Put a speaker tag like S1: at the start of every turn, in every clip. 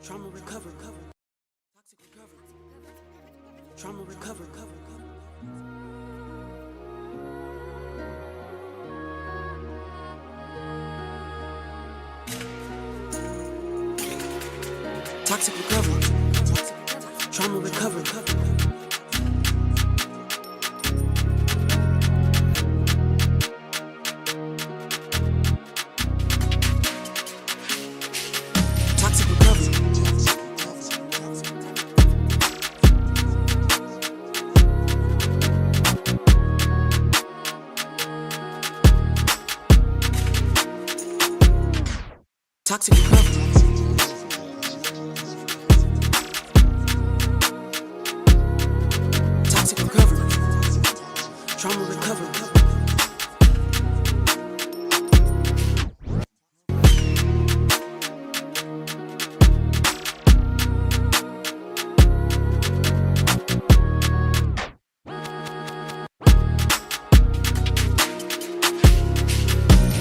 S1: Trauma recover, toxic recover, trauma recover, toxic recover, trauma recover, toxic recovery. Toxic recovery. Toxic recovery. Trauma recovery.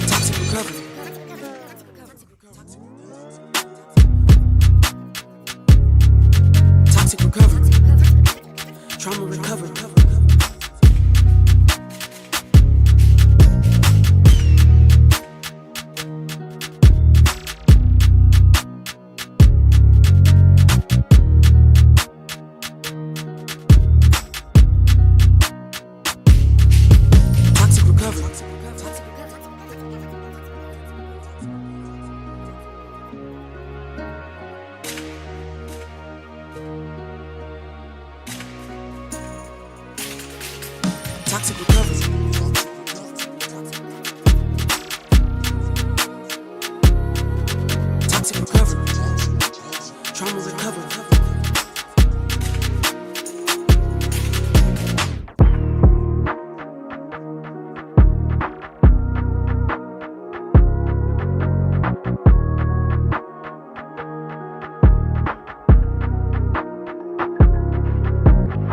S1: Toxic recovery. Toxic recovery. Trauma recovery. Toxic recovery. Toxic recovery. Toxic recovery. Trauma recovery.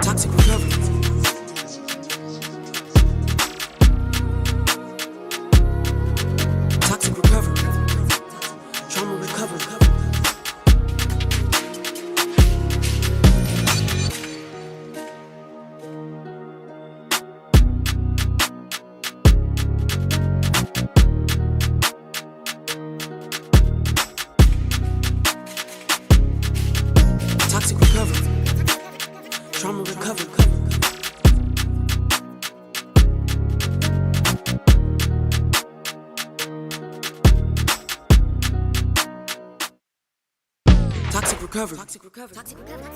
S1: Toxic recovery. Toxic recovery. Trauma recovery. Toxic recovery. Trauma recovery. Toxic recovery. Toxic recovery. Toxic recovery.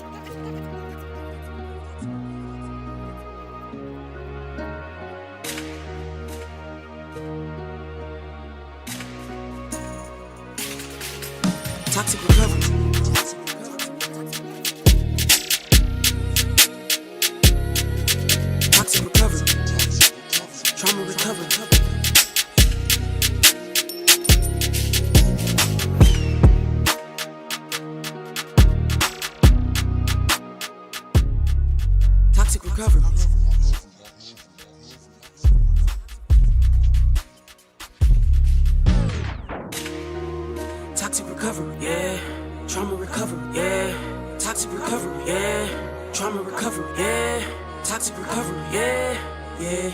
S1: Toxic recovery. Toxic recovery. Trauma recovery. Toxic recovery. Toxic recovery, yeah. Trauma recovery, yeah. Toxic recovery, yeah. Trauma recovery, yeah. Toxic recovery, yeah. Yeah.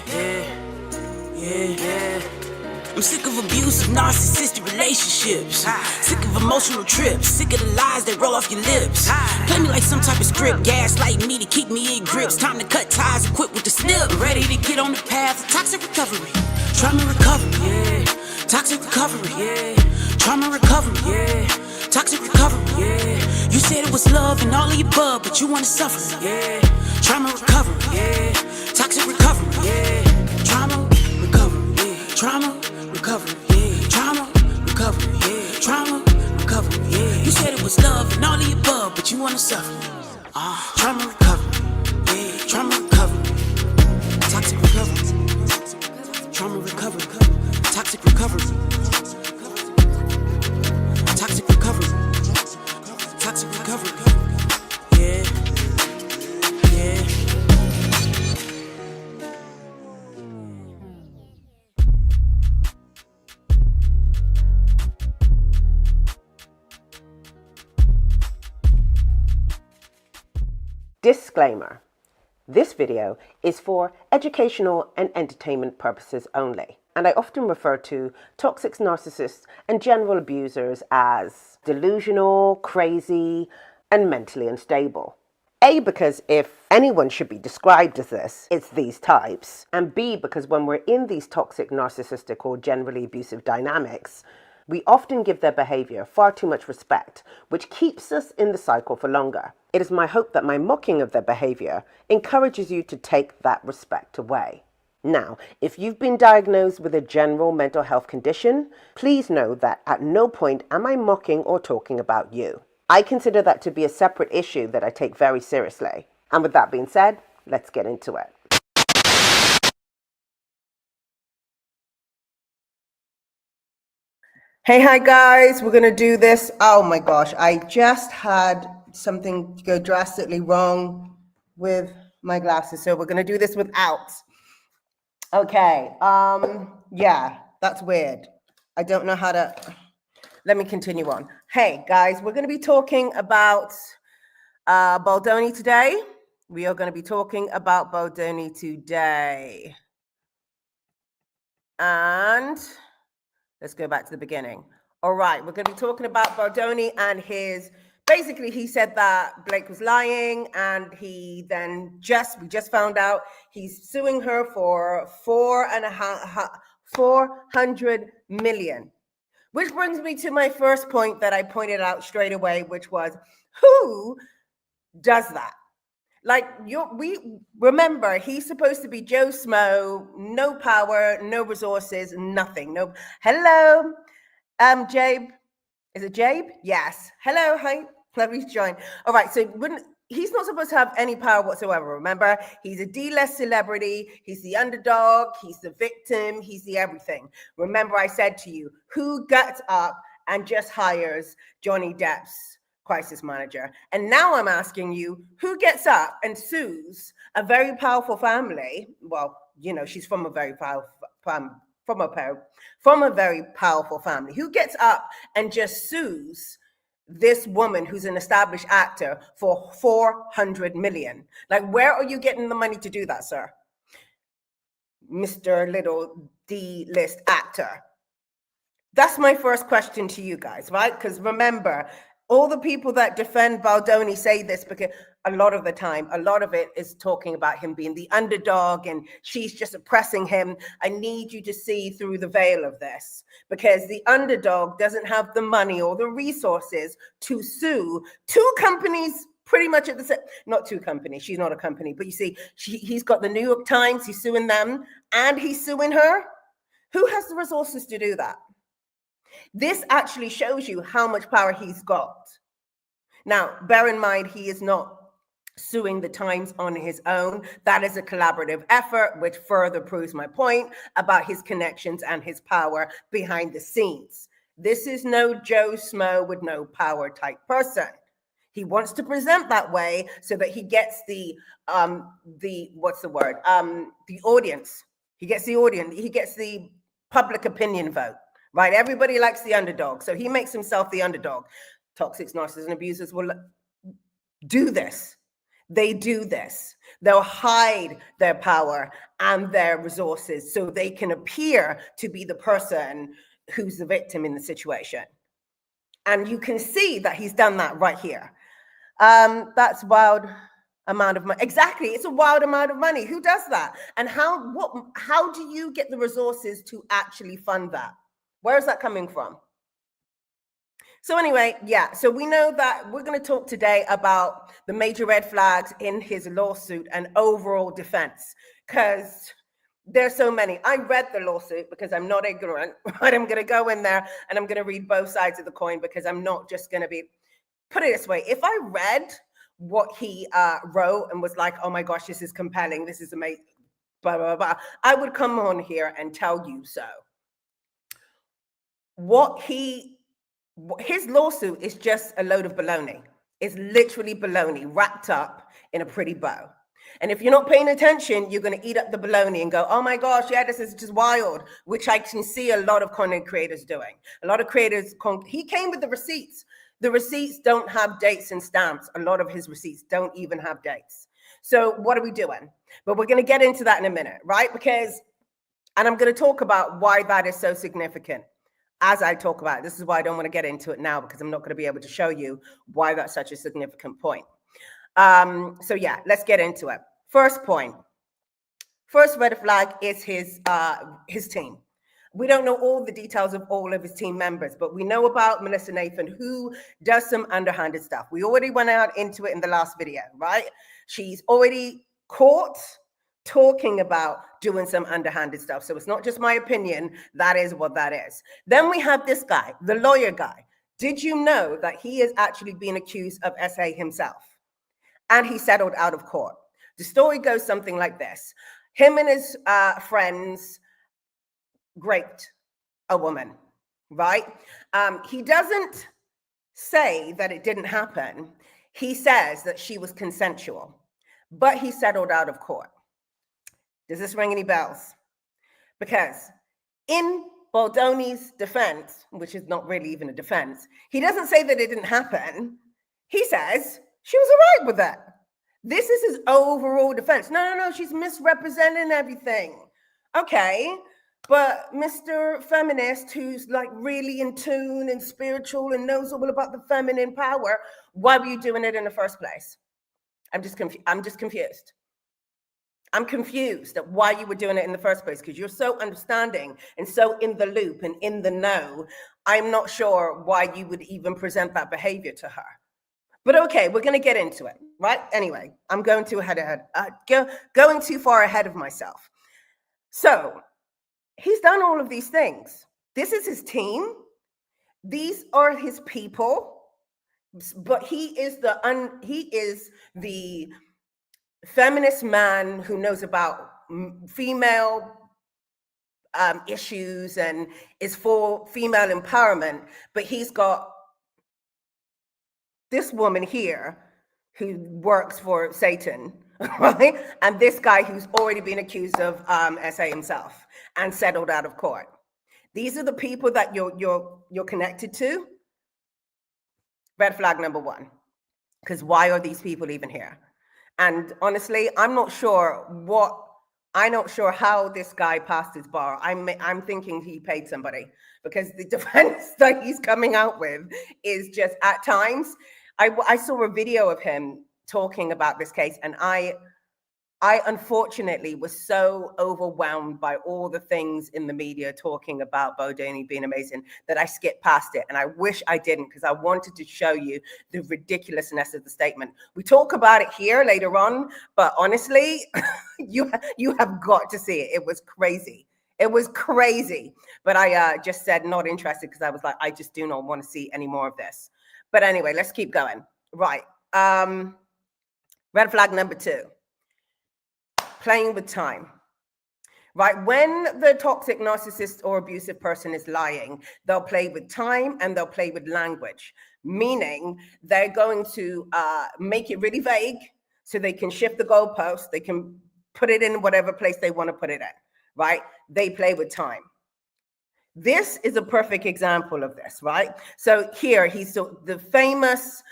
S1: I'm sick of abusive, narcissistic relationships. Sick of emotional trips. Sick of the lies that roll off your lips. Play me like some type of script. Gaslight me to keep me in grips. Time to cut ties and quit with the snip. Ready to get on the path of toxic recovery. Trauma recovery, yeah. Toxic recovery, yeah. Trauma recovery, yeah. Toxic recovery, yeah. You said it was love and all of your above, but you wanna suffer, yeah. Trauma recovery, yeah. Toxic recovery, yeah. Trauma recovery, yeah. Trauma recovery, yeah. Trauma recovery, yeah. Trauma recovery, yeah. You said it was love and all of the above, but you wanna suffer. Trauma recovery, yeah. Trauma recovery, toxic recovery, trauma recovery, toxic recovery, toxic recovery, toxic recovery, yeah.
S2: Disclaimer. This video is for educational and entertainment purposes only, and I often refer to toxic narcissists and general abusers as delusional, crazy, and mentally unstable. A, because if anyone should be described as this, it's these types, and B, because when we're in these toxic, narcissistic, or generally abusive dynamics, we often give their behavior far too much respect, which keeps us in the cycle for longer. It is my hope that my mocking of their behavior encourages you to take that respect away. Now, if you've been diagnosed with a general mental health condition, please know that at no point am I mocking or talking about you. I consider that to be a separate issue that I take very seriously. And with that being said, let's get into it. Hey, hi guys, we're gonna do this. Oh my gosh, I just had something go drastically wrong with my glasses, so we're gonna do this without. Okay, yeah, that's weird. I don't know how to, let me continue on. Hey guys, we're gonna be talking about Baldoni today. We are gonna be talking about Baldoni today. And let's go back to the beginning. All right, we're going to be talking about Baldoni and basically he said that Blake was lying, and we just found out he's suing her for 400 million. Which brings me to my first point that I pointed out straight away, which was, who does that? We remember, he's supposed to be Joe Smo, no power, no resources, nothing. No. Hello, Jabe. Is it Jabe? Yes. Hello, hi. Lovely to join. All right. So he's not supposed to have any power whatsoever. Remember, he's a D-list celebrity. He's the underdog. He's the victim. He's the everything. Remember, I said to you, who gets up and just hires Johnny Depp's crisis manager? And now I'm asking you, who gets up and sues a very powerful family? Well, you know, she's from a very powerful very powerful family. Who gets up and just sues this woman who's an established actor for 400 million? Like, where are you getting the money to do that, sir? Mr. Little D-list actor. That's my first question to you guys, right? Because remember, all the people that defend Baldoni say this because a lot of the time, a lot of it is talking about him being the underdog and she's just oppressing him. I need you to see through the veil of this, because the underdog doesn't have the money or the resources to sue two companies pretty much at the same, not two companies, she's not a company, but you see, he's got the New York Times, he's suing them, and he's suing her. Who has the resources to do that? This actually shows you how much power he's got. Now, bear in mind, he is not suing the Times on his own. That is a collaborative effort, which further proves my point about his connections and his power behind the scenes. This is no Joe Smo with no power type person. He wants to present that way so that he gets the audience. He gets the audience. He gets the public opinion vote. Right? Everybody likes the underdog. So he makes himself the underdog. Toxic narcissists and abusers will do this. They do this. They'll hide their power and their resources so they can appear to be the person who's the victim in the situation. And you can see that he's done that right here. That's wild amount of money. Exactly. It's a wild amount of money. Who does that? And how do you get the resources to actually fund that? Where is that coming from? So anyway, yeah, so we know that we're going to talk today about the major red flags in his lawsuit and overall defense, because there's so many. I read the lawsuit because I'm not ignorant, but I'm going to go in there and I'm going to read both sides of the coin, because I'm not just going to be, put it this way, if I read what he wrote and was like, oh my gosh, this is compelling, this is amazing, blah, blah, blah, I would come on here and tell you so. His lawsuit is just a load of baloney. It's literally baloney wrapped up in a pretty bow. And if you're not paying attention, you're going to eat up the baloney and go, oh my gosh, yeah, this is just wild, which I can see a lot of content creators doing. A lot of creators, he came with the receipts. The receipts don't have dates and stamps. A lot of his receipts don't even have dates. So what are we doing? But we're going to get into that in a minute, right? And I'm going to talk about why that is so significant as I talk about it. This is why I don't want to get into it now, because I'm not going to be able to show you why that's such a significant point. So yeah, let's get into it. First point. First red flag is his team. We don't know all the details of all of his team members, but we know about Melissa Nathan, who does some underhanded stuff. We already went out into it in the last video, right? She's already caught talking about doing some underhanded stuff. So it's not just my opinion. That is what that is. Then we have this guy, the lawyer guy. Did you know that he is actually being accused of SA himself? And he settled out of court. The story goes something like this. Him and his friends raped a woman, right? He doesn't say that it didn't happen. He says that she was consensual, but he settled out of court. Does this ring any bells? Because in Baldoni's defense, which is not really even a defense, he doesn't say that it didn't happen. He says she was all right with that. This is his overall defense. No, she's misrepresenting everything. Okay, but Mr. Feminist, who's like really in tune and spiritual and knows all about the feminine power, why were you doing it in the first place? I'm just confused. I'm confused at why you were doing it in the first place, because you're so understanding and so in the loop and in the know. I'm not sure why you would even present that behavior to her. But okay, we're going to get into it, right? Anyway, I'm going too going too far ahead of myself. So he's done all of these things. This is his team. These are his people. But he is the feminist man who knows about female issues and is for female empowerment. But he's got this woman here who works for Satan, right? And this guy who's already been accused of SA himself and settled out of court. These are the people that you're connected to. Red flag number one, because why are these people even here? And honestly, I'm not sure how this guy passed his bar. I'm thinking he paid somebody, because the defense that he's coming out with is just, at times, I saw a video of him talking about this case, and I unfortunately was so overwhelmed by all the things in the media talking about Baldoni being amazing that I skipped past it. And I wish I didn't, because I wanted to show you the ridiculousness of the statement. We talk about it here later on, but honestly, you have got to see it. It was crazy. It was crazy. But I just said not interested, because I was like, I just do not want to see any more of this. But anyway, let's keep going. Right. Red flag number two. Playing with time, right? When the toxic narcissist or abusive person is lying, they'll play with time and they'll play with language, meaning they're going to make it really vague so they can shift the goalpost. They can put it in whatever place they want to put it in, right? They play with time. This is a perfect example of this, right? So here he's the famous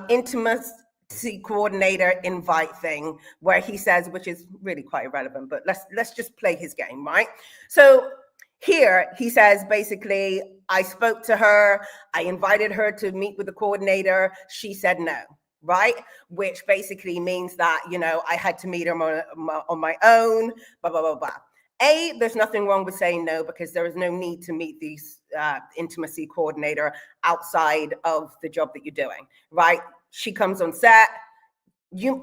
S2: intimacy coordinator invite thing, where he says, which is really quite irrelevant, but let's just play his game, right? So here he says, basically, I spoke to her, I invited her to meet with the coordinator, she said no, right? Which basically means that, I had to meet her on my own, blah, blah, blah, blah. There's nothing wrong with saying no, because there is no need to meet these intimacy coordinator outside of the job that you're doing, right? She comes on set.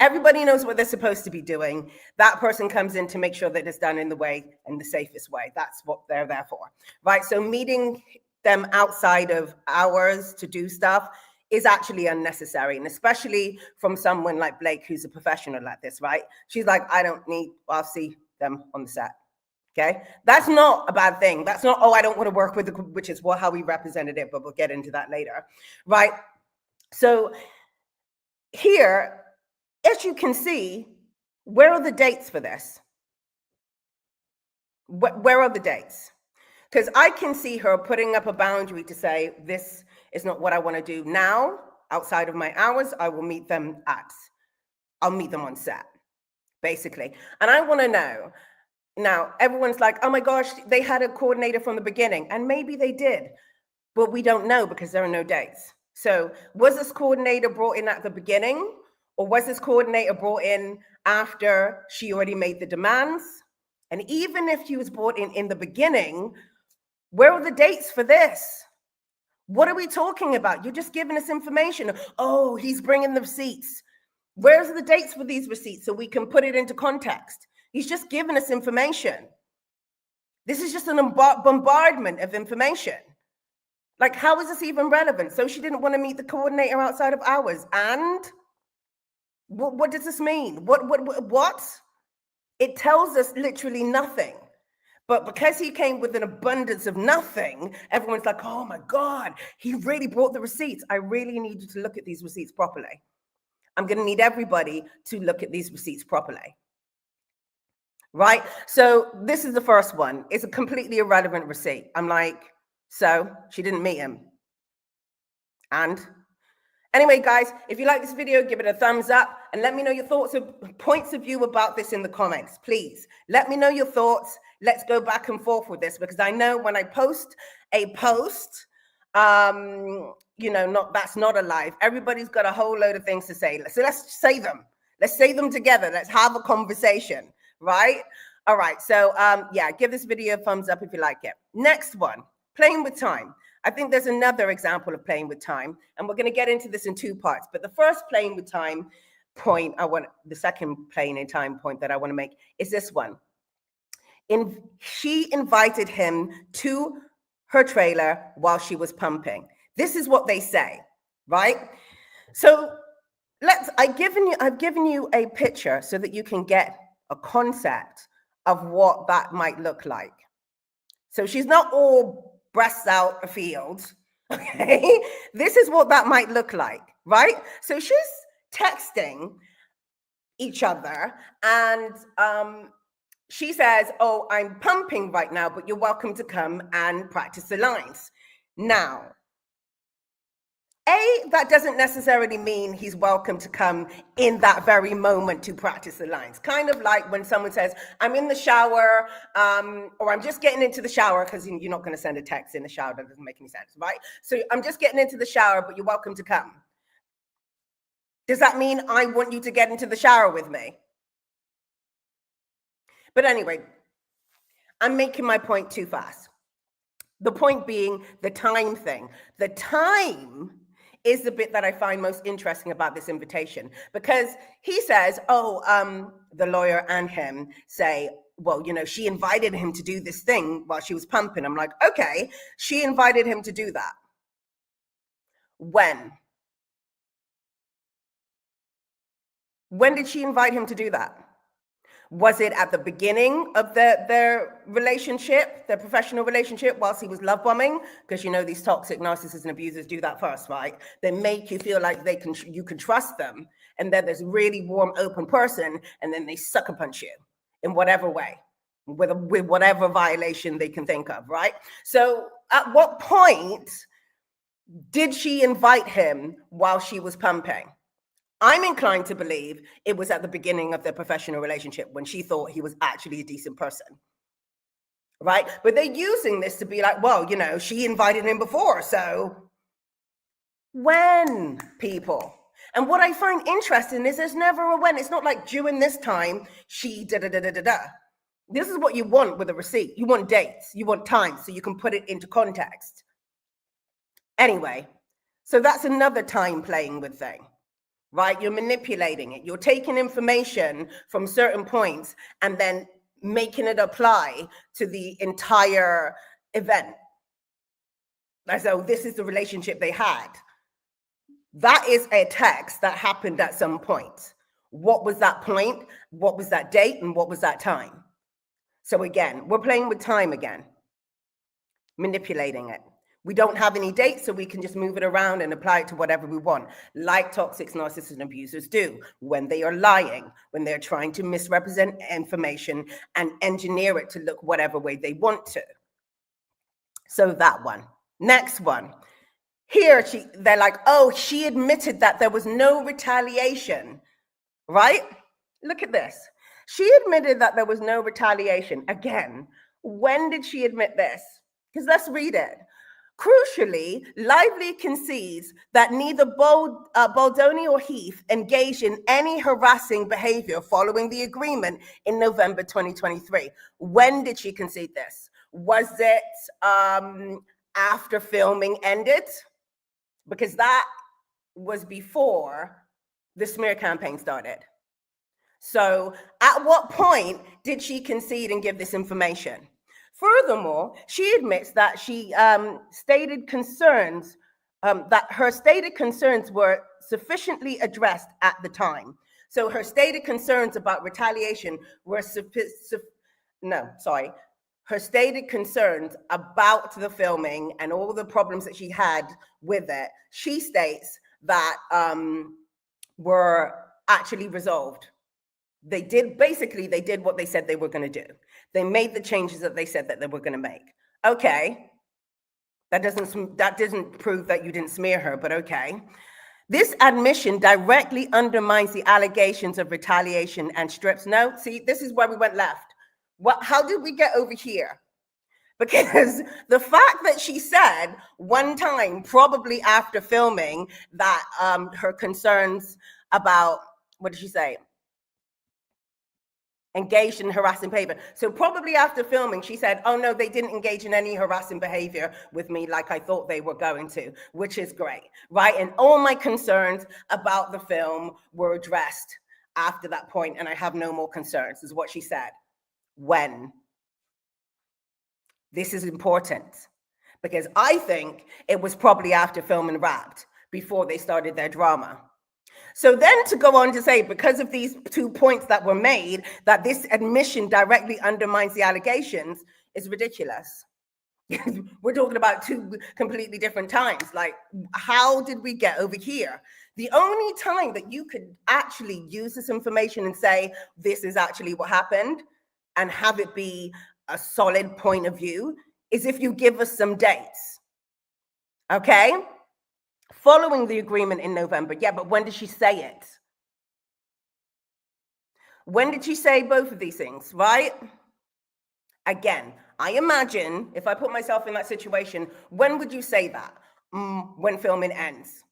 S2: Everybody knows what they're supposed to be doing. That person comes in to make sure that it's done in the safest way. That's what they're there for, right? So meeting them outside of hours to do stuff is actually unnecessary, and especially from someone like Blake, who's a professional at this, right? She's like, I'll see them on the set. Okay, that's not a bad thing. That's not, I don't want to work with which is how we represented it, but we'll get into that later, right? So here, as you can see, where are the dates for this? Where are the dates? Because I can see her putting up a boundary to say, this It's not what I want to do now outside of my hours. I'll meet them on set, basically. And I want to know, now everyone's like, oh my gosh, they had a coordinator from the beginning, and maybe they did, but we don't know because there are no dates. So was this coordinator brought in at the beginning, or was this coordinator brought in after she already made the demands? And even if she was brought in the beginning, where are the dates for this? What are we talking about? You're just giving us information. Oh, he's bringing the receipts. Where's the dates for these receipts so we can put it into context? He's just giving us information. This is just an bombardment of information. Like, how is this even relevant? So she didn't want to meet the coordinator outside of hours. And what does this mean? What? It tells us literally nothing. But because he came with an abundance of nothing, everyone's like, oh my God, he really brought the receipts. I really need you to look at these receipts properly. I'm going to need everybody to look at these receipts properly. Right? So this is the first one. It's a completely irrelevant receipt. I'm like, so she didn't meet him. And anyway, guys, if you like this video, give it a thumbs up and let me know your thoughts and points of view about this in the comments. Please let me know your thoughts. Let's go back and forth with this, because I know when I post a post, that's not a live. Everybody's got a whole load of things to say. So let's say them. Let's say them together. Let's have a conversation, right? All right. So give this video a thumbs up if you like it. Next one, playing with time. I think there's another example of playing with time, and we're going to get into this in two parts. But the first playing with time point, the second playing in time point that I want to make is this one. She invited him to her trailer while she was pumping. This is what they say, right? So I've given you a picture so that you can get a concept of what that might look like. So she's not all breasts out afield, okay? This is what that might look like, right? So she's texting each other, and she says, oh, I'm pumping right now, but you're welcome to come and practice the lines. Now, that doesn't necessarily mean he's welcome to come in that very moment to practice the lines. Kind of like when someone says, I'm in the shower, or I'm just getting into the shower, because you're not going to send a text in the shower. That doesn't make any sense, right? So I'm just getting into the shower, but you're welcome to come. Does that mean I want you to get into the shower with me? But anyway, I'm making my point too fast. The point being the time thing. The time is the bit that I find most interesting about this invitation, because he says, the lawyer and him say, well, she invited him to do this thing while she was pumping. I'm like, okay, she invited him to do that. When? When did she invite him to do that? Was it at the beginning of their relationship, their professional relationship, whilst he was love bombing? Because these toxic narcissists and abusers do that first, right? They make you feel like you can trust them, and then there's a really warm, open person, and then they sucker punch you in whatever way, with whatever violation they can think of, right? So at what point did she invite him while she was pumping? I'm inclined to believe it was at the beginning of their professional relationship, when she thought he was actually a decent person, right? But they're using this to be like, well, she invited him before, so when, people? And what I find interesting is there's never a when. It's not like during this time, she da-da-da-da-da-da. This is what you want with a receipt. You want dates, you want time, so you can put it into context. Anyway, so that's another time playing with thing. Right? You're manipulating it. You're taking information from certain points and then making it apply to the entire event. As though this is the relationship they had. That is a text that happened at some point. What was that point? What was that date? And what was that time? So again, we're playing with time again. Manipulating it. We don't have any dates, so we can just move it around and apply it to whatever we want, like toxic narcissists and abusers do when they are lying, when they're trying to misrepresent information and engineer it to look whatever way they want to. So that one. Next one. Here, they're like, oh, she admitted that there was no retaliation, right? Look at this. She admitted that there was no retaliation. Again, when did she admit this? Because let's read it. Crucially, Lively concedes that neither Baldoni or Heath engaged in any harassing behavior following the agreement in November 2023. When did she concede this? Was it after filming ended? Because that was before the smear campaign started. So at what point did she concede and give this information? Furthermore, she admits that she stated concerns, that her stated concerns were sufficiently addressed at the time. So her stated concerns about retaliation were her stated concerns about the filming and all the problems that she had with it, she states that were actually resolved. They did what they said they were going to do. They made the changes that they said that they were going to make. Okay. That doesn't prove that you didn't smear her, but okay. This admission directly undermines the allegations of retaliation and strips. No, see, this is where we went left. How did we get over here? Because the fact that she said one time, probably after filming, that her concerns about, what did she say? Engaged in harassing behavior. So probably after filming, she said, oh no, they didn't engage in any harassing behavior with me like I thought they were going to, which is great, right? And all my concerns about the film were addressed after that point, and I have no more concerns, is what she said. When? This is important, because I think it was probably after filming Wrapped, before they started their drama. So then to go on to say, because of these 2 points that were made, that this admission directly undermines the allegations is ridiculous. We're talking about 2 completely different times. Like, how did we get over here? The only time that you could actually use this information and say, this is actually what happened, and have it be a solid point of view, is if you give us some dates. Okay? Following the agreement in November. Yeah, but when did she say it? When did she say both of these things, right? Again, I imagine if I put myself in that situation, when would you say that? When filming ends.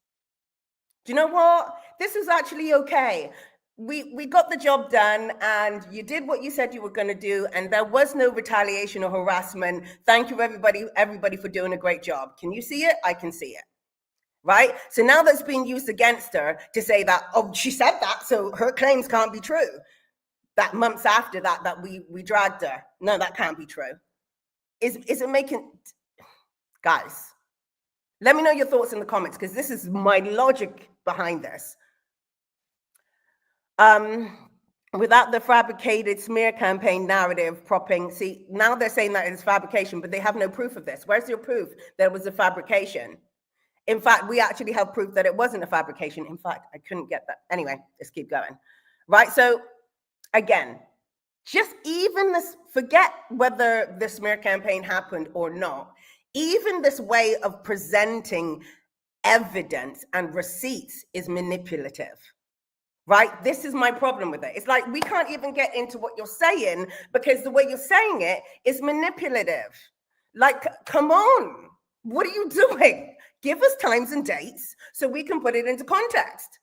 S2: Do you know what? This is actually okay. We got the job done, and you did what you said you were going to do, and there was no retaliation or harassment. Thank you, everybody for doing a great job. Can you see it? I can see it. Right? So now that's being used against her to say that, oh, she said that, so her claims can't be true. That months after that we dragged her. No, that can't be true. Is it making... Guys, let me know your thoughts in the comments, because this is my logic behind this. Without the fabricated smear campaign narrative propping, see, now they're saying that it's fabrication, but they have no proof of this. Where's your proof that it was a fabrication? In fact, we actually have proof that it wasn't a fabrication. In fact, I couldn't get that. Anyway, let's keep going. Right? So again, just even this, forget whether the smear campaign happened or not, even this way of presenting evidence and receipts is manipulative. Right? This is my problem with it. It's like, we can't even get into what you're saying, because the way you're saying it is manipulative. Like, come on. What are you doing? Give us times and dates so we can put it into context.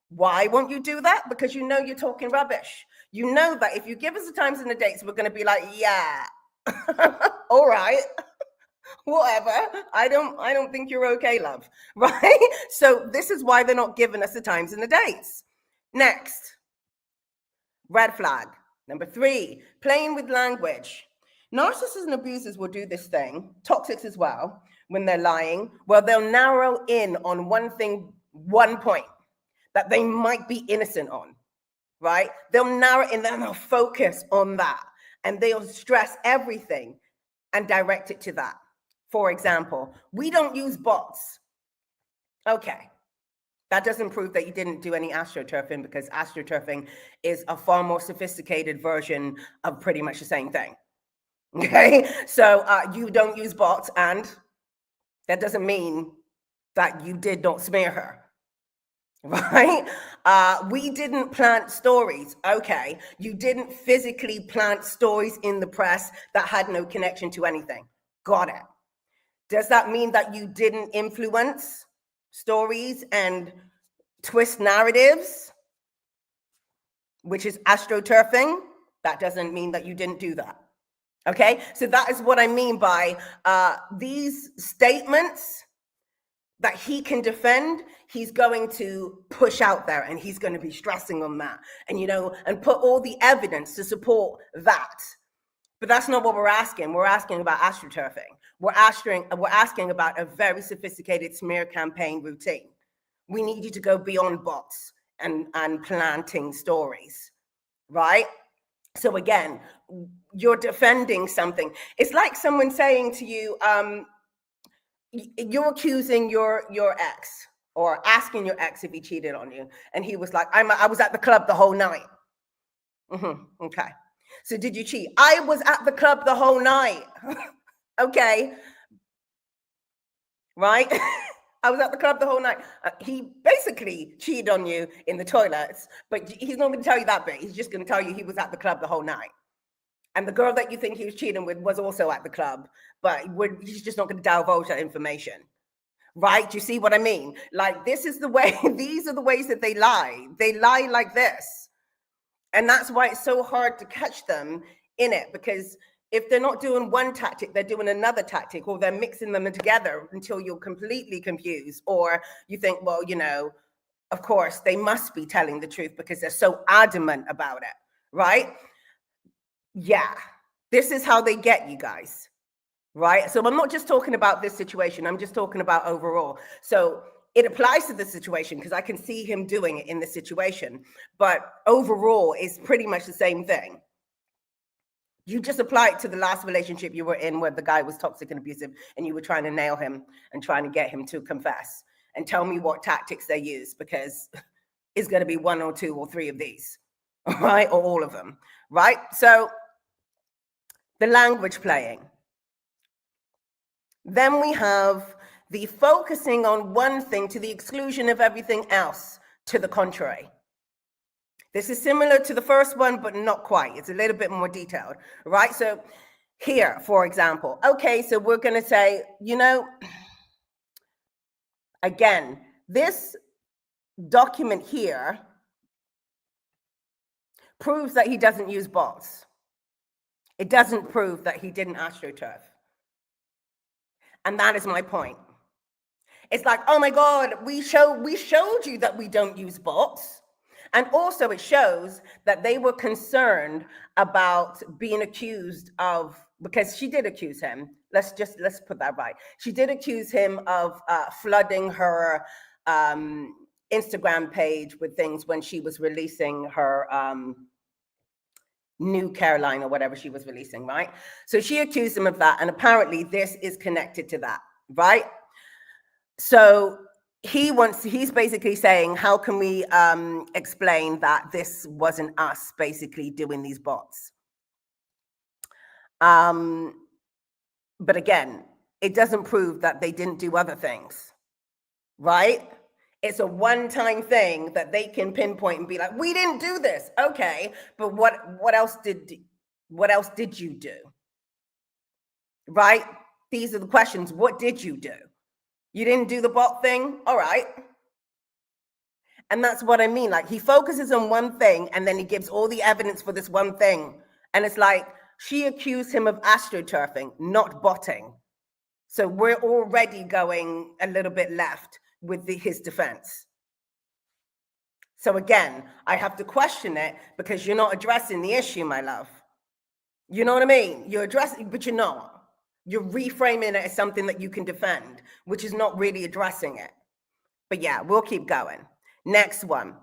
S2: Why won't you do that? Because you know you're talking rubbish. You know that if you give us the times and the dates, we're going to be like, yeah, all right, whatever. I don't think you're okay, love. Right? So this is why they're not giving us the times and the dates. Next, red flag. Number 3, playing with language. Narcissists and abusers will do this thing, toxics as well, when they're lying. Well, they'll narrow in on one thing, one point that they might be innocent on, right? They'll narrow in, then they'll focus on that, and they'll stress everything and direct it to that. For example, we don't use bots. Okay. That doesn't prove that you didn't do any astroturfing, because astroturfing is a far more sophisticated version of pretty much the same thing. Okay, so you don't use bots, and that doesn't mean that you did not smear her. Right? We didn't plant stories. Okay. You didn't physically plant stories in the press that had no connection to anything. Got it. Does that mean that you didn't influence stories and twist narratives, which is astroturfing? That doesn't mean that you didn't do that. Okay. So that is what I mean by these statements that he can defend. He's going to push out there, and he's going to be stressing on that, and and put all the evidence to support that. But that's not what we're asking. We're asking about astroturfing. We're asking about a very sophisticated smear campaign routine. We need you to go beyond bots and planting stories, right? So again, you're defending something. It's like someone saying to you, you're accusing your ex, or asking your ex if he cheated on you, and he was like, I was at the club the whole night. Okay. So did you cheat? I was at the club the whole night. Okay. Right? I was at the club the whole night. He basically cheated on you in the toilets, but he's not going to tell you that bit. He's just going to tell you he was at the club the whole night. And the girl that you think he was cheating with was also at the club, but he's just not going to divulge that information. Right? Do you see what I mean? Like, this is the way, these are the ways that they lie. They lie like this. And that's why it's so hard to catch them in it, because if they're not doing one tactic, they're doing another tactic, or they're mixing them together until you're completely confused. Or you think, well, of course, they must be telling the truth because they're so adamant about it. Right? Yeah, this is how they get you guys. Right? So I'm not just talking about this situation. I'm just talking about overall. So it applies to this situation because I can see him doing it in this situation. But overall, it's pretty much the same thing. You just apply it to the last relationship you were in where the guy was toxic and abusive, and you were trying to nail him and trying to get him to confess. And tell me what tactics they use, because it's going to be one or two or three of these, right? Or all of them, right? So the language playing. Then we have the focusing on one thing to the exclusion of everything else to the contrary. This is similar to the first one, but not quite. It's a little bit more detailed, right? So here, for example, okay, so we're going to say, again, this document here proves that he doesn't use bots. It doesn't prove that he didn't astroturf. And that is my point. It's like, oh my God, we showed you that we don't use bots. And also it shows that they were concerned about being accused of, because she did accuse him. Let's put that right. She did accuse him of flooding her Instagram page with things when she was releasing her New Caroline or whatever she was releasing, right? So she accused him of that, and apparently this is connected to that, right? So he's basically saying, how can we explain that this wasn't us basically doing these bots? But again, it doesn't prove that they didn't do other things, right? It's a one-time thing that they can pinpoint and be like, we didn't do this. Okay, but what else did you do? Right? These are the questions. What did you do? You didn't do the bot thing? All right. And that's what I mean. Like, he focuses on one thing and then he gives all the evidence for this one thing. And it's like, she accused him of astroturfing, not botting. So we're already going a little bit left with his defense. So again, I have to question it because you're not addressing the issue, my love. You know what I mean? You're addressing, but you're not. You're reframing it as something that you can defend, which is not really addressing it. But yeah, we'll keep going. Next one,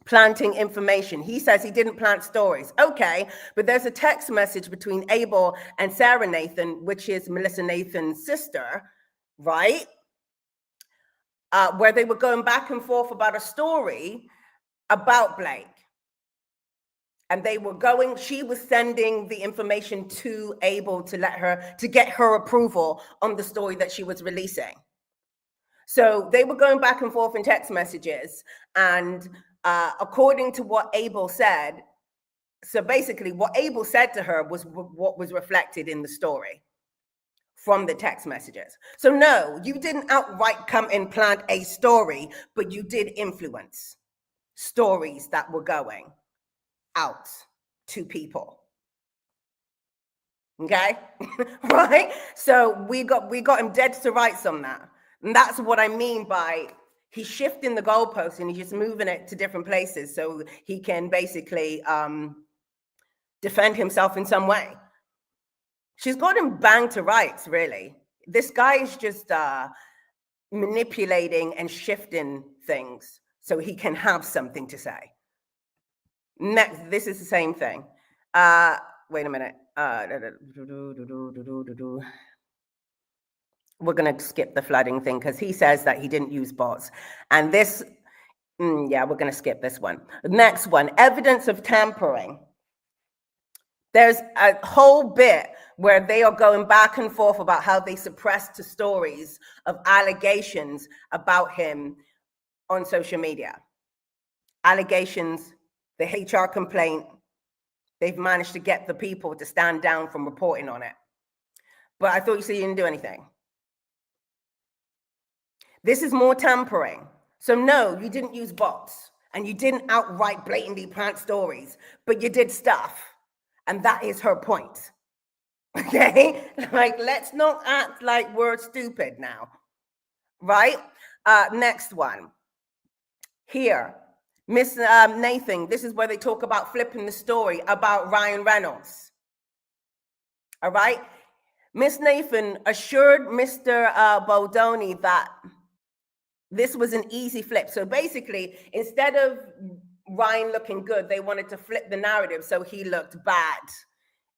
S2: planting information. He says he didn't plant stories. Okay, but there's a text message between Abel and Sarah Nathan, which is Melissa Nathan's sister, right? Where they were going back and forth about a story about Blake. And they were going, she was sending the information to Abel to get her approval on the story that she was releasing. So they were going back and forth in text messages. And according to what Abel said, so basically what Abel said to her was what was reflected in the story from the text messages. So no, you didn't outright come and plant a story, but you did influence stories that were going out to people. Okay, right? So we got him dead to rights on that. And that's what I mean by he's shifting the goalpost and he's just moving it to different places so he can basically defend himself in some way. She's got him banged to rights, really. This guy is just manipulating and shifting things so he can have something to say. Next, this is the same thing. Wait a minute. We're going to skip the flooding thing because he says that he didn't use bots. And this, yeah, we're going to skip this one. The next one, evidence of tampering. There's a whole bit where they are going back and forth about how they suppressed the stories of allegations about him on social media. Allegations, the HR complaint, they've managed to get the people to stand down from reporting on it. But I thought you said you didn't do anything. This is more tampering. So no, you didn't use bots and you didn't outright blatantly plant stories, but you did stuff. And that is her point. Okay? Like, let's not act like we're stupid now. Right? Next one. Here, Miss Nathan, this is where they talk about flipping the story about Ryan Reynolds. All right? Miss Nathan assured Mr. Baldoni that this was an easy flip. So basically, instead of Ryan looking good, they wanted to flip the narrative so he looked bad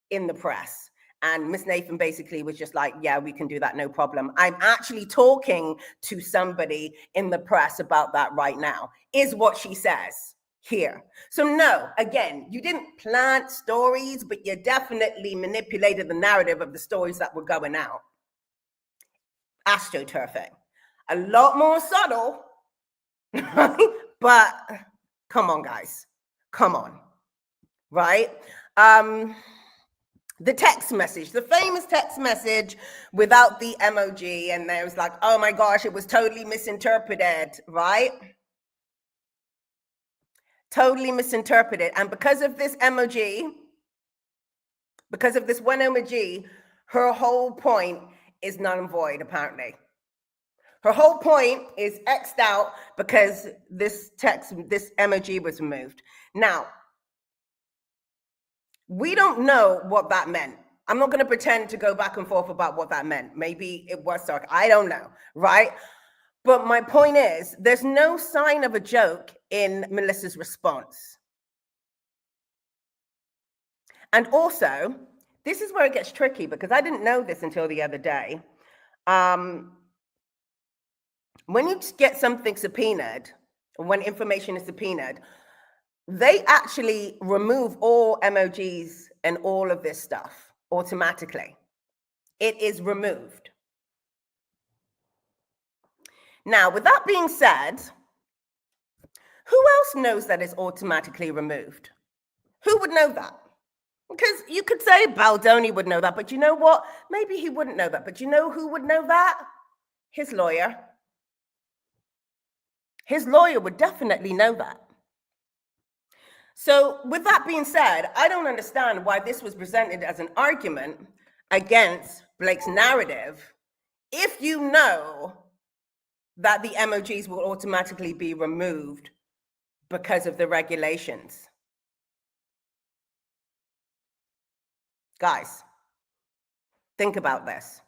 S2: in the press. And Miss Nathan basically was just like, yeah, we can do that, no problem. I'm actually talking to somebody in the press about that right now, is what she says here. So no, again, you didn't plant stories, but you definitely manipulated the narrative of the stories that were going out. AstroTurfing. A lot more subtle, but come on, guys. Come on, right? The text message, the famous text message without the emoji, and there was like, oh my gosh, it was totally misinterpreted, right? Totally misinterpreted. And because of this emoji, because of this one emoji, her whole point is null and void, apparently. Her whole point is X'd out because this emoji was removed. Now, we don't know what that meant. I'm not going to pretend to go back and forth about what that meant. Maybe it was dark. I don't know, right? But my point is, there's no sign of a joke in Melissa's response. And also, this is where it gets tricky because I didn't know this until the other day. When you get something subpoenaed, when information is subpoenaed, they actually remove all emojis and all of this stuff automatically. It is removed. Now, with that being said, who else knows that it's automatically removed? Who would know that? Because you could say Baldoni would know that, but you know what? Maybe he wouldn't know that. But you know who would know that? His lawyer. His lawyer would definitely know that. So with that being said, I don't understand why this was presented as an argument against Blake's narrative if you know that the emojis will automatically be removed because of the regulations. Guys, think about this.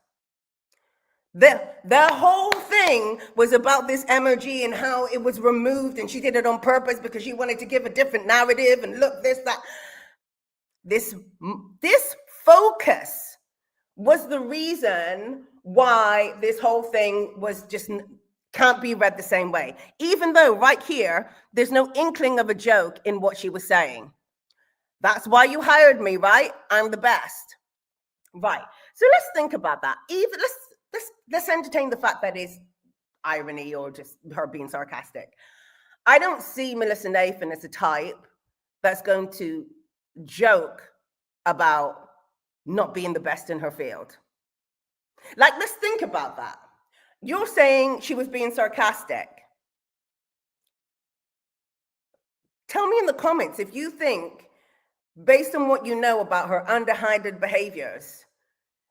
S2: The whole thing was about this emoji and how it was removed, and she did it on purpose because she wanted to give a different narrative and look this, that. This focus was the reason why this whole thing was just can't be read the same way. Even though right here, there's no inkling of a joke in what she was saying. That's why you hired me, right? I'm the best. Right. So let's think about that. Let's entertain the fact that it's irony or just her being sarcastic. I don't see Melissa Nathan as a type that's going to joke about not being the best in her field. Like, let's think about that. You're saying she was being sarcastic. Tell me in the comments if you think, based on what you know about her underhanded behaviors,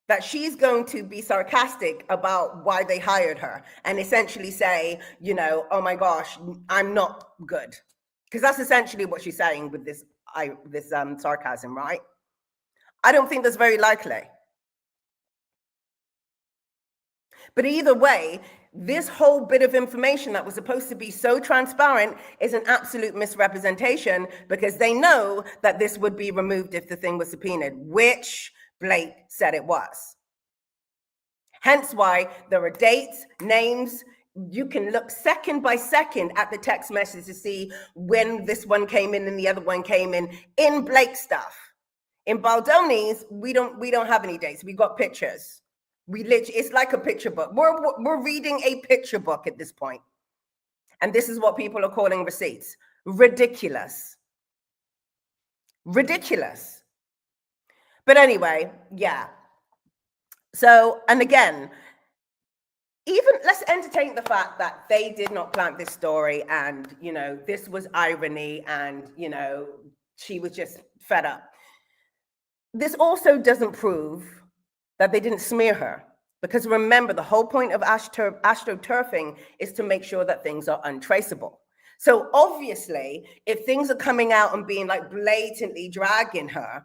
S2: that she's going to be sarcastic about why they hired her and essentially say, you know, oh my gosh, I'm not good. Because that's essentially what she's saying with this sarcasm, right? I don't think that's very likely. But either way, this whole bit of information that was supposed to be so transparent is an absolute misrepresentation, because they know that this would be removed if the thing was subpoenaed, which Blake said it was. Hence why there are dates, names. You can look second by second at the text message to see when this one came in and the other one came in Blake's stuff. In Baldoni's, we don't have any dates. We got pictures. It's like a picture book. We're reading a picture book at this point. And this is what people are calling receipts. Ridiculous. Ridiculous. But anyway, yeah. So, and again, even let's entertain the fact that they did not plant this story and, you know, this was irony and, you know, she was just fed up. This also doesn't prove that they didn't smear her. Because remember, the whole point of astroturfing is to make sure that things are untraceable. So obviously, if things are coming out and being like blatantly dragging her,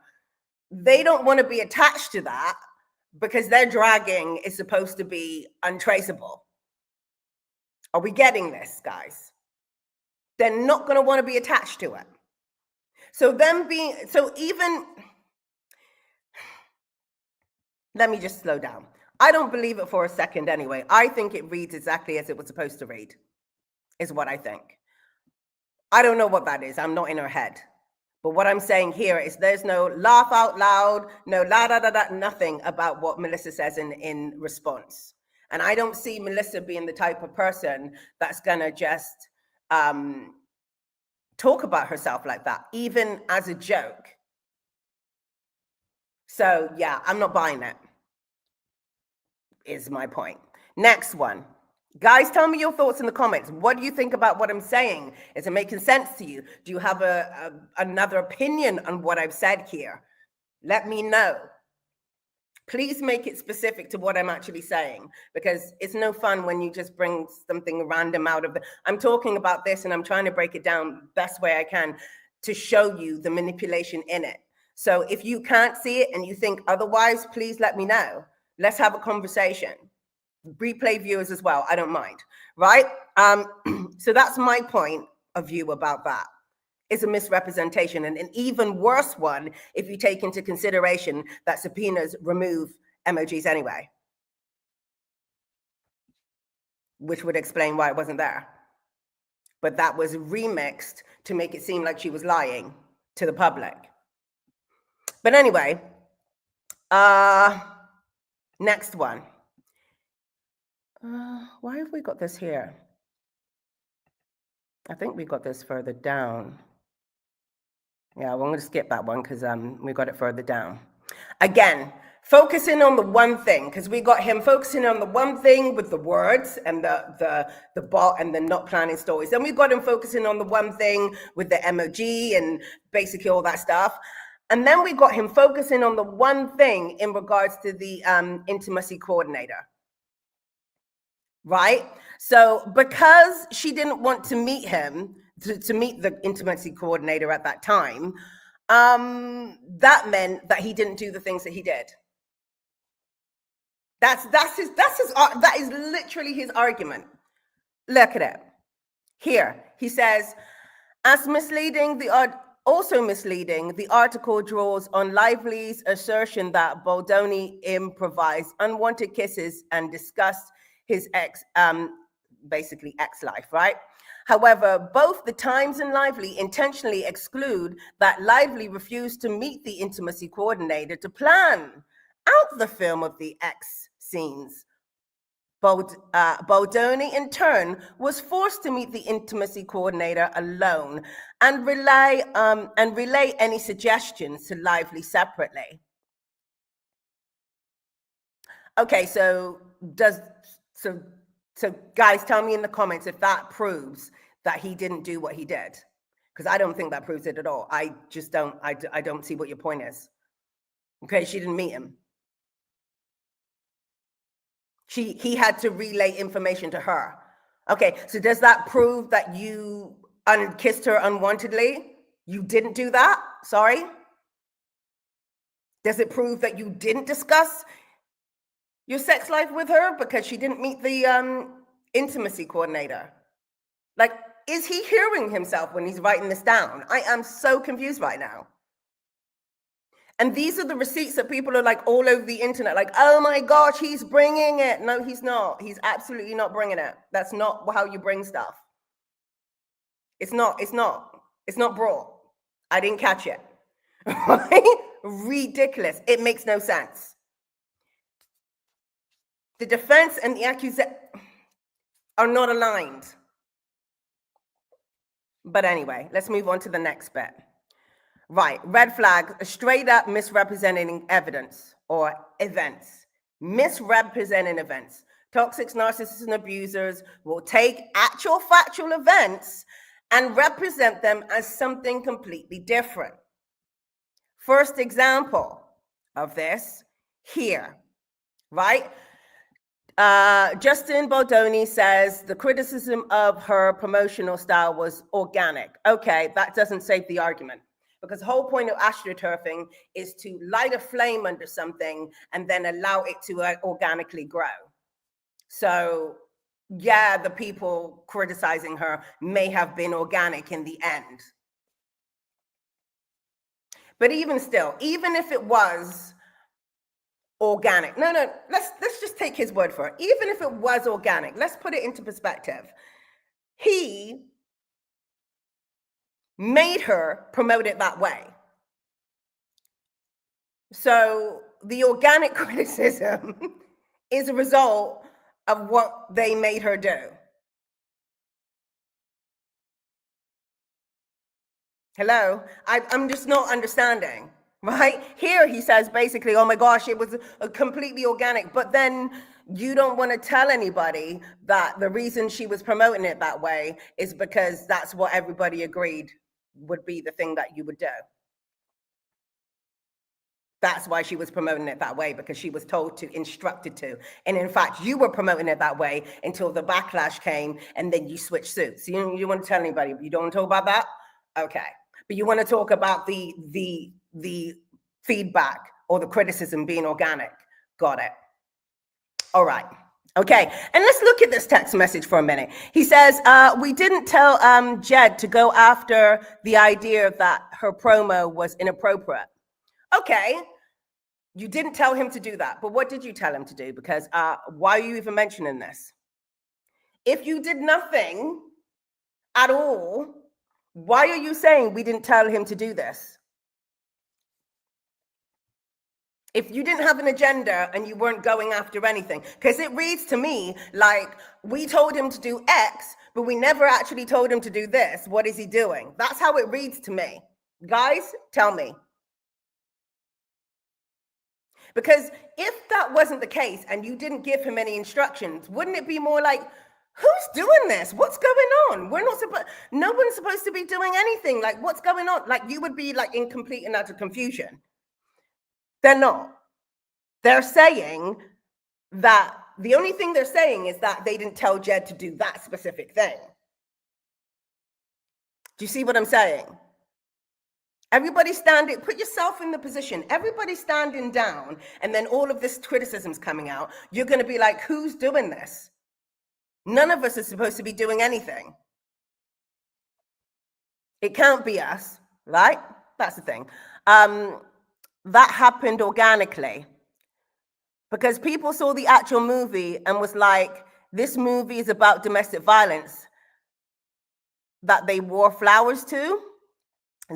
S2: they don't want to be attached to that because their dragging is supposed to be untraceable. Are we getting this, guys? They're not going to want to be attached to it. Let me just slow down. I don't believe it for a second anyway. I think it reads exactly as it was supposed to read, is what I think. I don't know what that is. I'm not in her head. But what I'm saying here is there's no laugh out loud, no la da da da, nothing about what Melissa says in response. And I don't see Melissa being the type of person that's gonna just talk about herself like that, even as a joke. So yeah, I'm not buying it, is my point. Next one. Guys, tell me your thoughts in the comments. What do you think about what I'm saying? Is it making sense to you? Do you have another opinion on what I've said here? Let me know. Please make it specific to what I'm actually saying, because it's no fun when you just bring something random out of I'm talking about this and I'm trying to break it down best way I can to show you the manipulation in it. So if you can't see it and you think otherwise, please let me know. Let's have a conversation. Replay viewers as well, I don't mind, right? So that's my point of view about that. It's a misrepresentation, and an even worse one if you take into consideration that subpoenas remove emojis anyway, which would explain why it wasn't there. But that was remixed to make it seem like she was lying to the public. But anyway, next one. Why have we got this here? I think we got this further down. Yeah, well, I'm going to skip that one because we got it further down. Again, focusing on the one thing, because we got him focusing on the one thing with the words and the bot and the not planning stories. Then we got him focusing on the one thing with the emoji and basically all that stuff. And then we got him focusing on the one thing in regards to the intimacy coordinator. Right? So because she didn't want to meet him, to meet the intimacy coordinator at that time, that meant that he didn't do the things that he did. That is literally his argument. Look at it. Here, he says, also misleading, the article draws on Lively's assertion that Baldoni improvised unwanted kisses and discussed his basically ex-life, right? However, both the Times and Lively intentionally exclude that Lively refused to meet the intimacy coordinator to plan out the film of the ex scenes Baldoni, in turn, was forced to meet the intimacy coordinator alone and relay any suggestions to Lively separately. Okay, so guys, tell me in the comments if that proves that he didn't do what he did, because I don't think that proves it at all. I just don't. I don't see what your point is. Okay, she didn't meet him. He had to relay information to her. Okay, so does that prove that you kissed her unwantedly? You didn't do that? Sorry? Does it prove that you didn't discuss your sex life with her because she didn't meet the intimacy coordinator? Like, is he hearing himself when he's writing this down? I am so confused right now. And these are the receipts that people are like all over the internet, like, oh my gosh, he's bringing it. No, he's not. He's absolutely not bringing it. That's not how you bring stuff. It's not brought. I didn't catch it. Right? Ridiculous. It makes no sense. The defense and the accusation are not aligned. But anyway, let's move on to the next bit. Right, red flag, straight up misrepresenting evidence or events. Misrepresenting events. Toxic narcissists and abusers will take actual factual events and represent them as something completely different. First example of this here, right? Justin Baldoni says the criticism of her promotional style was organic. Okay, that doesn't save the argument, because the whole point of astroturfing is to light a flame under something and then allow it to organically grow. So yeah, the people criticizing her may have been organic in the end. But even still, even if it was organic, no, let's just take his word for it. Even if it was organic, let's put it into perspective. He made her promote it that way. So the organic criticism is a result of what they made her do. Hello? I'm just not understanding, right? Here he says basically, oh my gosh, it was completely organic. But then you don't want to tell anybody that the reason she was promoting it that way is because that's what everybody agreed would be the thing that you would do. That's why she was promoting it that way, because she was told to, instructed to. And in fact, you were promoting it that way until the backlash came and then you switched suits. So you want to tell anybody, you don't want to talk about that? Okay. But you want to talk about the feedback or the criticism being organic. Got it. All right. Okay. And let's look at this text message for a minute. He says, we didn't tell Jed to go after the idea that her promo was inappropriate. Okay. You didn't tell him to do that. But what did you tell him to do? Because why are you even mentioning this? If you did nothing at all, why are you saying we didn't tell him to do this? If you didn't have an agenda and you weren't going after anything, because it reads to me like we told him to do X, but we never actually told him to do this. What is he doing? That's how it reads to me. Guys, tell me. Because if that wasn't the case and you didn't give him any instructions, wouldn't it be more like, who's doing this? What's going on? No one's supposed to be doing anything. Like, what's going on? Like, you would be like in complete and utter confusion. They're not. They're saying that the only thing they're saying is that they didn't tell Jed to do that specific thing. Do you see what I'm saying? Everybody standing, put yourself in the position. Everybody standing down, and then all of this criticism's coming out. You're going to be like, who's doing this? None of us are supposed to be doing anything. It can't be us, right? That's the thing. That happened organically because people saw the actual movie and was like, this movie is about domestic violence that they wore flowers to.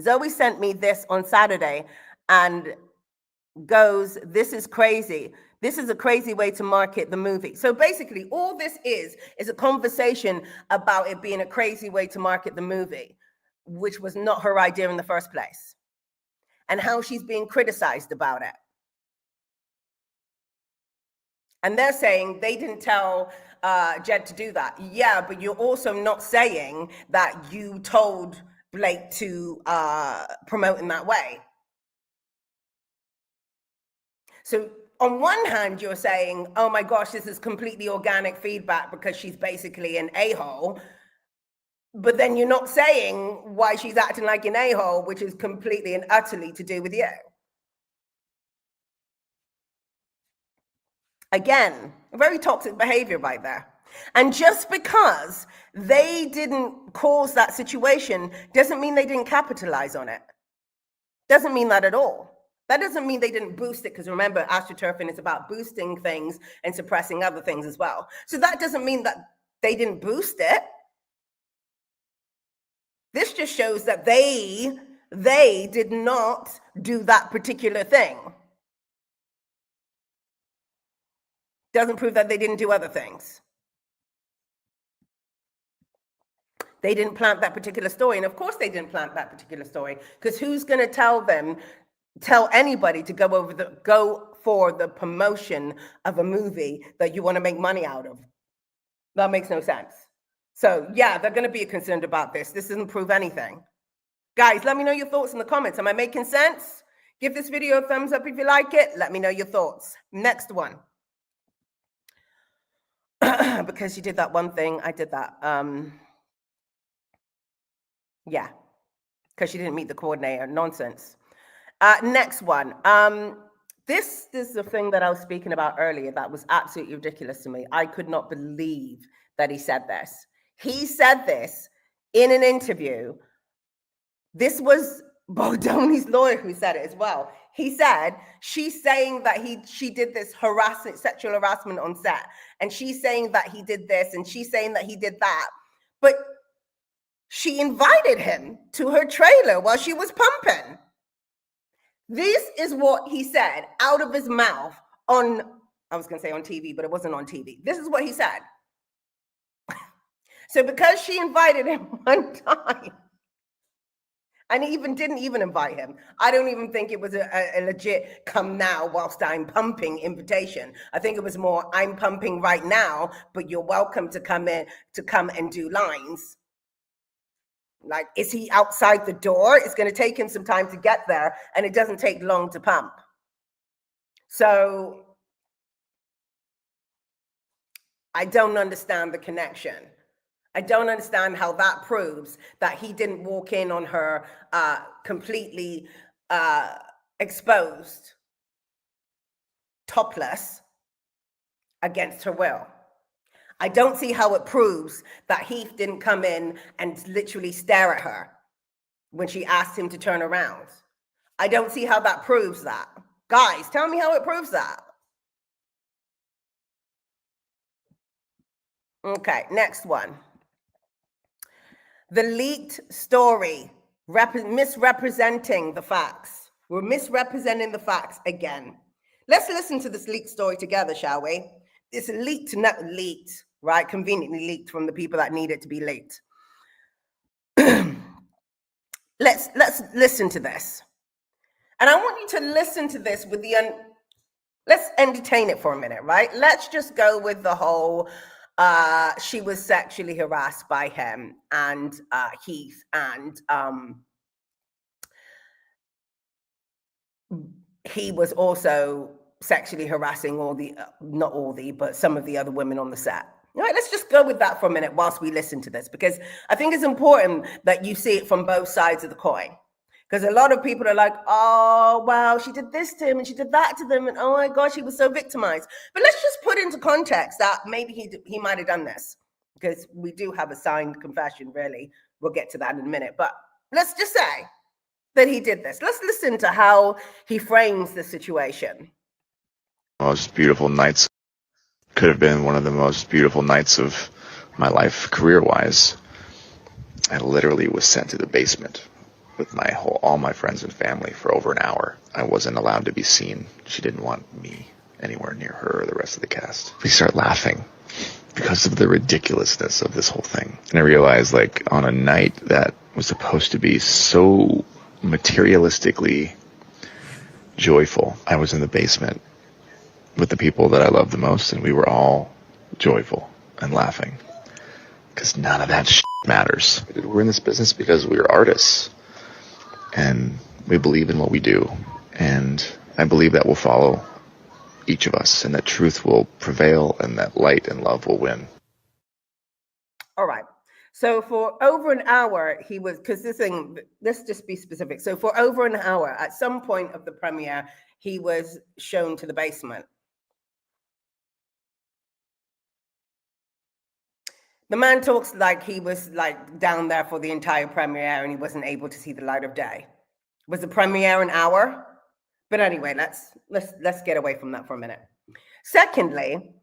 S2: Zoe sent me this on Saturday and goes, this is crazy. This is a crazy way to market the movie. So basically, all this is a conversation about it being a crazy way to market the movie, which was not her idea in the first place, and how she's being criticized about it. And they're saying they didn't tell Jed to do that. Yeah, but you're also not saying that you told Blake to promote in that way. So on one hand, you're saying, oh my gosh, this is completely organic feedback because she's basically an a-hole. But then you're not saying why she's acting like an a-hole, which is completely and utterly to do with you. Again, very toxic behavior right there. And just because they didn't cause that situation doesn't mean they didn't capitalize on it. Doesn't mean that at all. That doesn't mean they didn't boost it, because remember, astroturfing is about boosting things and suppressing other things as well. So that doesn't mean that they didn't boost it. This just shows that they did not do that particular thing. Doesn't prove that they didn't do other things. They didn't plant that particular story. And of course they didn't plant that particular story, because who's going to tell anybody to go for the promotion of a movie that you want to make money out of? That makes no sense. So yeah, they're going to be concerned about this. This doesn't prove anything. Guys, let me know your thoughts in the comments. Am I making sense? Give this video a thumbs up if you like it. Let me know your thoughts. Next one. Because you did that one thing, I did that. Yeah, because she didn't meet the coordinator. Nonsense. Next one. This is the thing that I was speaking about earlier that was absolutely ridiculous to me. I could not believe that he said this. He said this in an interview. This was Baldoni's lawyer who said it as well. He said, she's saying that she did this sexual harassment on set. And she's saying that he did this, and she's saying that he did that. But she invited him to her trailer while she was pumping. This is what he said out of his mouth on, I was going to say on TV, but it wasn't on TV. This is what he said. So because she invited him one time, and he didn't even invite him, I don't even think it was a legit come now whilst I'm pumping invitation. I think it was more, I'm pumping right now, but you're welcome to come and do lines. Like, is he outside the door? It's going to take him some time to get there, and it doesn't take long to pump. So I don't understand the connection. I don't understand how that proves that he didn't walk in on her completely exposed, topless, against her will. I don't see how it proves that Heath didn't come in and literally stare at her when she asked him to turn around. I don't see how that proves that. Guys, tell me how it proves that. Okay, next one. The leaked story, misrepresenting the facts. We're misrepresenting the facts again. Let's listen to this leaked story together, shall we? It's leaked, not leaked, right? Conveniently leaked from the people that need it to be leaked. Let's listen to this. And I want you to listen to this with let's entertain it for a minute, right? Let's just go with the whole, she was sexually harassed by him and Heath, and he was also sexually harassing but some of the other women on the set. All right, let's just go with that for a minute whilst we listen to this, because I think it's important that you see it from both sides of the coin. Because a lot of people are like, oh, well, she did this to him and she did that to them, and oh my gosh, he was so victimized. But let's just put into context that maybe he might have done this, because we do have a signed confession, really. We'll get to that in a minute. But let's just say that he did this. Let's listen to how he frames the situation.
S3: Most beautiful nights. Could have been one of the most beautiful nights of my life, career-wise. I literally was sent to the basement with all my friends and family for over an hour. I wasn't allowed to be seen. She didn't want me anywhere near her or the rest of the cast. We start laughing because of the ridiculousness of this whole thing. And I realized, like, on a night that was supposed to be so materialistically joyful, I was in the basement with the people that I love the most, and we were all joyful and laughing. Because none of that shit matters. We're in this business because we're artists, and we believe in what we do. And I believe that will follow each of us, and that truth will prevail, and that light and love will win.
S2: All right. So for over an hour, he was, because this thing, let's just be specific. So for over an hour, at some point of the premiere, he was shown to the basement. The man talks like he was like down there for the entire premiere and he wasn't able to see the light of day. Was the premiere an hour? But anyway, let's get away from that for a minute. Secondly,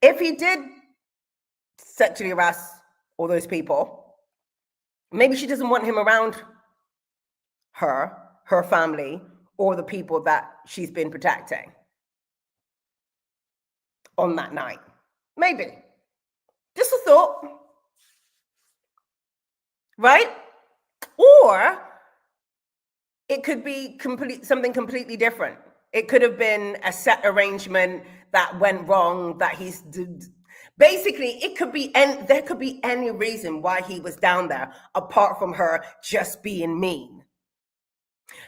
S2: if he did sexually harass all those people, maybe she doesn't want him around her family, or the people that she's been protecting on that night. Maybe. Just a thought. Right? Or it could be something completely different. It could have been a set arrangement that went wrong, that he's basically, it could be, and there could be any reason why he was down there apart from her just being mean.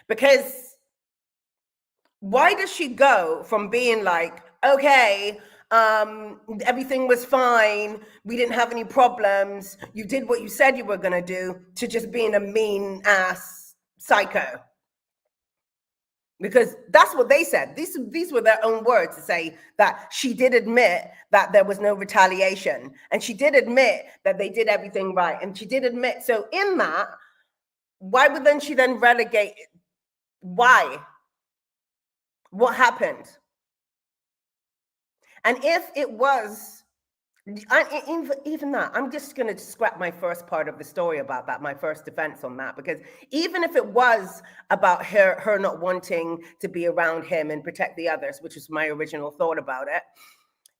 S2: Because why does she go from being like, okay, everything was fine, we didn't have any problems, you did what you said you were gonna do, to just being a mean ass psycho? Because that's what they said. These were their own words, to say that she did admit that there was no retaliation, and she did admit that they did everything right, and she did admit. So in that, why would then she then relegate? Why? What happened? And if it was, even that, I'm just going to scrap my first part of the story about that, my first defense on that, because even if it was about her not wanting to be around him and protect the others, which was my original thought about it,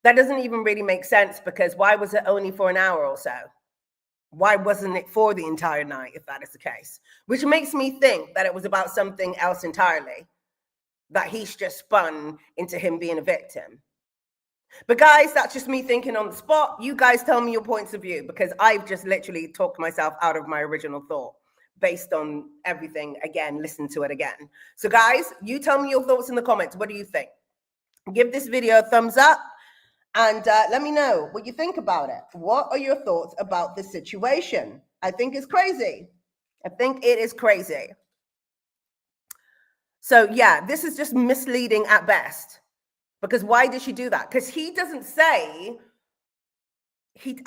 S2: that doesn't even really make sense, because why was it only for an hour or so? Why wasn't it for the entire night, if that is the case? Which makes me think that it was about something else entirely, that he's just spun into him being a victim. But guys, that's just me thinking on the spot. You guys tell me your points of view, because I've just literally talked myself out of my original thought based on everything. Again, listen to it again. So guys, you tell me your thoughts in the comments. What do you think? Give this video a thumbs up and let me know what you think about it. What are your thoughts about this situation? I think it's crazy. I think it is crazy. So yeah, this is just misleading at best. Because why did she do that? Because he doesn't say,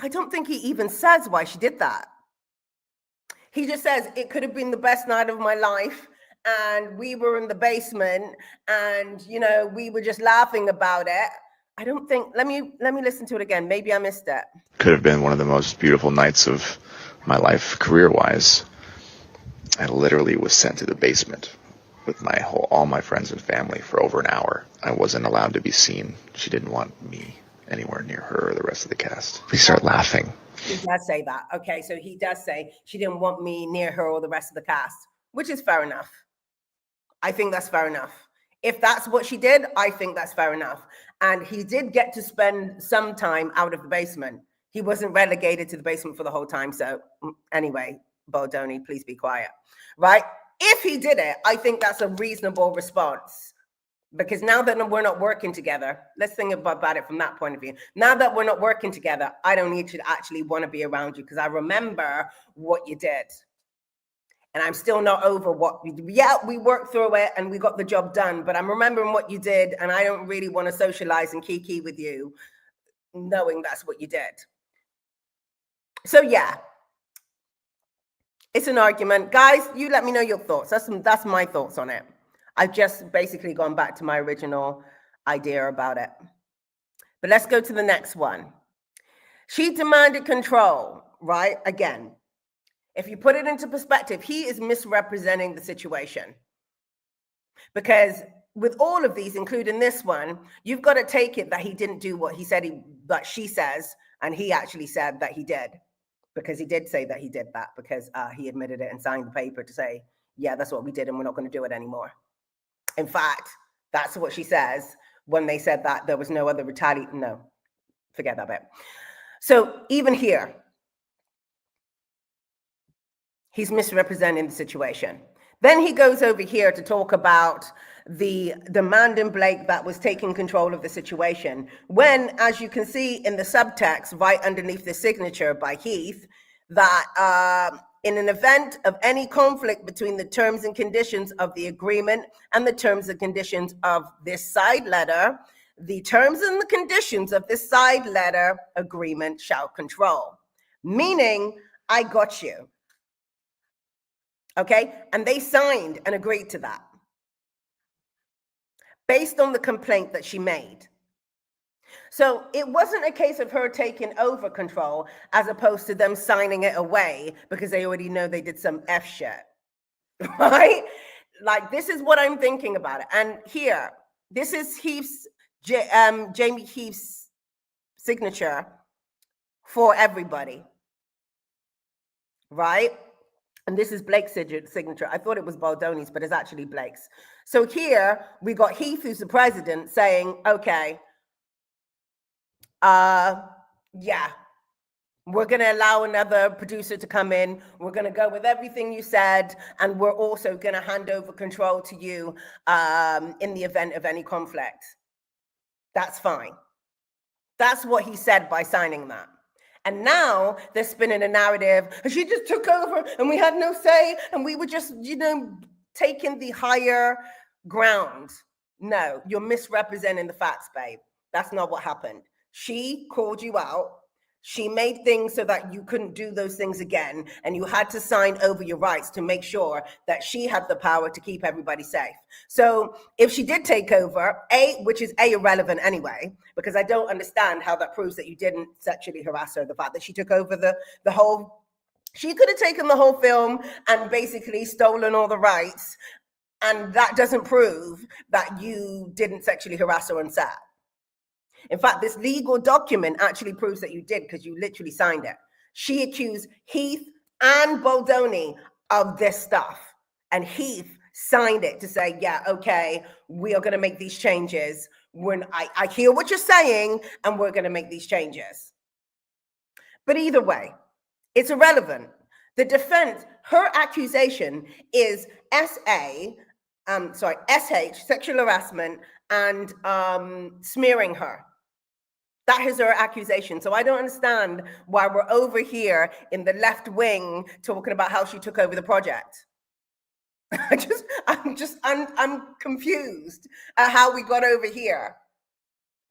S2: I don't think he even says why she did that. He just says, it could have been the best night of my life, and we were in the basement, and, you know, we were just laughing about it. I don't think, let me listen to it again. Maybe I missed it.
S3: Could have been one of the most beautiful nights of my life, career-wise. I literally was sent to the basement with all my friends and family for over an hour. I wasn't allowed to be seen. She didn't want me anywhere near her or the rest of the cast. We start laughing.
S2: He does say that. Okay, so he does say she didn't want me near her or the rest of the cast, which is fair enough. I think that's fair enough. If that's what she did, I think that's fair enough. And he did get to spend some time out of the basement. He wasn't relegated to the basement for the whole time. So anyway, Baldoni, please be quiet, right? If he did it, I think that's a reasonable response, because now that we're not working together, let's think about it from that point of view. Now that we're not working together, I don't need to actually want to be around you, because I remember what you did. And I'm still not over we worked through it and we got the job done, but I'm remembering what you did, and I don't really want to socialize and kiki with you, knowing that's what you did. So yeah. It's an argument. Guys, you let me know your thoughts. That's my thoughts on it. I've just basically gone back to my original idea about it. But let's go to the next one. She demanded control, right? Again, if you put it into perspective, he is misrepresenting the situation. Because with all of these, including this one, you've got to take it that he didn't do what he said that she says, and he actually said that he did, because he did say that he did that, because he admitted it and signed the paper to say, yeah, that's what we did and we're not going to do it anymore. In fact, that's what she says when they said that there was no other retaliation. No, forget that bit. So even here, he's misrepresenting the situation. Then he goes over here to talk about the Mandan Blake that was taking control of the situation, when, as you can see in the subtext right underneath the signature by Heath, that in an event of any conflict between the terms and conditions of the agreement and the terms and conditions of this side letter, the terms and the conditions of this side letter agreement shall control. Meaning, I got you. Okay? And they signed and agreed to that based on the complaint that she made. So it wasn't a case of her taking over control as opposed to them signing it away because they already know they did some F shit, right? Like, this is what I'm thinking about it. And here, this is Heath's, Jamie Heath's signature for everybody, right? And this is Blake's signature. I thought it was Baldoni's, but it's actually Blake's. So here we got Heath, who's the president, saying, okay, yeah, we're going to allow another producer to come in. We're going to go with everything you said. And we're also going to hand over control to you in the event of any conflict. That's fine. That's what he said by signing that. And now they're spinning a narrative. She just took over and we had no say. And we were just, taking the higher ground. No, you're misrepresenting the facts, babe. That's not what happened. She called you out. She made things so that you couldn't do those things again. And you had to sign over your rights to make sure that she had the power to keep everybody safe. So if she did take over, which is irrelevant anyway, because I don't understand how that proves that you didn't sexually harass her. The fact that she took over the whole, she could have taken the whole film and basically stolen all the rights. And that doesn't prove that you didn't sexually harass her on set. In fact, this legal document actually proves that you did, because you literally signed it. She accused Heath and Baldoni of this stuff. And Heath signed it to say, yeah, okay, we are going to make these changes. When I hear what you're saying, and we're going to make these changes. But either way, it's irrelevant. The defense, her accusation is SH, sexual harassment, and smearing her. That is her accusation. So I don't understand why we're over here in the left wing talking about how she took over the project. I'm confused at how we got over here.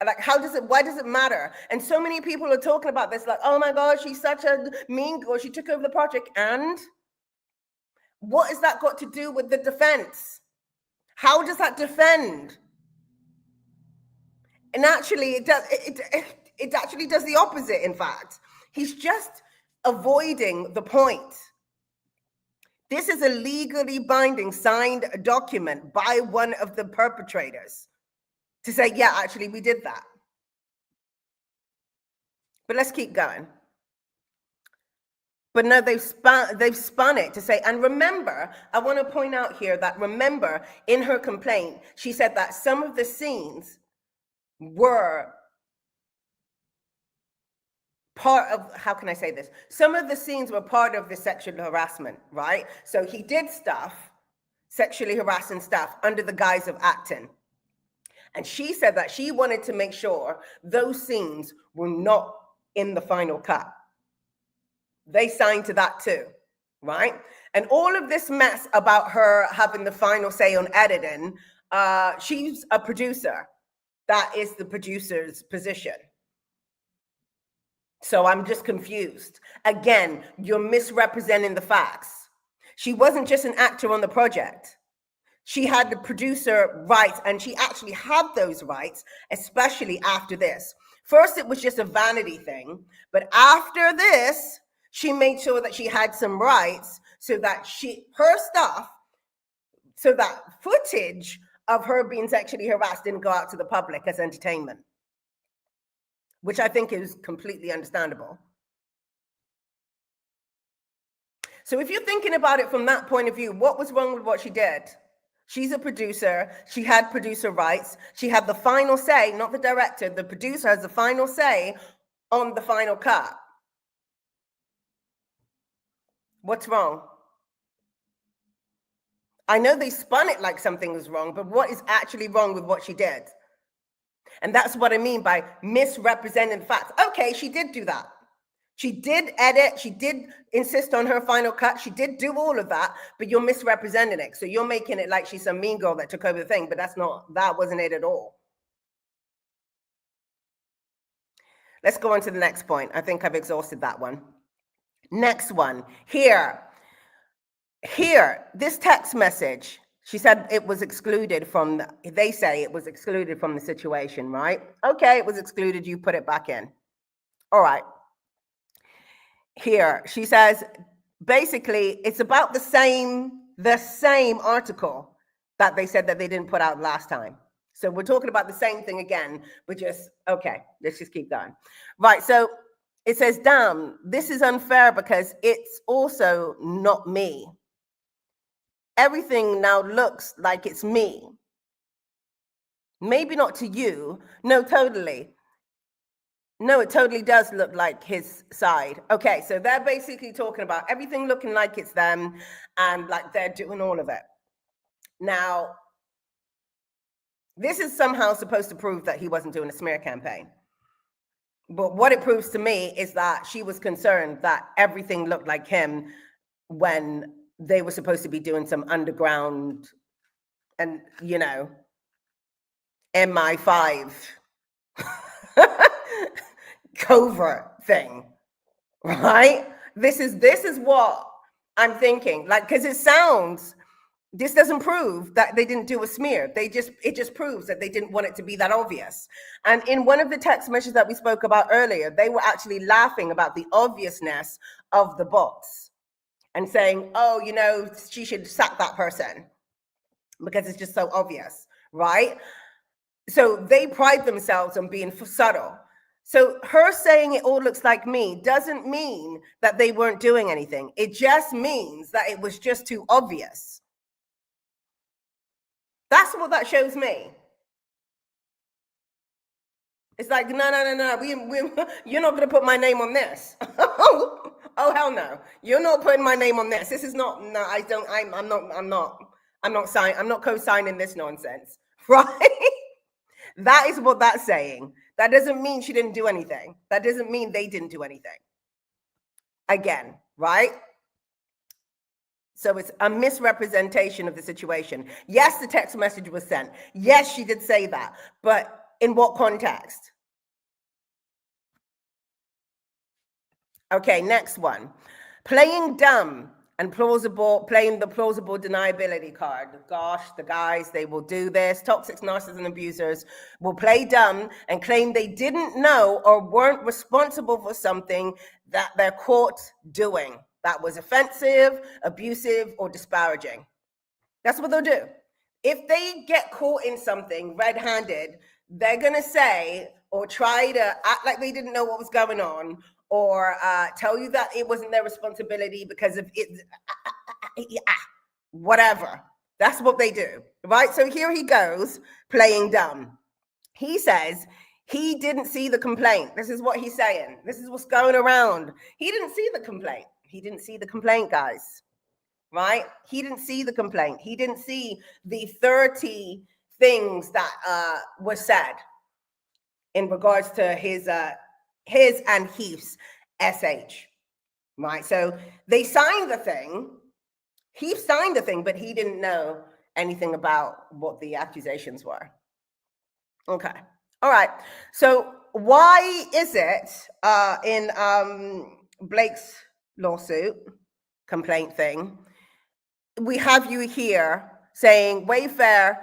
S2: Like, why does it matter? And so many people are talking about this, like, oh my God, she's such a mean girl. She took over the project. And what has that got to do with the defense? How does that defend? And actually, it actually does the opposite, in fact. He's just avoiding the point. This is a legally binding signed document by one of the perpetrators to say, yeah, actually, we did that. But let's keep going. But no, they've spun it to say, and remember, I want to point out here that, remember, in her complaint, she said that some of the scenes were part of, how can I say this? Some of the scenes were part of the sexual harassment, right? So he did stuff, sexually harassing stuff, under the guise of acting. And she said that she wanted to make sure those scenes were not in the final cut. They signed to that too, right? And all of this mess about her having the final say on editing, she's a producer. That is the producer's position. So I'm just confused. Again, you're misrepresenting the facts. She wasn't just an actor on the project. She had the producer rights, and she actually had those rights, especially after this. First, it was just a vanity thing. But after this, she made sure that she had some rights so that her stuff, so that footage of her being sexually harassed didn't go out to the public as entertainment, which I think is completely understandable. So if you're thinking about it from that point of view, what was wrong with what she did? She's a producer. She had producer rights. She had the final say, not the director. The producer has the final say on the final cut. What's wrong? I know they spun it like something was wrong, but what is actually wrong with what she did? And that's what I mean by misrepresenting the facts. Okay, she did do that. She did edit. She did insist on her final cut. She did do all of that, but you're misrepresenting it. So you're making it like she's some mean girl that took over the thing, but that wasn't it at all. Let's go on to the next point. I think I've exhausted that one. Next one, here, this text message, she said it was excluded from, they say it was excluded from the situation, right? Okay, it was excluded, you put it back in. All right. Here, she says, basically, it's about the same article that they said that they didn't put out last time. So we're talking about the same thing again, but just, okay, let's just keep going. Right, so it says, damn, this is unfair because it's also not me. Everything now looks like it's me. Maybe not to you. No, totally. No, it totally does look like his side. Okay, so they're basically talking about everything looking like it's them and like they're doing all of it. Now, this is somehow supposed to prove that he wasn't doing a smear campaign. But what it proves to me is that she was concerned that everything looked like him when they were supposed to be doing some underground and, you know, MI5 covert thing, right? This is what I'm thinking, like, because this doesn't prove that they didn't do a smear. It just proves that they didn't want it to be that obvious. And in one of the text messages that we spoke about earlier, they were actually laughing about the obviousness of the bots and saying, oh, you know, she should sack that person because it's just so obvious, right? So they pride themselves on being subtle. So her saying it all looks like me doesn't mean that they weren't doing anything. It just means that it was just too obvious. That's what that shows me. It's like, no, you're not going to put my name on this. Oh, hell no. You're not putting my name on this. This is not, no, I don't, I'm not co-signing this nonsense, right? That is what that's saying. That doesn't mean she didn't do anything. That doesn't mean they didn't do anything. Again, right? So it's a misrepresentation of the situation. Yes, the text message was sent. Yes, she did say that. But in what context? Okay, next one. Playing dumb and playing the plausible deniability card. Gosh, the guys, they will do this. Toxic narcissists and abusers will play dumb and claim they didn't know or weren't responsible for something that they're caught doing that was offensive, abusive, or disparaging. That's what they'll do. If they get caught in something red-handed, they're going to say or try to act like they didn't know what was going on, or tell you that it wasn't their responsibility because of it, whatever. That's what they do, right? So here he goes, playing dumb. He says he didn't see the complaint. This is what he's saying. This is what's going around. He didn't see the complaint. He didn't see the complaint, guys, right? He didn't see the complaint. He didn't see the 30 things that were said in regards to his and Heath's SH, right? So they signed the thing. He signed the thing, but he didn't know anything about what the accusations were. Okay. All right. So why is it in Blake's lawsuit complaint thing, we have you here saying Wayfair,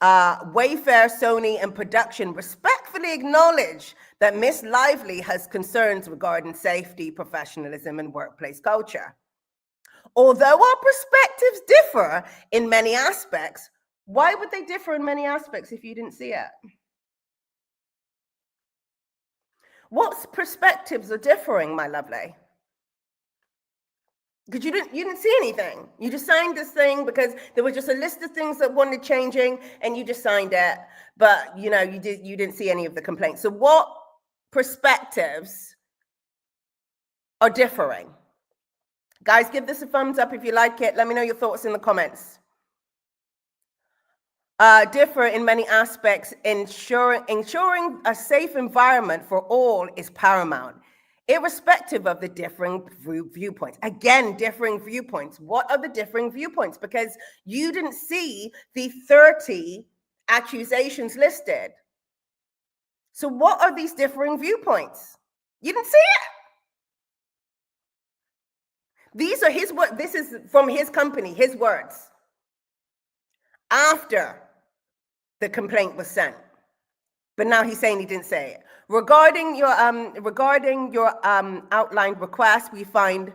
S2: Sony, and production respectfully acknowledge that Miss Lively has concerns regarding safety, professionalism, and workplace culture. Although our perspectives differ in many aspects, why would they differ in many aspects if you didn't see it? What perspectives are differing, my lovely? Because you didn't see anything. You just signed this thing because there was just a list of things that wanted changing, and you just signed it. But you didn't see any of the complaints. So what perspectives are differing? Guys, give this a thumbs up if you like it. Let me know your thoughts in the comments. Differ in many aspects. Ensuring a safe environment for all is paramount, irrespective of the differing viewpoints. Again, differing viewpoints. What are the differing viewpoints? Because you didn't see the 30 accusations listed. So what are these differing viewpoints? You didn't see it. These are his words. This is from his company, his words. After the complaint was sent. But now he's saying he didn't say it. Regarding your outlined requests, we find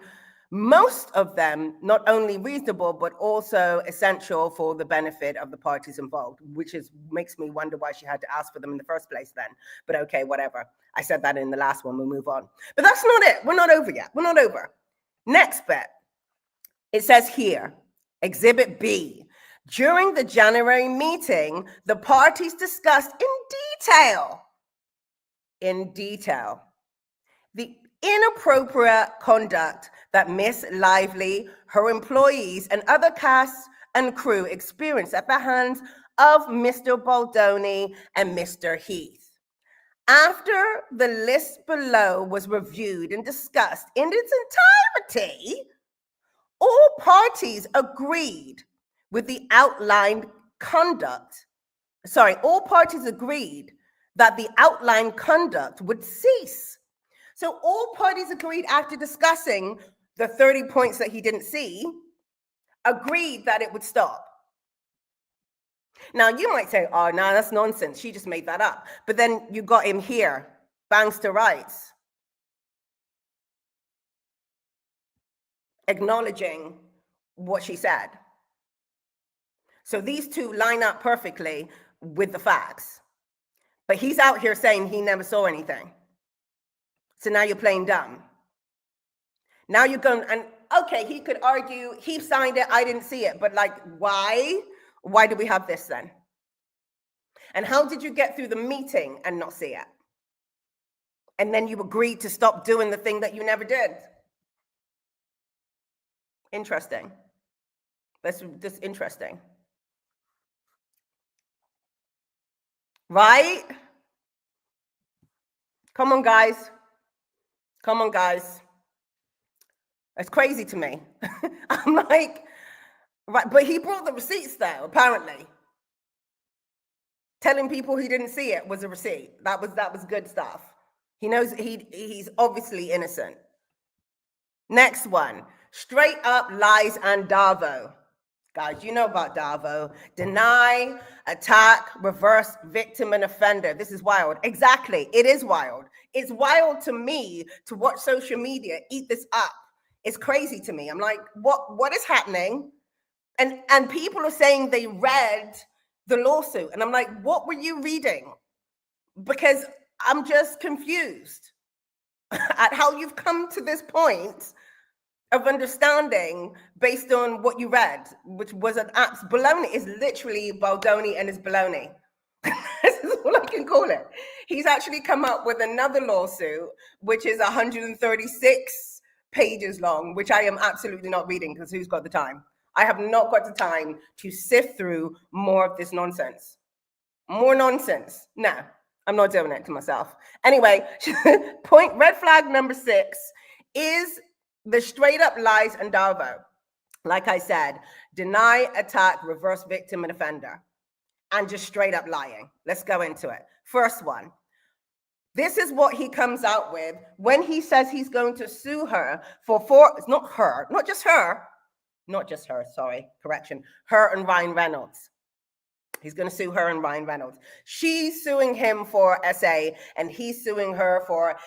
S2: most of them not only reasonable, but also essential for the benefit of the parties involved, which makes me wonder why she had to ask for them in the first place then. But okay, whatever. I said that in the last one, we'll move on. But that's not it. We're not over yet. We're not over. Next bit. It says here, Exhibit B. During the January meeting, the parties discussed in detail, the inappropriate conduct that Miss Lively, her employees, and other cast and crew experienced at the hands of Mr. Baldoni and Mr. Heath. After the list below was reviewed and discussed in its entirety, all parties agreed with the outlined conduct. All parties agreed that the outlined conduct would cease. So all parties agreed after discussing the 30 points that he didn't see, agreed that it would stop. Now you might say, oh, no, that's nonsense. She just made that up. But then you got him here, bangs to rights, acknowledging what she said. So these two line up perfectly with the facts. But he's out here saying he never saw anything. So now you're playing dumb. Now you're going, and okay, he could argue, he signed it, I didn't see it. But like, why? Why do we have this then? And how did you get through the meeting and not see it? And then you agreed to stop doing the thing that you never did. Interesting. That's just interesting. Right? Come on, guys. Come on, guys. That's crazy to me. I'm like, right, but he brought the receipts though, apparently. Telling people he didn't see it was a receipt. That was good stuff. He knows he's obviously innocent. Next one. Straight up lies and Davo. Guys, you know about Davo. Deny, attack, reverse, victim, and offender. This is wild. Exactly. It is wild. It's wild to me to watch social media eat this up. It's crazy to me. I'm like, what is happening? And people are saying they read the lawsuit. And I'm like, what were you reading? Because I'm just confused at how you've come to this point of understanding based on what you read, which was an apps baloney. Is literally Baldoni and his baloney. This is all I can call it. He's actually come up with another lawsuit, which is 136 pages long, which I am absolutely not reading because who's got the time? I have not got the time to sift through more of this nonsense. More nonsense. No, I'm not doing it to myself. Anyway, red flag number 6 is the straight up lies and Davo. Like I said, deny, attack, reverse, victim, and offender. And just straight up lying. Let's go into it. First one. This is what he comes out with when he says he's going to sue her it's not just her, her and Ryan Reynolds. He's going to sue her and Ryan Reynolds. She's suing him for SA, and he's suing her for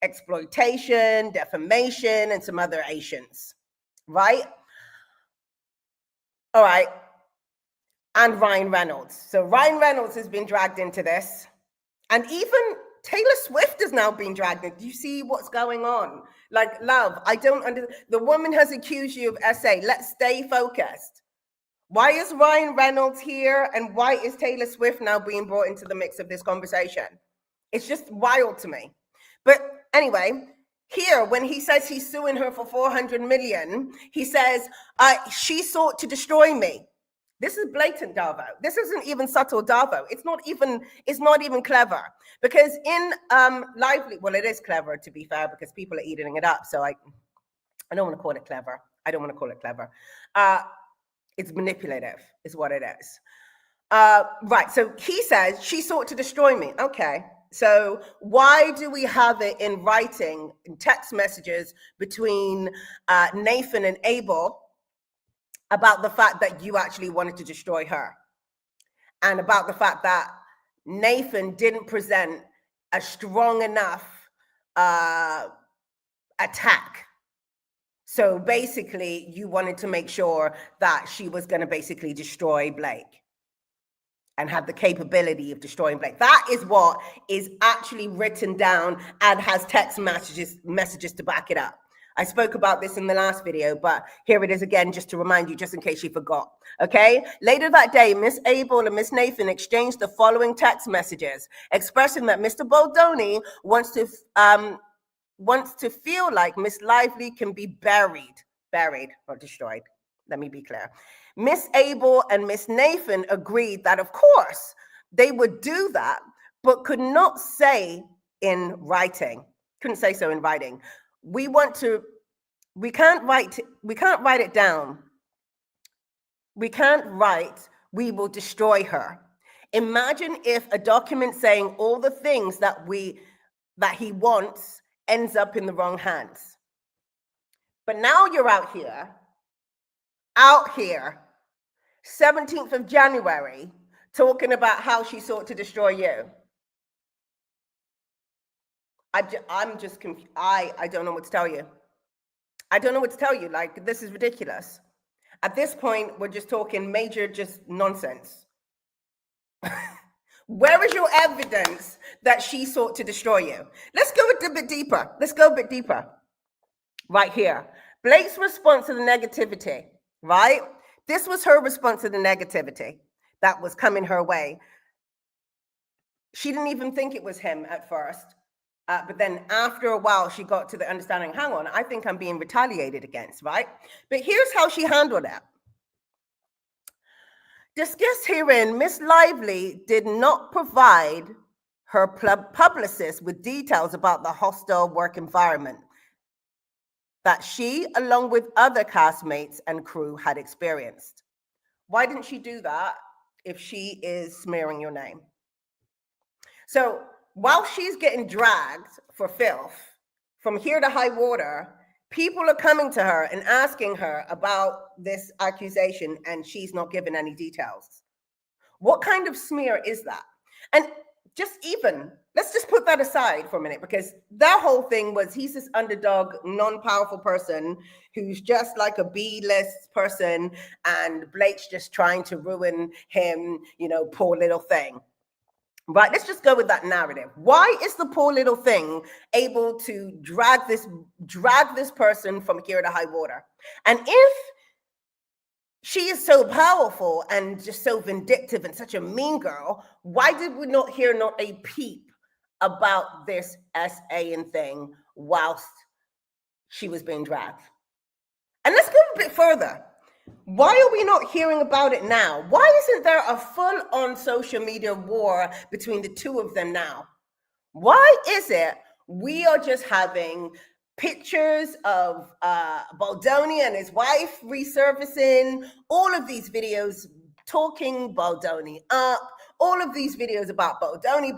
S2: exploitation, defamation, and some other Asians. right? All right. And Ryan Reynolds. So Ryan Reynolds has been dragged into this. And even Taylor Swift is now being dragged in. Do you see what's going on? Like, love, I don't understand. The woman has accused you of SA. Let's stay focused. Why is Ryan Reynolds here? And why is Taylor Swift now being brought into the mix of this conversation? It's just wild to me. But anyway, here, when he says he's suing her for 400 million, he says, she sought to destroy me. This is blatant Darvo. This isn't even subtle Darvo. It's not even clever. Because in Lively, well, it is clever to be fair, because people are eating it up. So I don't want to call it clever. I don't want to call it clever. It's manipulative, is what it is. Right. So he says she sought to destroy me. Okay. So why do we have it in writing, in text messages between Nathan and Abel about the fact that you actually wanted to destroy her, and about the fact that Nathan didn't present a strong enough attack? So basically, you wanted to make sure that she was going to basically destroy Blake and have the capability of destroying Blake. That is what is actually written down and has text messages to back it up. I spoke about this in the last video, but here it is again, just to remind you, just in case you forgot. Okay. Later that day, Miss Abel and Miss Nathan exchanged the following text messages, expressing that Mr. Baldoni wants to feel like Miss Lively can be buried, or destroyed. Let me be clear. Miss Abel and Miss Nathan agreed that, of course, they would do that, but could not say in writing. Couldn't say so in writing. We can't write it down. We can't write, we will destroy her. Imagine if a document saying all the things that he wants ends up in the wrong hands. But now you're out here, 17th of January, talking about how she sought to destroy you. I'm just confused. I don't know what to tell you. I don't know what to tell you. Like, this is ridiculous. At this point, we're just talking major just nonsense. Where is your evidence that she sought to destroy you? Let's go a bit deeper. Right here. Blake's response to the negativity, right? This was her response to the negativity that was coming her way. She didn't even think it was him at first. But then after a while, she got to the understanding, hang on, I think I'm being retaliated against, right? But here's how she handled it. Discussed herein, Miss Lively did not provide her publicist with details about the hostile work environment that she, along with other castmates and crew, had experienced. Why didn't she do that if she is smearing your name? So while she's getting dragged for filth from here to high water, people are coming to her and asking her about this accusation, and she's not giving any details. What kind of smear is that? And let's just put that aside for a minute, because that whole thing was he's this underdog, non-powerful person who's just like a B-list person, and Blake's just trying to ruin him, poor little thing. Right, let's just go with that narrative. Why is the poor little thing able to drag this person from here to high water? And if she is so powerful and just so vindictive and such a mean girl, why did we not hear not a peep about this SA thing whilst she was being dragged? And let's go a bit further. Why are we not hearing about it now? Why isn't there a full-on social media war between the two of them now? Why is it we are just having pictures of Baldoni and his wife resurfacing, all of these videos talking Baldoni up, all of these videos about Baldoni,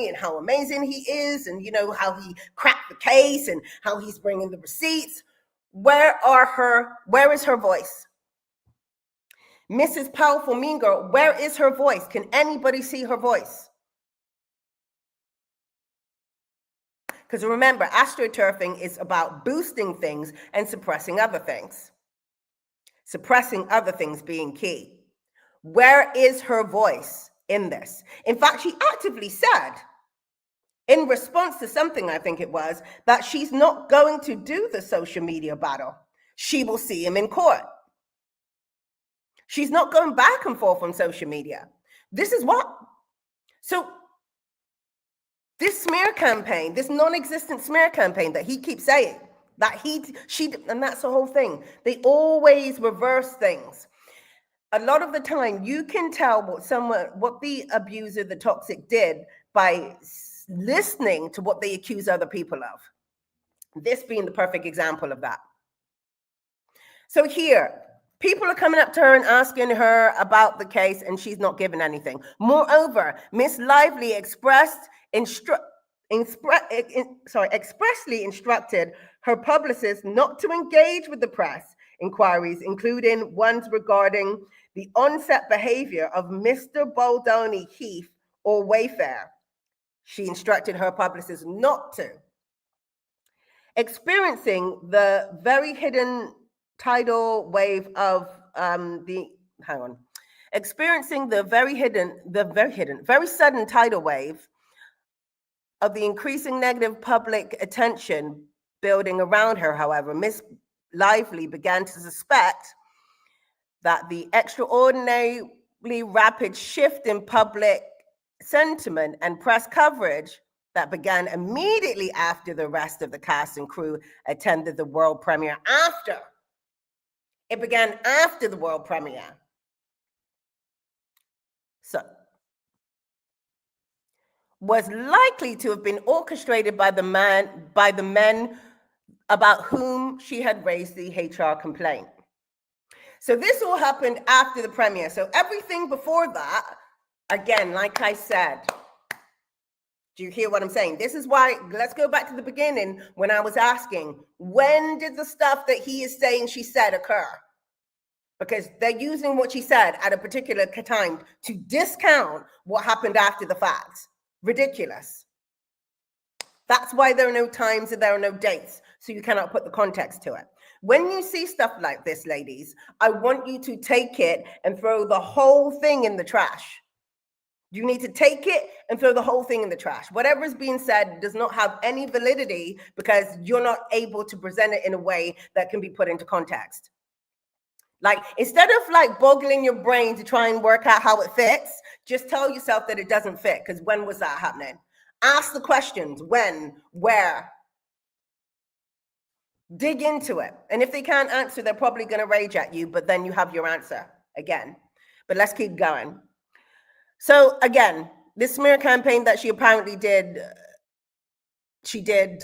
S2: and how amazing he is, and how he cracked the case and how he's bringing the receipts? Where is her voice? Mrs. Powerful Mean Girl, where is her voice? Can anybody see her voice? Because remember, astroturfing is about boosting things and suppressing other things. Suppressing other things being key. Where is her voice in this? In fact, she actively said, in response to something, I think it was, that she's not going to do the social media battle. She will see him in court. She's not going back and forth on social media. This is what? So this smear campaign, this non-existent smear campaign that he keeps saying, that she, and that's the whole thing. They always reverse things. A lot of the time, you can tell what the abuser, the toxic, did by listening to what they accuse other people of. This being the perfect example of that. So here, people are coming up to her and asking her about the case, and she's not giving anything. Moreover, Miss Lively expressly instructed her publicist not to engage with the press inquiries, including ones regarding the on-set behavior of Mr. Baldoni, Heath, or Wayfair. She instructed her publicist not to. Experiencing the very hidden tidal wave of experiencing the very sudden tidal wave of the increasing negative public attention building around her, however, Miss Lively began to suspect that the extraordinarily rapid shift in public sentiment and press coverage that began immediately after the rest of the cast and crew attended the world premiere. It began after the world premiere. So, was likely to have been orchestrated by the men about whom she had raised the HR complaint. So this all happened after the premiere. So everything before that, again, like I said, do you hear what I'm saying? This is why, let's go back to the beginning when I was asking, when did the stuff that he is saying she said occur? Because they're using what she said at a particular time to discount what happened after the fact. Ridiculous. That's why there are no times and there are no dates, so you cannot put the context to it. When you see stuff like this, ladies, I want you to take it and throw the whole thing in the trash. You need to take it and throw the whole thing in the trash. Whatever is being said does not have any validity because you're not able to present it in a way that can be put into context. Like, instead of like boggling your brain to try and work out how it fits, just tell yourself that it doesn't fit, because when was that happening? Ask the questions, when, where. Dig into it. And if they can't answer, they're probably going to rage at you, but then you have your answer again. But let's keep going. So again, this smear campaign that she apparently did, she didn't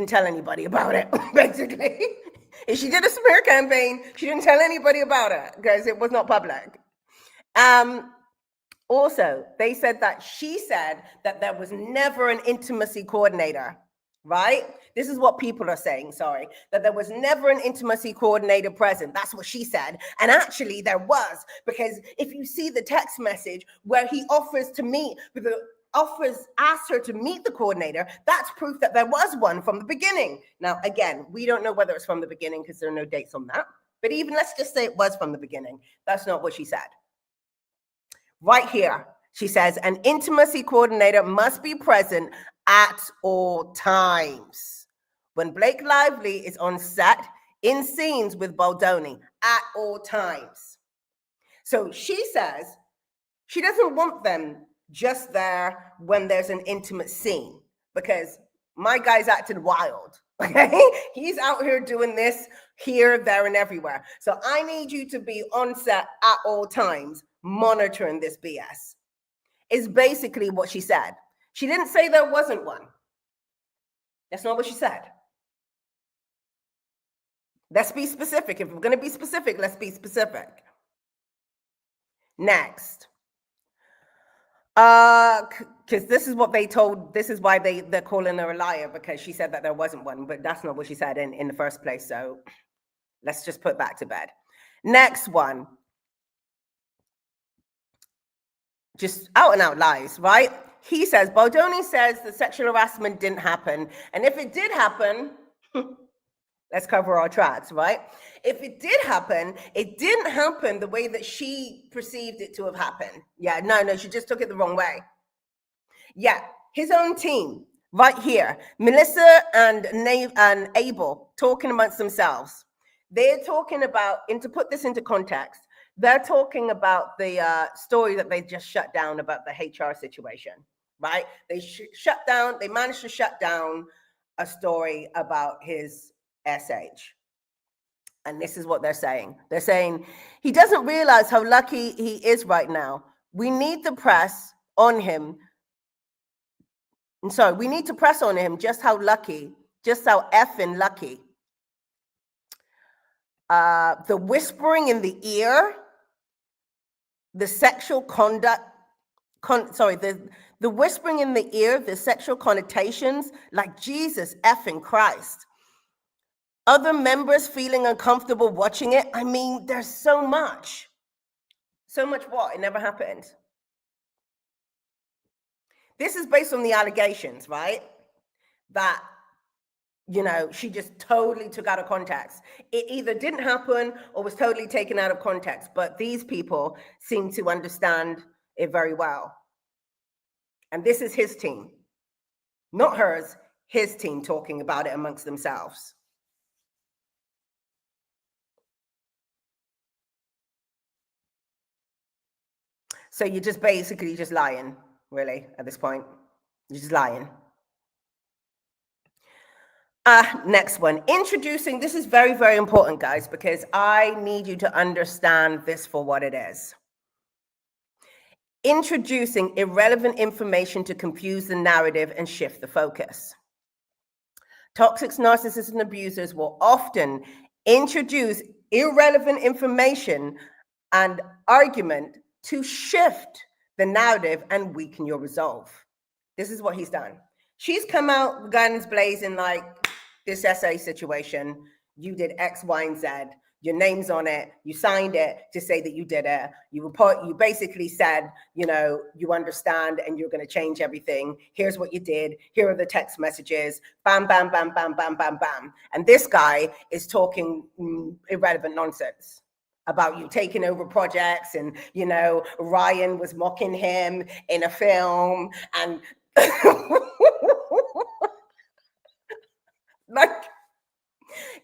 S2: tell anybody about it, basically. If she did a smear campaign, she didn't tell anybody about it because it was not public. Also, they said that she said that there was never an intimacy coordinator, right? This is what people are saying, that there was never an intimacy coordinator present. That's what she said. And actually there was, because if you see the text message where he asks her to meet the coordinator, that's proof that there was one from the beginning. Now, again, we don't know whether it's from the beginning because there are no dates on that. But even let's just say it was from the beginning. That's not what she said. Right here, she says, an intimacy coordinator must be present at all times. When Blake Lively is on set, in scenes with Baldoni, at all times. So she says she doesn't want them just there when there's an intimate scene, because my guy's acted wild, okay? He's out here doing this here, there, and everywhere. So I need you to be on set at all times, monitoring this BS, is basically what she said. She didn't say there wasn't one. That's not what she said. Let's be specific. If we're going to be specific, let's be specific. Next. Because this is what they told, this is why they're calling her a liar, because she said that there wasn't one, but that's not what she said in the first place. So let's just put that to bed. Next one. Just out and out lies, right? He says, Baldoni says the sexual harassment didn't happen. And if it did happen, let's cover our tracks, right? If it did happen, it didn't happen the way that she perceived it to have happened. Yeah, no, she just took it the wrong way. Yeah, his own team, right here. Melissa and Abel talking amongst themselves. They're talking about, and to put this into context, they're talking about the story that they just shut down about the HR situation, right? They managed to shut down a story about his SH. And this is what they're saying. They're saying, he doesn't realize how lucky he is right now. We need the press on him. And so we need to press on him just how effing lucky. The whispering in the ear, the sexual conduct, the whispering in the ear, the sexual connotations, like Jesus effing Christ. Other members feeling uncomfortable watching it. I mean, there's so much. So much what? It never happened. This is based on the allegations, right? That, she just totally took out of context. It either didn't happen or was totally taken out of context. But these people seem to understand it very well. And this is his team, not hers, his team talking about it amongst themselves. So you're just basically just lying, really, at this point. You're just lying. Next one. Introducing, this is very, very important, guys, because I need you to understand this for what it is. Introducing irrelevant information to confuse the narrative and shift the focus. Toxic narcissists and abusers will often introduce irrelevant information and argument to shift the narrative and weaken your resolve. This is what he's done. She's come out guns blazing like this SA situation. You did X, Y, and Z. Your name's on it. You signed it to say that you did it. You basically said, you understand and you're going to change everything. Here's what you did. Here are the text messages. Bam, bam, bam, bam, bam, bam, bam. And this guy is talking irrelevant nonsense about you taking over projects and, Ryan was mocking him in a film and like,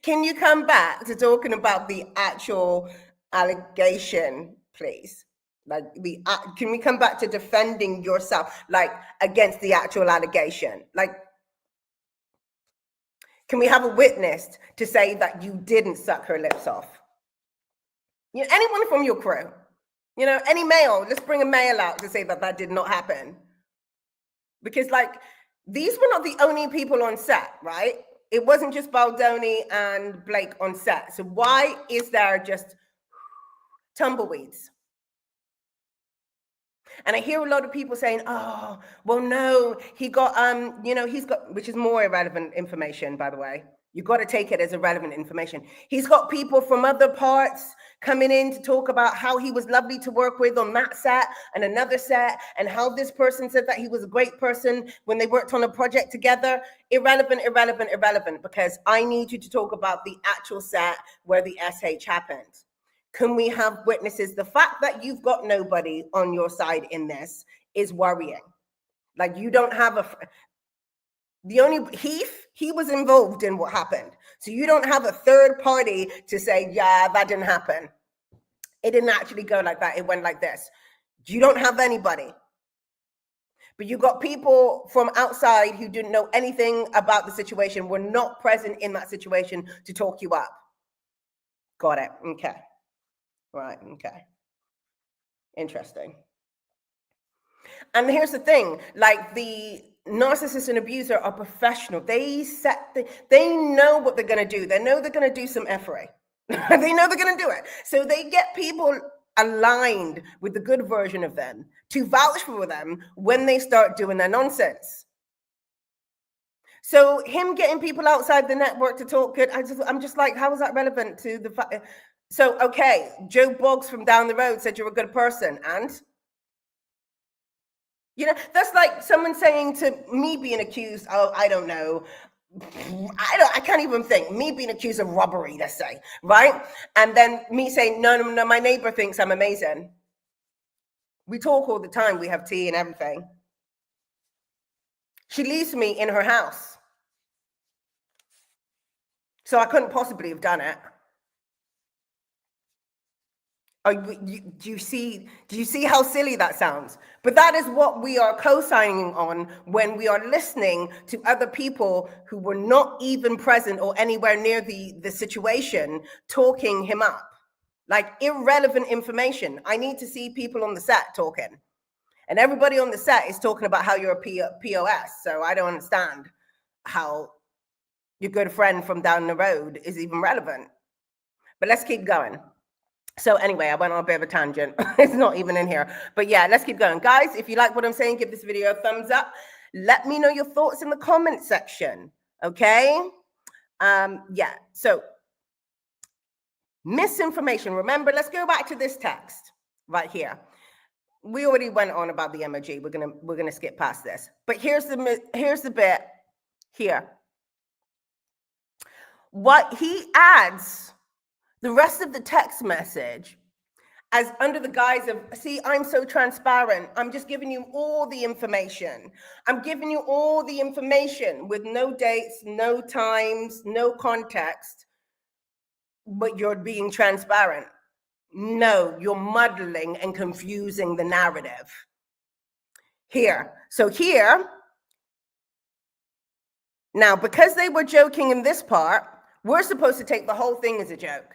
S2: can you come back to talking about the actual allegation, please? Like, can we come back to defending yourself, like, against the actual allegation? Like, can we have a witness to say that you didn't suck her lips off? Anyone from your crew, any male, let's bring a male out to say that did not happen. Because, like, these were not the only people on set, right? It wasn't just Baldoni and Blake on set. So why is there just tumbleweeds? And I hear a lot of people saying, oh, well, no, he got, he's got, which is more irrelevant information, by the way. You've got to take it as irrelevant information. He's got people from other parts coming in to talk about how he was lovely to work with on that set and another set, and how this person said that he was a great person when they worked on a project together. Irrelevant, because I need you to talk about the actual set where the SH happened. Can we have witnesses? The fact that you've got nobody on your side in this is worrying. Like, you don't have the only he was involved in what happened. So you don't have a third party to say, yeah, that didn't happen. It didn't actually go like that. It went like this. You don't have anybody. But you got people from outside who didn't know anything about the situation, were not present in that situation to talk you up. Got it. Okay. Right. Okay. Interesting. And here's the thing, like, the narcissist and abuser are professional. They know what they're going to do. They know they're going to do some effery. They know they're going to do it. So they get people aligned with the good version of them to vouch for them when they start doing their nonsense. So him getting people outside the network to talk good, I'm just like, how is that relevant to the fact? So, okay, Joe Boggs from down the road said you're a good person, and You know, that's like someone saying to me being accused of, I don't know, I can't even think, me being accused of robbery, let's say, right? And then me saying, no, no, no, my neighbor thinks I'm amazing. We talk all the time, we have tea and everything. She leaves me in her house. So I couldn't possibly have done it. Do you see how silly that sounds? But that is what we are co-signing on when we are listening to other people who were not even present or anywhere near the situation talking him up. Like irrelevant information. I need to see people on the set talking. And everybody on the set is talking about how you're a POS. So I don't understand how your good friend from down the road is even relevant. But let's keep going. So anyway, I went on a bit of a tangent. It's not even in here. But yeah, let's keep going. Guys, if you like what I'm saying, give this video a thumbs up. Let me know your thoughts in the comment section. Okay? Yeah, so misinformation. Remember, let's go back to this text right here. We already went on about the emoji. We're gonna skip past this. But here's the bit here. What he adds the rest of the text message as under the guise of, see, I'm so transparent. I'm just giving you all the information. I'm giving you all the information with no dates, no times, no context, but you're being transparent. No, you're muddling and confusing the narrative. Here. So here, now, because they were joking in this part, we're supposed to take the whole thing as a joke.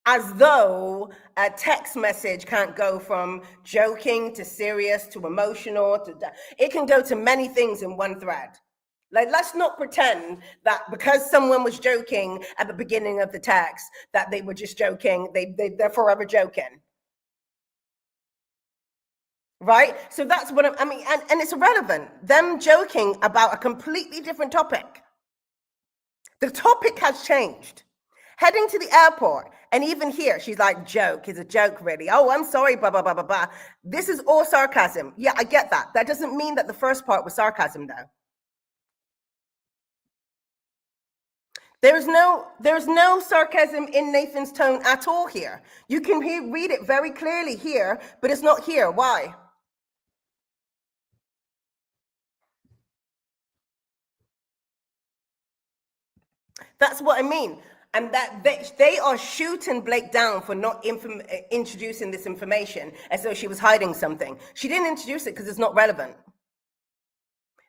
S2: As though a text message can't go from joking to serious to emotional to it can go to many things in one thread. Like, let's not pretend that because someone was joking at the beginning of the text that they were just joking. They're forever joking. Right? So that's what I mean, and it's irrelevant. Them joking about a completely different topic. The topic has changed. Heading to the airport, and even here, she's like, joke, is a joke really? Oh, I'm sorry, blah, blah, blah, blah, blah. This is all sarcasm. Yeah, I get that. That doesn't mean that the first part was sarcasm, though. There's no sarcasm in Nathan's tone at all here. You can read it very clearly here, but it's not here. Why? That's what I mean. And that they are shooting Blake down for not introducing this information as though she was hiding something. She didn't introduce it because it's not relevant.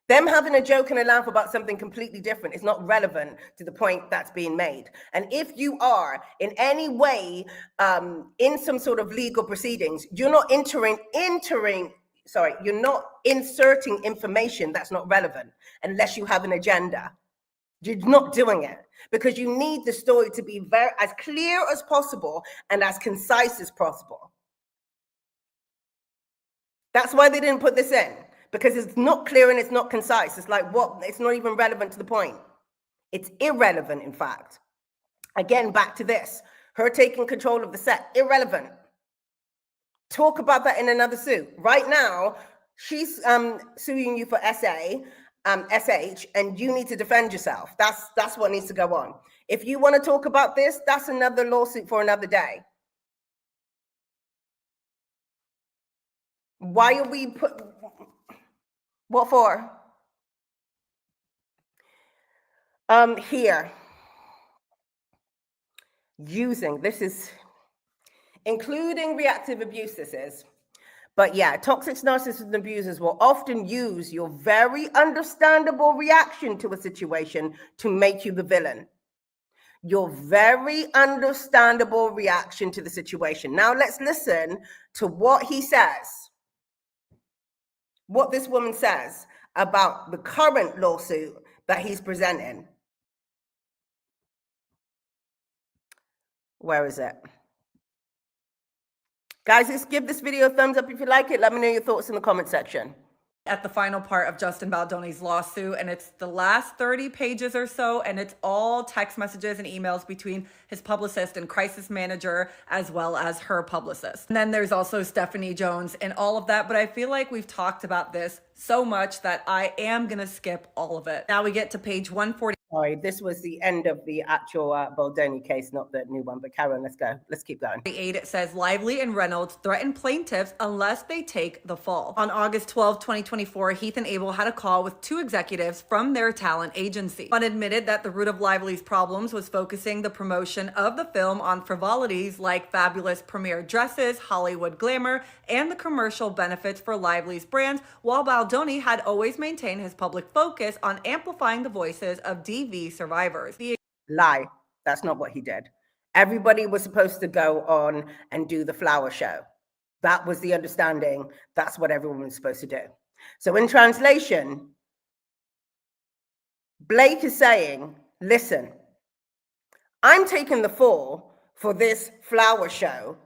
S2: Them having a joke and a laugh about something completely different is not relevant to the point that's being made. And if you are in any way in some sort of legal proceedings, you're not you're not inserting information that's not relevant unless you have an agenda. You're not doing it because you need the story to be as clear as possible and as concise as possible. That's why they didn't put this in, because it's not clear and it's not concise. It's like, what? It's not even relevant to the point. It's irrelevant, in fact. Again, back to this. Her taking control of the set, irrelevant. Talk about that in another suit. Right now, she's suing you for SH, and you need to defend yourself. That's what needs to go on. If you want to talk about this, that's another lawsuit for another day. Why are we what for? Here. Using, this is including reactive abuse, this is. But yeah, toxic narcissist abusers will often use your very understandable reaction to a situation to make you the villain. Your very understandable reaction to the situation. Now let's listen to what he says, what this woman says about the current lawsuit that he's presenting. Where is it? Guys, let's give this video a thumbs up if you like it. Let me know your thoughts in the comment section.
S4: at the final part of Justin Baldoni's lawsuit, and it's the last 30 pages or so, and it's all text messages and emails between his publicist and crisis manager, as well as her publicist. And then there's also Stephanie Jones and all of that, but I feel like we've talked about this so much that I am gonna skip all of it. Now we get to page 140.
S2: Sorry, this was the end of the actual Baldoni case, not the new one, but Karen, let's go. Let's keep going.
S4: It says Lively and Reynolds threaten plaintiffs unless they take the fall. On August 12, 2024, Heath and Abel had a call with two executives from their talent agency. One admitted that the root of Lively's problems was focusing the promotion of the film on frivolities like fabulous premiere dresses, Hollywood glamour, and the commercial benefits for Lively's brands, while Baldoni had always maintained his public focus on amplifying the voices of DV survivors.
S2: Lie. That's not what he did. Everybody was supposed to go on and do the flower show. That was the understanding. That's what everyone was supposed to do. So in translation, Blake is saying, listen, I'm taking the fall for this flower show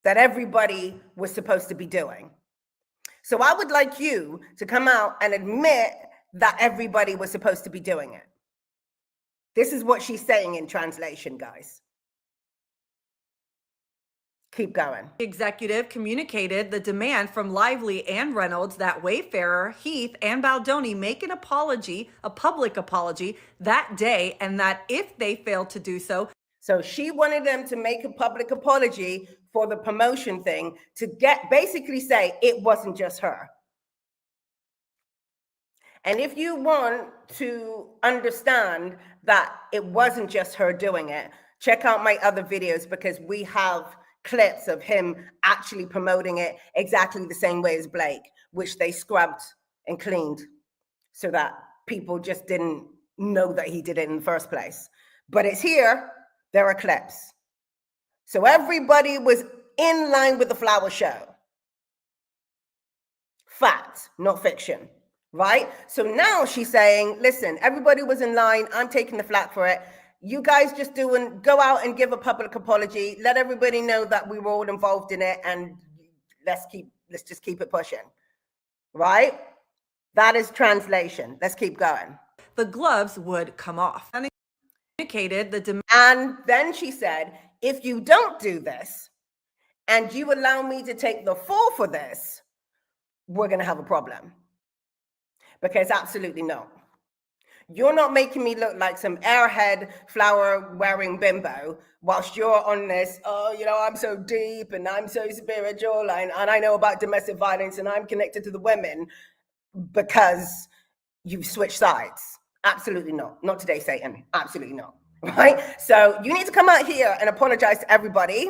S2: that everybody was supposed to be doing. So I would like you to come out and admit that everybody was supposed to be doing it. This is what she's saying in translation, guys. Keep going.
S4: The executive communicated the demand from Lively and Reynolds that Wayfarer, Heath, and Baldoni make an apology, a public apology, that day, and that if they failed to do so.
S2: So she wanted them to make a public apology for the promotion thing to basically say it wasn't just her. And if you want to understand that it wasn't just her doing it, check out my other videos, because we have clips of him actually promoting it exactly the same way as Blake, which they scrubbed and cleaned so that people just didn't know that he did it in the first place. But it's here. There are clips. So everybody was in line with the flower show. Fact, not fiction. Right? So now she's saying, listen, everybody was in line. I'm taking the flak for it. You guys just go out and give a public apology. Let everybody know that we were all involved in it, and let's just keep it pushing. Right? That is translation. Let's keep going.
S4: The gloves would come off. And indicated the demand.
S2: And then she said, if you don't do this and you allow me to take the fall for this, we're going to have a problem. Because absolutely not. You're not making me look like some airhead flower-wearing bimbo whilst you're on this, oh, you know, I'm so deep and I'm so spiritual and I know about domestic violence and I'm connected to the women, because you've switched sides. Absolutely not. Not today, Satan. Absolutely not. Right? So you need to come out here and apologize to everybody,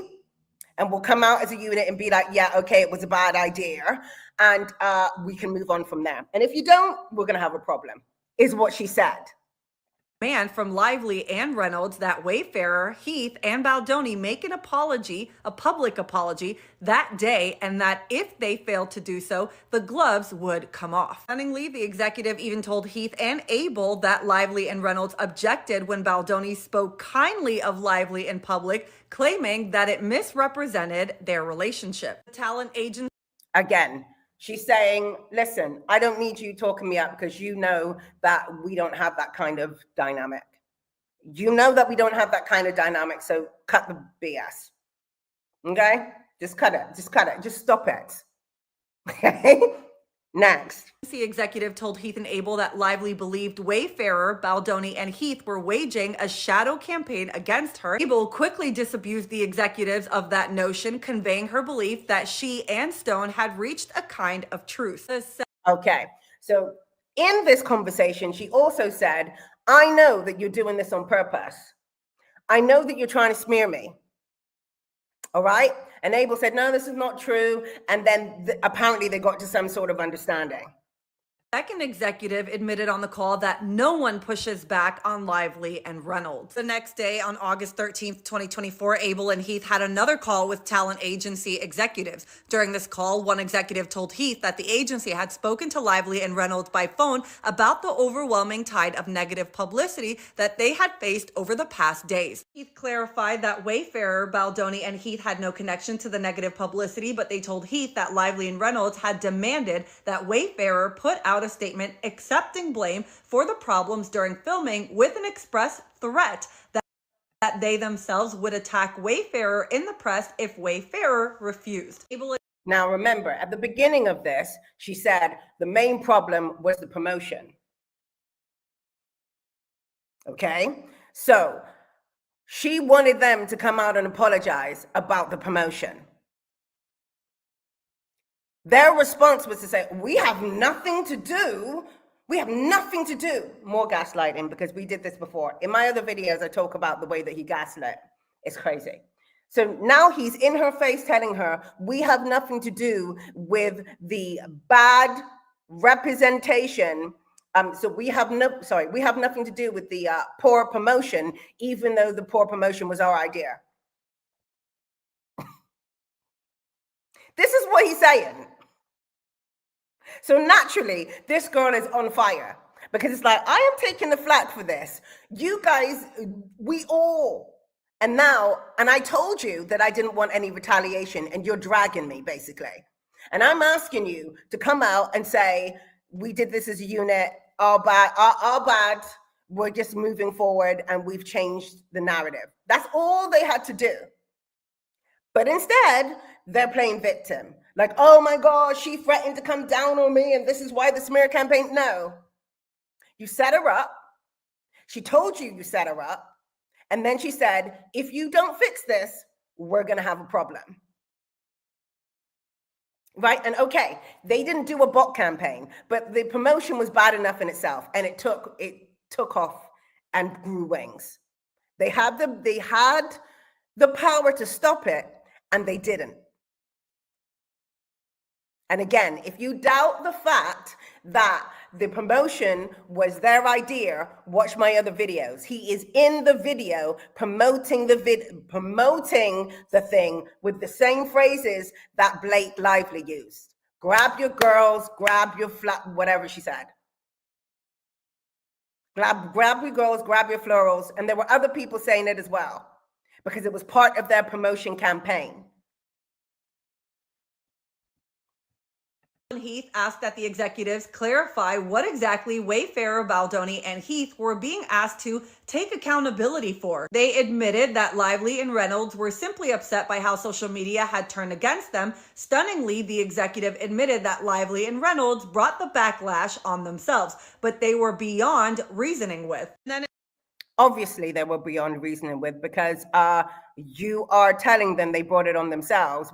S2: and we'll come out as a unit and be like, yeah, okay, it was a bad idea. And we can move on from there. And if you don't, we're going to have a problem, is what she said.
S4: Demand from Lively and Reynolds that Wayfarer, Heath, and Baldoni make an apology, a public apology, that day, and that if they failed to do so, the gloves would come off. Stunningly, the executive even told Heath and Abel that Lively and Reynolds objected when Baldoni spoke kindly of Lively in public, claiming that it misrepresented their relationship. The talent agent.
S2: Again, she's saying, listen, I don't need you talking me up, because you know that we don't have that kind of dynamic. You know that we don't have that kind of dynamic, so cut the BS. Okay? Just cut it. Just cut it. Just stop it. Okay? Next.
S4: The executive told Heath and Abel that Lively believed Wayfarer, Baldoni, and Heath were waging a shadow campaign against her. Abel quickly disabused the executives of that notion, conveying her belief that she and Stone had reached a kind of truce.
S2: Okay, so in this conversation, she also said, I know that you're doing this on purpose. I know that you're trying to smear me. All right? And Abel said, no, this is not true. And then apparently they got to some sort of understanding.
S4: Second executive admitted on the call that no one pushes back on Lively and Reynolds. The next day, on August 13th, 2024, Abel and Heath had another call with talent agency executives. During this call, one executive told Heath that the agency had spoken to Lively and Reynolds by phone about the overwhelming tide of negative publicity that they had faced over the past days. Heath clarified that Wayfarer, Baldoni, and Heath had no connection to the negative publicity, but they told Heath that Lively and Reynolds had demanded that Wayfarer put out a statement accepting blame for the problems during filming with an express threat that they themselves would attack Wayfarer in the press if Wayfarer refused.
S2: Now remember, at the beginning of this, she said the main problem was the promotion. Okay, so she wanted them to come out and apologize about the promotion. Their response was to say, we have nothing to do. More gaslighting, because we did this before. In my other videos, I talk about the way that he gaslit. It's crazy. So now he's in her face telling her, we have nothing to do with the bad representation. We have nothing to do with the poor promotion, even though the poor promotion was our idea. This is what he's saying. So naturally, this girl is on fire, because it's like, I am taking the flak for this. You guys, and I told you that I didn't want any retaliation, and you're dragging me, basically. And I'm asking you to come out and say, we did this as a unit, our bad, we're just moving forward, and we've changed the narrative. That's all they had to do. But instead, they're playing victim. Like, oh my God, she threatened to come down on me, and this is why the smear campaign. No. You set her up. She told you set her up. And then she said, if you don't fix this, we're going to have a problem. Right? And okay, they didn't do a bot campaign, but the promotion was bad enough in itself, and it took off and grew wings. They had the power to stop it, and they didn't. And again, if you doubt the fact that the promotion was their idea, watch my other videos. He is in the video promoting the thing with the same phrases that Blake Lively used. Grab your girls, grab your whatever she said. Grab your girls, grab your florals. And there were other people saying it as well, because it was part of their promotion campaign.
S4: Heath asked that the executives clarify what exactly Wayfarer, Baldoni, and Heath were being asked to take accountability for. They admitted that Lively and Reynolds were simply upset by how social media had turned against them. Stunningly, the executive admitted that Lively and Reynolds brought the backlash on themselves, but they were beyond reasoning with.
S2: Obviously, they were beyond reasoning with, because you are telling them they brought it on themselves.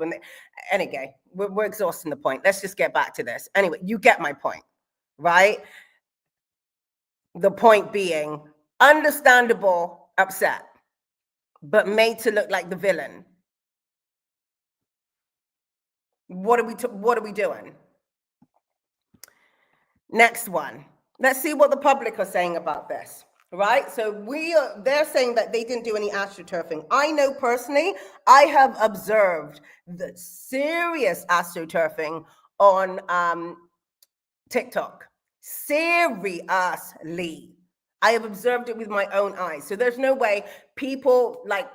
S2: Anyway, we're exhausting the point. Let's just get back to this. Anyway, you get my point, right? The point being, understandable upset, but made to look like the villain. What are we doing? Next one. Let's see what the public are saying about this. Right? So they're saying that they didn't do any astroturfing. I know personally, I have observed the serious astroturfing on TikTok. Seriously. I have observed it with my own eyes. So there's no way people, like,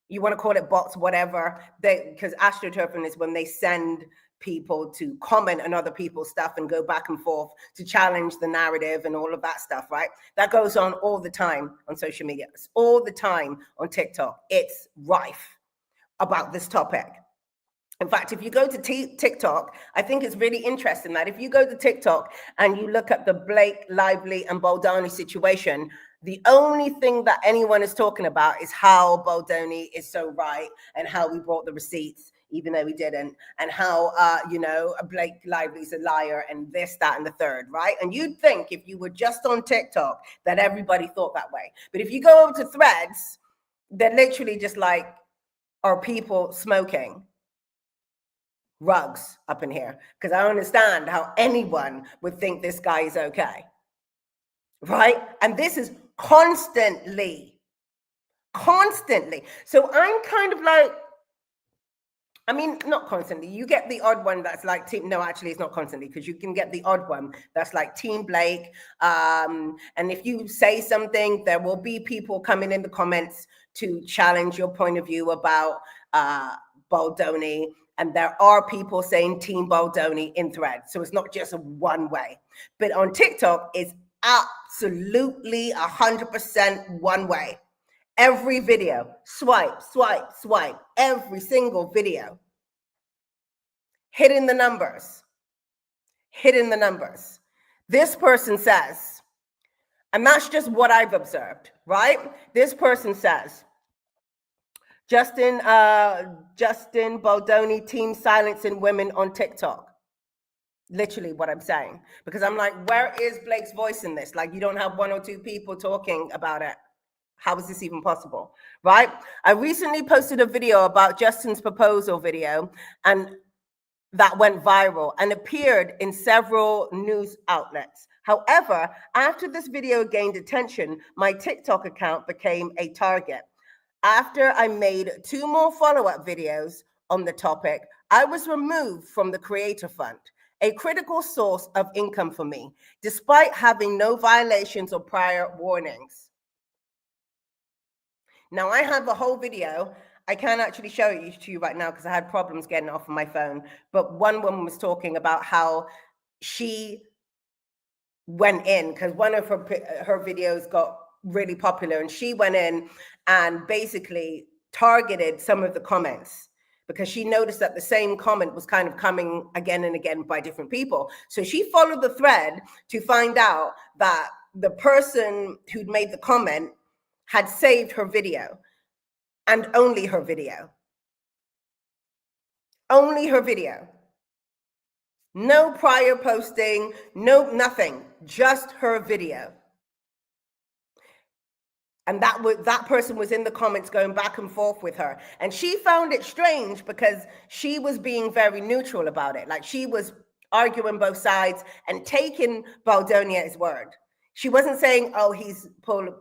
S2: you want to call it bots, whatever, because astroturfing is when they send people to comment on other people's stuff and go back and forth to challenge the narrative and all of that stuff, right? That goes on all the time on social media. It's all the time on TikTok. It's rife about this topic. In fact, if you go to TikTok, I think it's really interesting that if you go to TikTok and you look at the Blake Lively and Baldoni situation, the only thing that anyone is talking about is how Baldoni is so right and how we brought the receipts, even though we didn't, and how, Blake Lively's a liar and this, that, and the third, right? And you'd think if you were just on TikTok that everybody thought that way. But if you go over to Threads, they're literally just like, are people smoking? rugs up in here, because I understand how anyone would think this guy is okay, right? And this is constantly. So I'm kind of like, I mean, not constantly. You get the odd one that's like team. No, actually, it's not constantly, because you can get the odd one that's like Team Blake. And if you say something, there will be people coming in the comments to challenge your point of view about Baldoni. And there are people saying Team Baldoni in threads. So it's not just a one way. But on TikTok, it's absolutely 100% one way. Every video, swipe, every single video. Hitting the numbers. This person says, and that's just what I've observed, right? This person says, Justin Baldoni, team silencing women on TikTok. Literally what I'm saying. Because I'm like, where is Blake's voice in this? Like, you don't have one or two people talking about it. How is this even possible, right? I recently posted a video about Justin's proposal video, and that went viral and appeared in several news outlets. However, after this video gained attention, my TikTok account became a target. After I made 2 more follow-up videos on the topic, I was removed from the Creator Fund, a critical source of income for me, despite having no violations or prior warnings. Now, I have a whole video. I can't actually show it to you right now because I had problems getting it off of my phone. But one woman was talking about how she went in, because one of her videos got really popular, and she went in and basically targeted some of the comments, because she noticed that the same comment was kind of coming again and again by different people. So she followed the thread to find out that the person who'd made the comment had saved her video, and only her video. Only her video. No prior posting, no nothing, just her video. And that person was in the comments going back and forth with her. And she found it strange because she was being very neutral about it. Like, she was arguing both sides and taking Baldoni at his word. She wasn't saying, oh,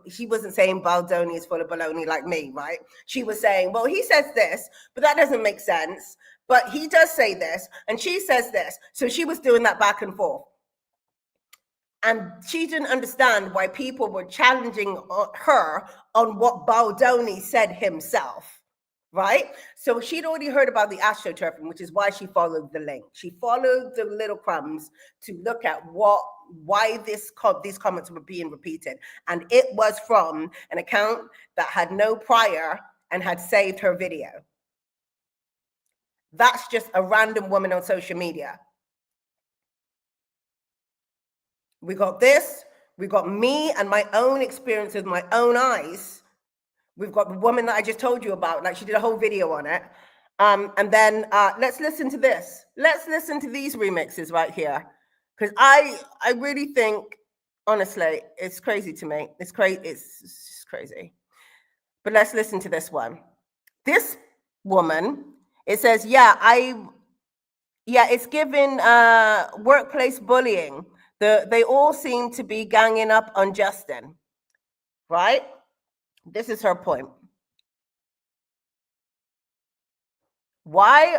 S2: she wasn't saying Baldoni is full of baloney like me, right? She was saying, well, he says this, but that doesn't make sense. But he does say this, and she says this. So she was doing that back and forth. And she didn't understand why people were challenging her on what Baldoni said himself, right? So she'd already heard about the astroturfing, which is why she followed the link. She followed the little crumbs to look at why these comments were being repeated. And it was from an account that had no prior and had saved her video. That's just a random woman on social media. We got this. We got me and my own experience with my own eyes. We've got the woman that I just told you about. Like, she did a whole video on it. And then let's listen to this. Let's listen to these remixes right here. Because I really think, honestly, it's crazy to me. It's crazy. It's crazy. But let's listen to this one. This woman, it says, it's given workplace bullying. They all seem to be ganging up on Justin, right? This is her point. Why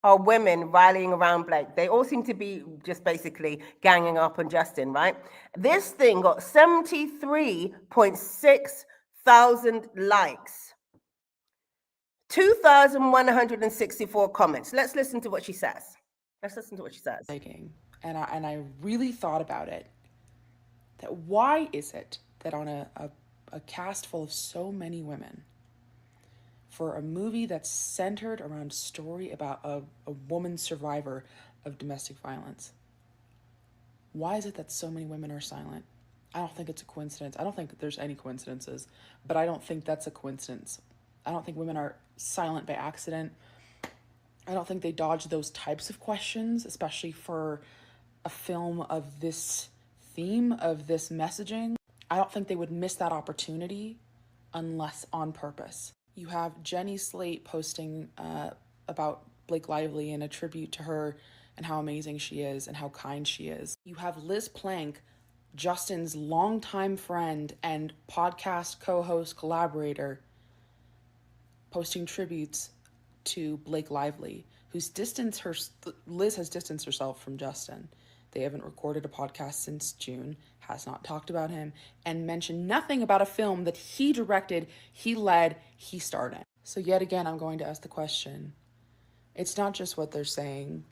S2: are women rallying around Blake? They all seem to be just basically ganging up on Justin, right? This thing got 73.6 thousand likes, 2,164 comments. Let's listen to what she says.
S5: And I really thought about it, that why is it that on a cast full of so many women, for a movie that's centered around a story about a woman survivor of domestic violence, why is it that so many women are silent? I don't think it's a coincidence. I don't think there's any coincidences, but I don't think that's a coincidence. I don't think women are silent by accident. I don't think they dodge those types of questions, especially for a film of this theme, of this messaging. I don't think they would miss that opportunity unless on purpose. You have Jenny Slate posting about Blake Lively and a tribute to her and how amazing she is and how kind she is. You have Liz Plank, Justin's longtime friend and podcast co-host collaborator, posting tributes to Blake Lively, Liz has distanced herself from Justin. They haven't recorded a podcast since June, has not talked about him, and mentioned nothing about a film that he directed, he led, he starred in. So yet again, I'm going to ask the question. It's not just what they're saying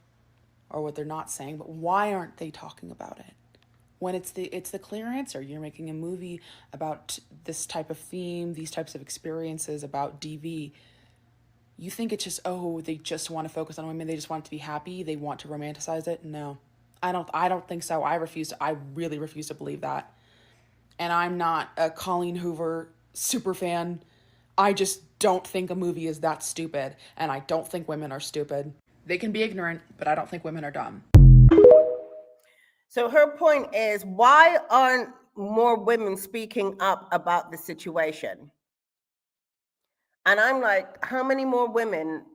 S5: or what they're not saying, but why aren't they talking about it? When it's the clear answer. You're making a movie about this type of theme, these types of experiences, about DV. You think it's just, oh, they just want to focus on women, they just want it to be happy, they want to romanticize it? No. I don't think so. I really refuse to believe that. And I'm not a Colleen Hoover super fan. I just don't think a movie is that stupid, and I don't think women are stupid. They can be ignorant, but I don't think women are dumb.
S2: So her point is, why aren't more women speaking up about the situation? And I'm like, how many more women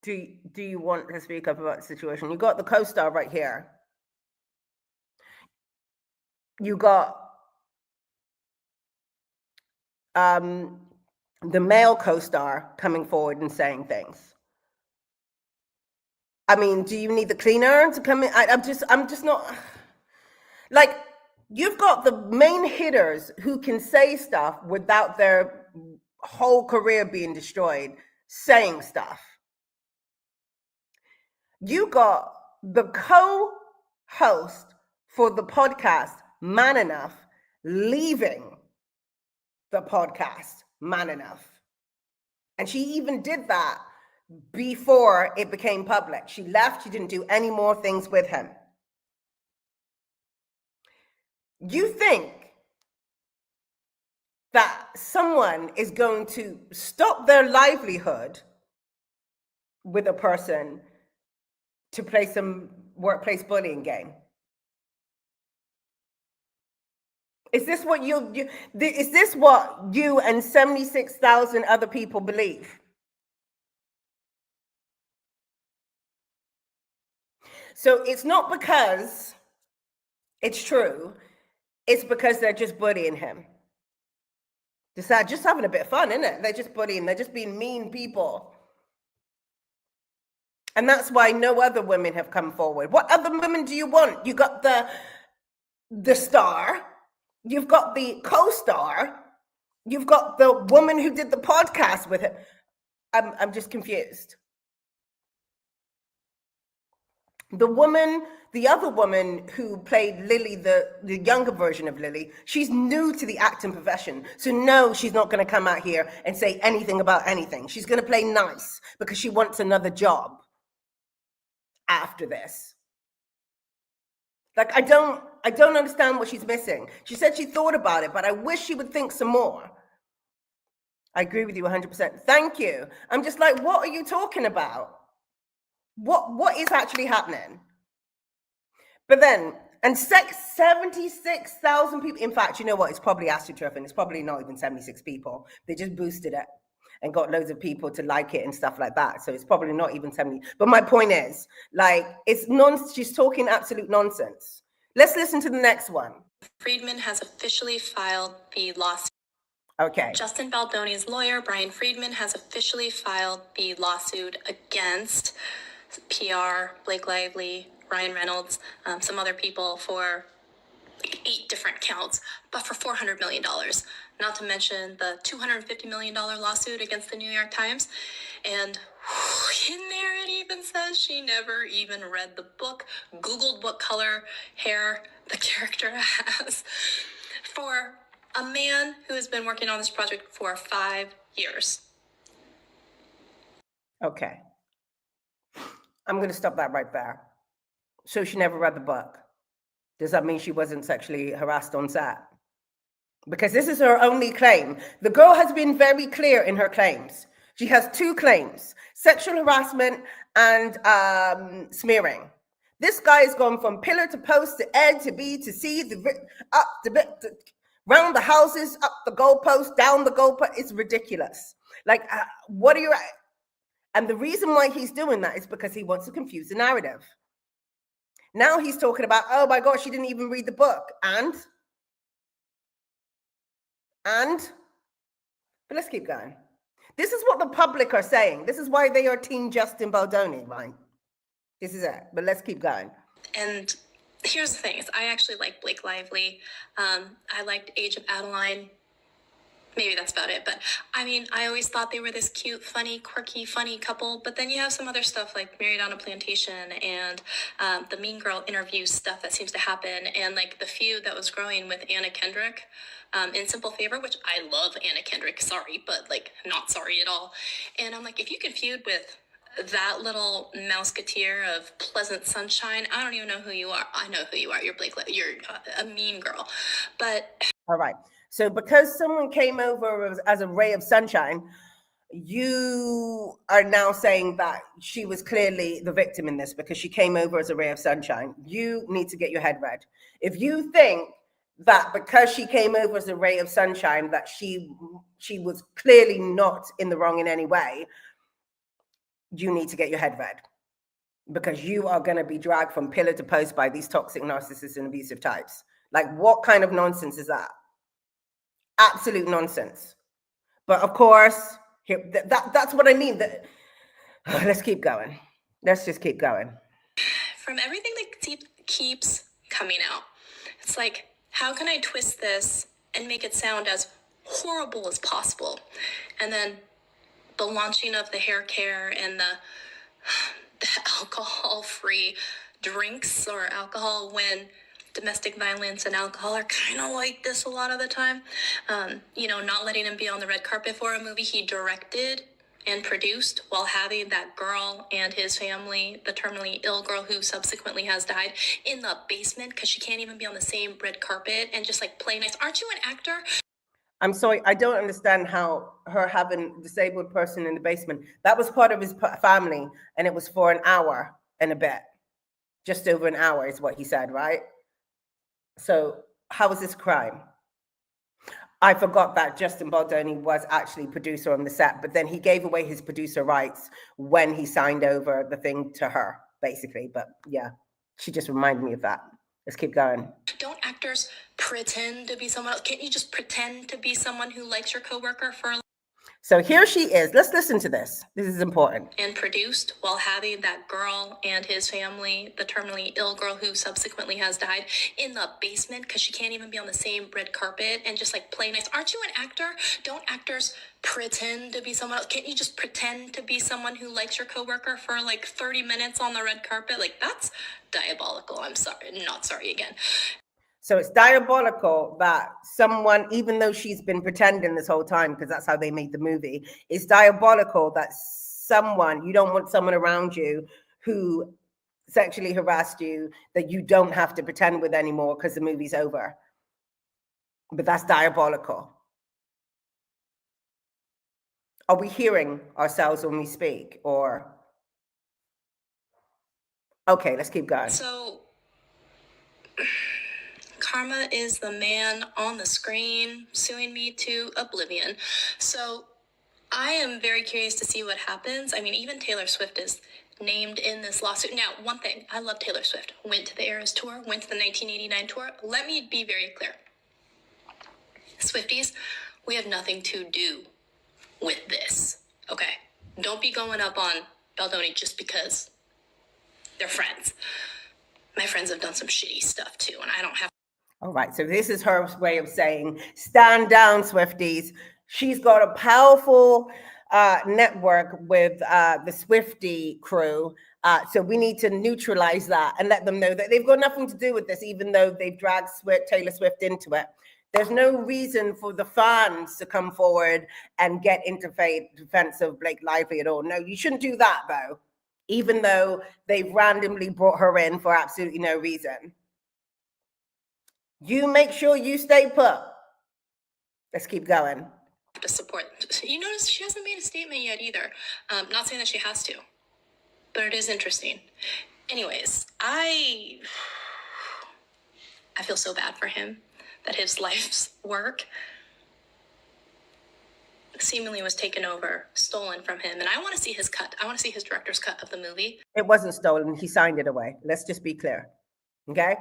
S2: do you want to speak up about the situation? You got the co-star right here. You got the male co-star coming forward and saying things. I mean, do you need the cleaner to come in? I'm just not, like, you've got the main hitters who can say stuff without their whole career being destroyed, saying stuff. You got the co-host for the podcast, Man Enough, leaving the podcast, Man Enough. And she even did that before it became public. She left, she didn't do any more things with him. You think that someone is going to stop their livelihood with a person to play some workplace bullying game? Is this what is this what you and 76,000 other people believe? So it's not because it's true, it's because they're just bullying him. Just having a bit of fun, isn't it? They're just bullying, they're just being mean people. And that's why no other women have come forward. What other women do you want? You got the star, you've got the co-star, you've got the woman who did the podcast with him. I'm just confused. The other woman who played Lily, the younger version of Lily, she's new to the acting profession. So no, she's not going to come out here and say anything about anything. She's going to play nice because she wants another job after this. Like, I don't understand what she's missing. She said she thought about it, but I wish she would think some more. I agree with you 100%. Thank you. I'm just like, what are you talking about? What is actually happening? But then, and 76,000 people, in fact, you know what? It's probably astroturfing. It's probably not even 76 people. They just boosted it and got loads of people to like it and stuff like that. So it's probably not even 70. But my point is, like, she's talking absolute nonsense. Let's listen to the next one.
S6: Friedman has officially filed the lawsuit.
S2: Okay.
S6: Justin Baldoni's lawyer, Brian Friedman, has officially filed the lawsuit against PR, Blake Lively, Ryan Reynolds, some other people for like 8 different counts, but for $400 million. Not to mention the $250 million lawsuit against the New York Times. And in there it even says she never even read the book, Googled what color hair the character has. For a man who has been working on this project for 5 years.
S2: Okay. I'm going to stop that right there. So she never read the book. Does that mean she wasn't sexually harassed on set? Because this is her only claim. The girl has been very clear in her claims. She has 2 claims: sexual harassment and smearing. This guy has gone from pillar to post to A to B to C, up the round the houses, up the goalpost, down the goalpost. It's ridiculous. Like, what are you? And the reason why he's doing that is because he wants to confuse the narrative. Now he's talking about, oh my gosh, she didn't even read the book. But let's keep going. This is what the public are saying. This is why they are Team Justin Baldoni, right? This is it. But let's keep going.
S6: And here's the thing: is I actually like Blake Lively. I liked Age of Adeline. Maybe that's about it. But I mean, I always thought they were this cute, funny, quirky, funny couple. But then you have some other stuff like Married on a Plantation and the Mean Girl interview stuff that seems to happen. And like the feud that was growing with Anna Kendrick in Simple Favor, which I love Anna Kendrick. Sorry, but like not sorry at all. And I'm like, if you can feud with that little mouseketeer of Pleasant Sunshine, I don't even know who you are. I know who you are. You're Blake. You're a mean girl. But
S2: all right. So because someone came over as a ray of sunshine, you are now saying that she was clearly the victim in this because she came over as a ray of sunshine. You need to get your head read. If you think that because she came over as a ray of sunshine, that she was clearly not in the wrong in any way, you need to get your head read, because you are going to be dragged from pillar to post by these toxic narcissists and abusive types. Like, what kind of nonsense is that? Absolute nonsense. But of course, that's what I mean. Let's keep going. Let's just keep going.
S6: From everything that keeps coming out, it's like, how can I twist this and make it sound as horrible as possible? And then the launching of the hair care and the alcohol-free drinks or alcohol, when domestic violence and alcohol are kind of like this a lot of the time. Not letting him be on the red carpet for a movie he directed and produced while having that girl and his family, the terminally ill girl who subsequently has died, in the basement because she can't even be on the same red carpet and just like play nice. Aren't you an actor?
S2: I'm sorry, I don't understand how her having a disabled person in the basement, that was part of his family, and it was for an hour and a bit. Just over an hour is what he said, right? So how is this crime? I forgot that Justin Baldoni was actually producer on the set, but then he gave away his producer rights when he signed over the thing to her, basically. But yeah, she just reminded me of that. Let's keep going.
S6: Don't actors pretend to be someone else? Can't you just pretend to be someone who likes your coworker for a
S2: So here she is. Let's listen to this. This is important.
S6: and produced while having that girl and his family, the terminally ill girl who subsequently has died, in the basement because she can't even be on the same red carpet and just like play nice. Aren't you an actor? Don't actors pretend to be someone else? Can't you just pretend to be someone who likes your coworker for like 30 minutes on the red carpet? Like, that's diabolical. I'm sorry. Not sorry again.
S2: So it's diabolical that someone, even though she's been pretending this whole time, because that's how they made the movie, it's diabolical that you don't want someone around you who sexually harassed you, that you don't have to pretend with anymore because the movie's over. But that's diabolical. Are we hearing ourselves when we speak? Or, okay, let's keep going.
S6: So karma is the man on the screen suing me to oblivion. So I am very curious to see what happens. I mean, even Taylor Swift is named in this lawsuit. Now, one thing, I love Taylor Swift. Went to the Eras tour, went to the 1989 tour. Let me be very clear. Swifties, we have nothing to do with this, okay? Don't be going up on Baldoni just because they're friends. My friends have done some shitty stuff too, and I don't have.
S2: All right, so this is her way of saying, stand down, Swifties. She's got a powerful network with the Swiftie crew. So we need to neutralize that and let them know that they've got nothing to do with this, even though they've dragged Taylor Swift into it. There's no reason for the fans to come forward and get into defense of Blake Lively at all. No, you shouldn't do that, though, even though they've randomly brought her in for absolutely no reason. You make sure you stay put. Let's keep going.
S6: To support. You notice she hasn't made a statement yet either. Not saying that she has to, but it is interesting. Anyways, I feel so bad for him that his life's work seemingly was taken over, stolen from him. And I want to see his cut. I want to see his director's cut of the movie.
S2: It wasn't stolen. He signed it away. Let's just be clear. Okay?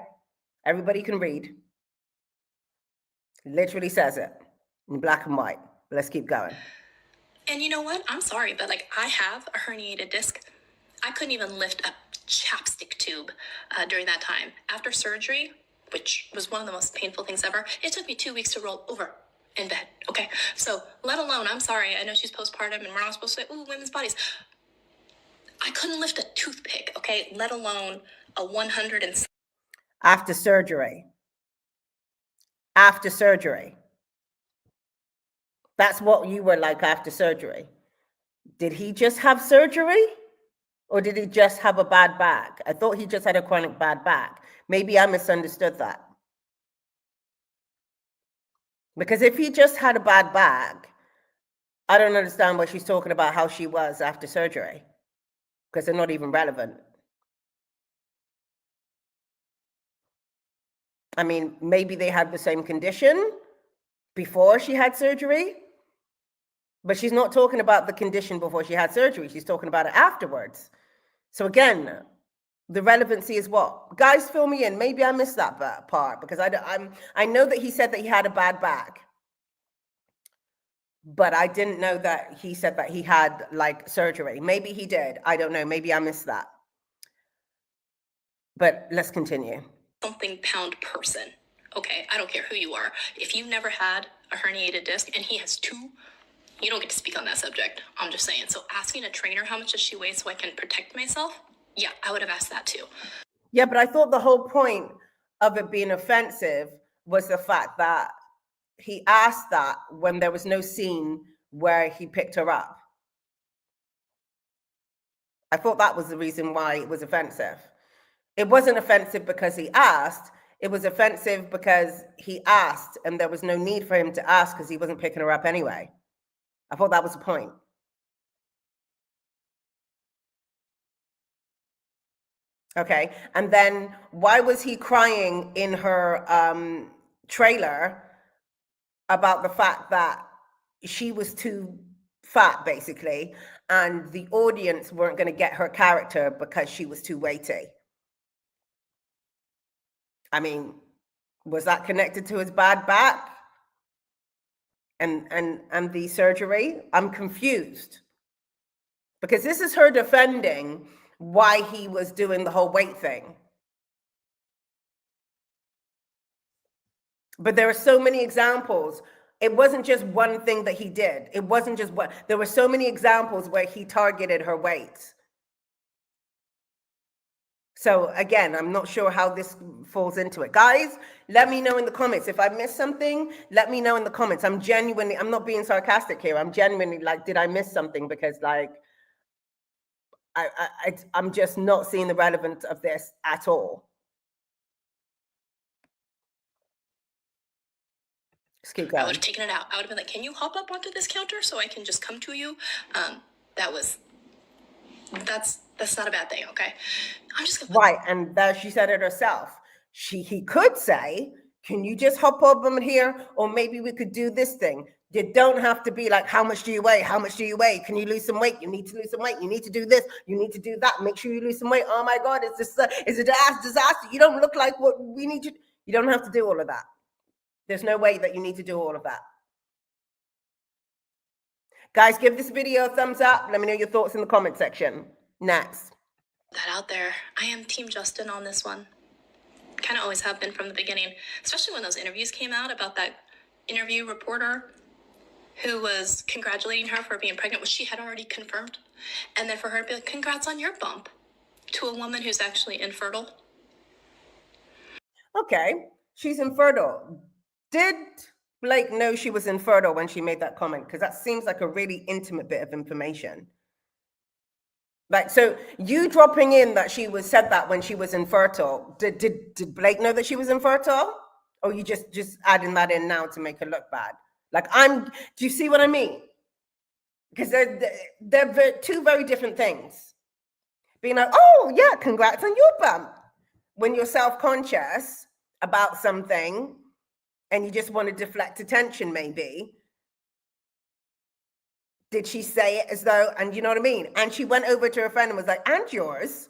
S2: Everybody can read. It literally says it in black and white. Let's keep going.
S6: And you know what? I'm sorry, but like I have a herniated disc. I couldn't even lift a chapstick tube during that time. After surgery, which was one of the most painful things ever, it took me 2 weeks to roll over in bed. Okay. So let alone, I'm sorry. I know she's postpartum and we're not supposed to say, ooh, women's bodies. I couldn't lift a toothpick. Okay. Let alone a 100 and
S2: After surgery. After surgery. That's what you were like after surgery. Did he just have surgery? Or did he just have a bad back? I thought he just had a chronic bad back. Maybe I misunderstood that. Because if he just had a bad back, I don't understand what she's talking about how she was after surgery. Because they're not even relevant. I mean, maybe they had the same condition before she had surgery. But she's not talking about the condition before she had surgery. She's talking about it afterwards. So again, the relevancy is what? Guys, fill me in. Maybe I missed that part because I know that he said that he had a bad back. But I didn't know that he said that he had like surgery. Maybe he did. I don't know. Maybe I missed that. But let's continue.
S6: something pound person. Okay, I don't care who you are. If you've never had a herniated disc and he has two, you don't get to speak on that subject. I'm just saying. So asking a trainer how much does she weigh so I can protect myself? Yeah, I would have asked that too.
S2: Yeah, but I thought the whole point of it being offensive was the fact that he asked that when there was no scene where he picked her up. I thought that was the reason why it was offensive. It wasn't offensive because he asked. It was offensive because he asked and there was no need for him to ask because he wasn't picking her up anyway. I thought that was the point. Okay, and then why was he crying in her trailer about the fact that she was too fat, basically, and the audience weren't going to get her character because she was too weighty? I mean, was that connected to his bad back and the surgery? I'm confused because this is her defending why he was doing the whole weight thing. But there are so many examples. It wasn't just one thing that he did. It wasn't just one. There were so many examples where he targeted her weight. So again, I'm not sure how this falls into it. Guys, let me know in the comments. If I missed something, let me know in the comments. I'm not being sarcastic here. I'm genuinely like, did I miss something? Because like, I'm just not seeing the relevance of this at all. Just keep going.
S6: I would have taken it out. I would have been like, can you hop up onto this counter so I can just come to you? That's not a bad thing, okay? I'm just gonna
S2: right, and she said it herself. He could say, can you just hop up on here? Or maybe we could do this thing. You don't have to be like, how much do you weigh? How much do you weigh? Can you lose some weight? You need to lose some weight. You need to do this. You need to do that. Make sure you lose some weight. Oh my God, it's a disaster. You don't look like what we need you. You don't have to do all of that. There's no way that you need to do all of that. Guys, give this video a thumbs up. Let me know your thoughts in the comment section. Next.
S6: That out there. I am Team Justin on this one. Kind of always have been from the beginning, especially when those interviews came out about that interview reporter who was congratulating her for being pregnant, which she had already confirmed. And then for her to be like, congrats on your bump, to a woman who's actually infertile.
S2: Okay, she's infertile. Did Blake know she was infertile when she made that comment? Because that seems like a really intimate bit of information. Like, so you dropping in that she said that when she was infertile, did Blake know that she was infertile? Or you just adding that in now to make her look bad? Like, do you see what I mean? Because they're two very different things. Being like, oh yeah, congrats on your bump. When you're self-conscious about something and you just want to deflect attention maybe, Did she say it as though, and you know what I mean? And she went over to her friend and was like, and yours?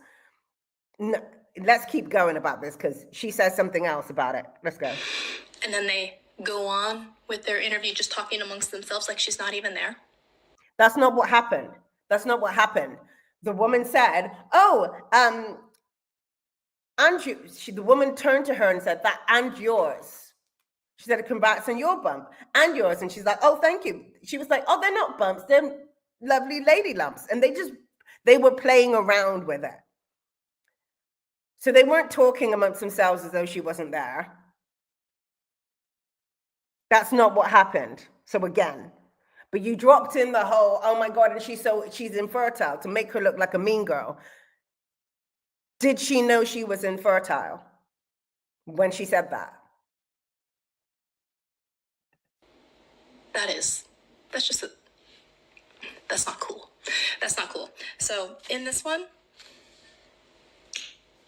S2: No, let's keep going about this because she says something else about it. Let's go.
S6: And then they go on with their interview just talking amongst themselves like she's not even there.
S2: That's not what happened. That's not what happened. The woman said, oh, and the woman turned to her and said, that and yours. She said, congrats on your bump and yours. And she's like, oh, thank you. She was like, oh, they're not bumps. They're lovely lady lumps. And they were playing around with it. So they weren't talking amongst themselves as though she wasn't there. That's not what happened. So again, but you dropped in the whole, oh my God, and she's infertile to make her look like a mean girl. Did she know she was infertile when she said that?
S6: That's not cool. That's not cool. So in this one,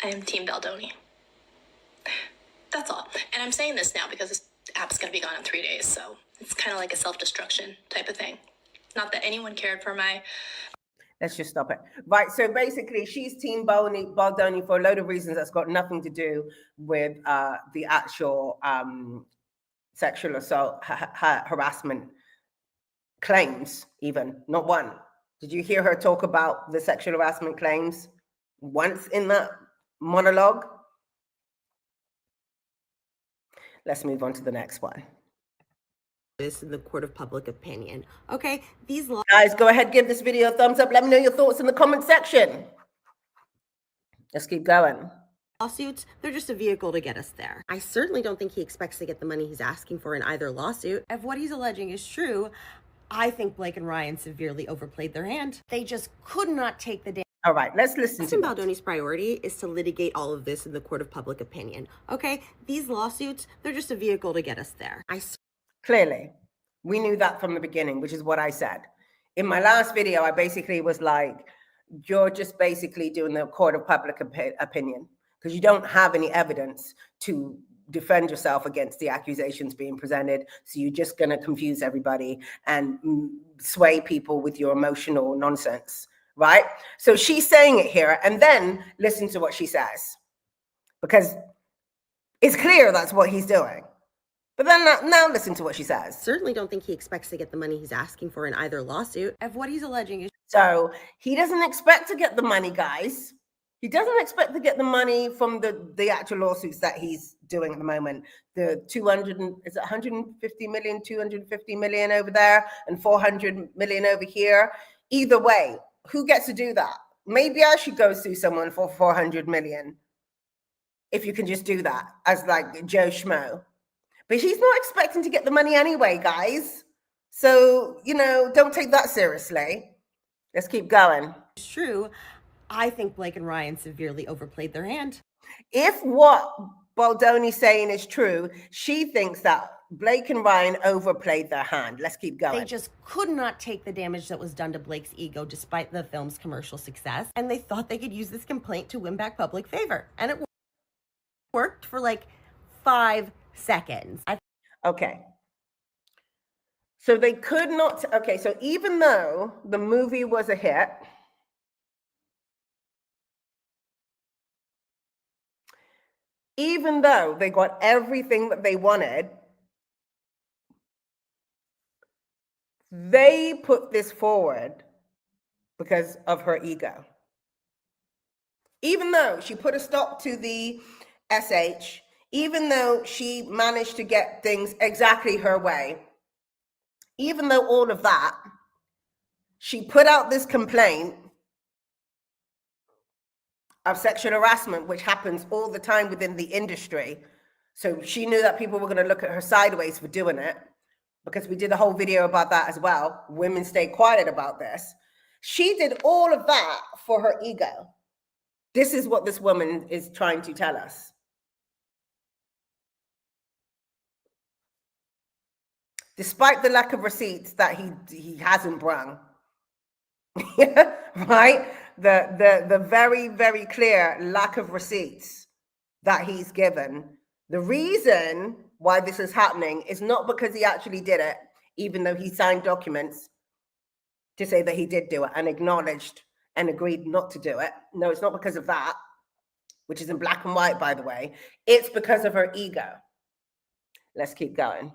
S6: I am Team Baldoni. That's all. And I'm saying this now because this app's going to be gone in 3 days. So it's kind of like a self-destruction type of thing. Not that anyone cared for my...
S2: Let's just stop it. Right. So basically, she's Team Baldoni for a load of reasons that's got nothing to do with the actual sexual assault, harassment claims, even. Not one. Did you hear her talk about the sexual harassment claims once in that monologue? Let's move on to the next one.
S7: This in the court of public opinion. Okay, these
S2: guys, go ahead, give this video a thumbs up. Let me know your thoughts in the comment section. Let's keep going.
S7: Lawsuits, they're just a vehicle to get us there. I certainly don't think he expects to get the money he's asking for in either lawsuit. If what he's alleging is true, I think Blake and Ryan severely overplayed their hand. They just could not take the damn.
S2: All right, let's listen to
S7: Baldoni's priority is to litigate all of this in the court of public opinion. Okay, these lawsuits, they're just a vehicle to get us there.
S2: Clearly, we knew that from the beginning, which is what I said. In my last video, I basically was like, you're just basically doing the court of public opinion because you don't have any evidence to defend yourself against the accusations being presented. So you're just going to confuse everybody and sway people with your emotional nonsense, right? So she's saying it here, and then listen to what she says, because it's clear that's what he's doing. But then now listen to what she says.
S7: Certainly don't think he expects to get the money he's asking for in either lawsuit. If what he's alleging is...
S2: So he doesn't expect to get the money, guys. He doesn't expect to get the money from the actual lawsuits that he's doing at the moment. The 150 million, 250 million over there and 400 million over here. Either way, who gets to do that? Maybe I should go sue someone for 400 million. If you can just do that as like Joe Schmo. But he's not expecting to get the money anyway, guys. So, you know, don't take that seriously. Let's keep going.
S7: It's true. I think Blake and Ryan severely overplayed their hand.
S2: If what Baldoni's saying is true, she thinks that Blake and Ryan overplayed their hand. Let's keep going.
S7: They just could not take the damage that was done to Blake's ego despite the film's commercial success. And they thought they could use this complaint to win back public favor. And it worked for like 5 seconds.
S2: Okay. So they could not. Okay. So even though the movie was a hit, even though they got everything that they wanted, they put this forward because of her ego. Even though she put a stop to the SH, even though she managed to get things exactly her way, even though all of that, she put out this complaint of sexual harassment, which happens all the time within the industry. So she knew that people were going to look at her sideways for doing it, because we did a whole video about that as well. Women stay quiet about this. She did all of that for her ego. This is what this woman is trying to tell us. Despite the lack of receipts that he hasn't brung, right? The very, very clear lack of receipts that he's given. The reason why this is happening is not because he actually did it, even though he signed documents. to say that he did do it and acknowledged and agreed not to do it. No, it's not because of that, which is in black and white, by the way. It's because of her ego. Let's keep going.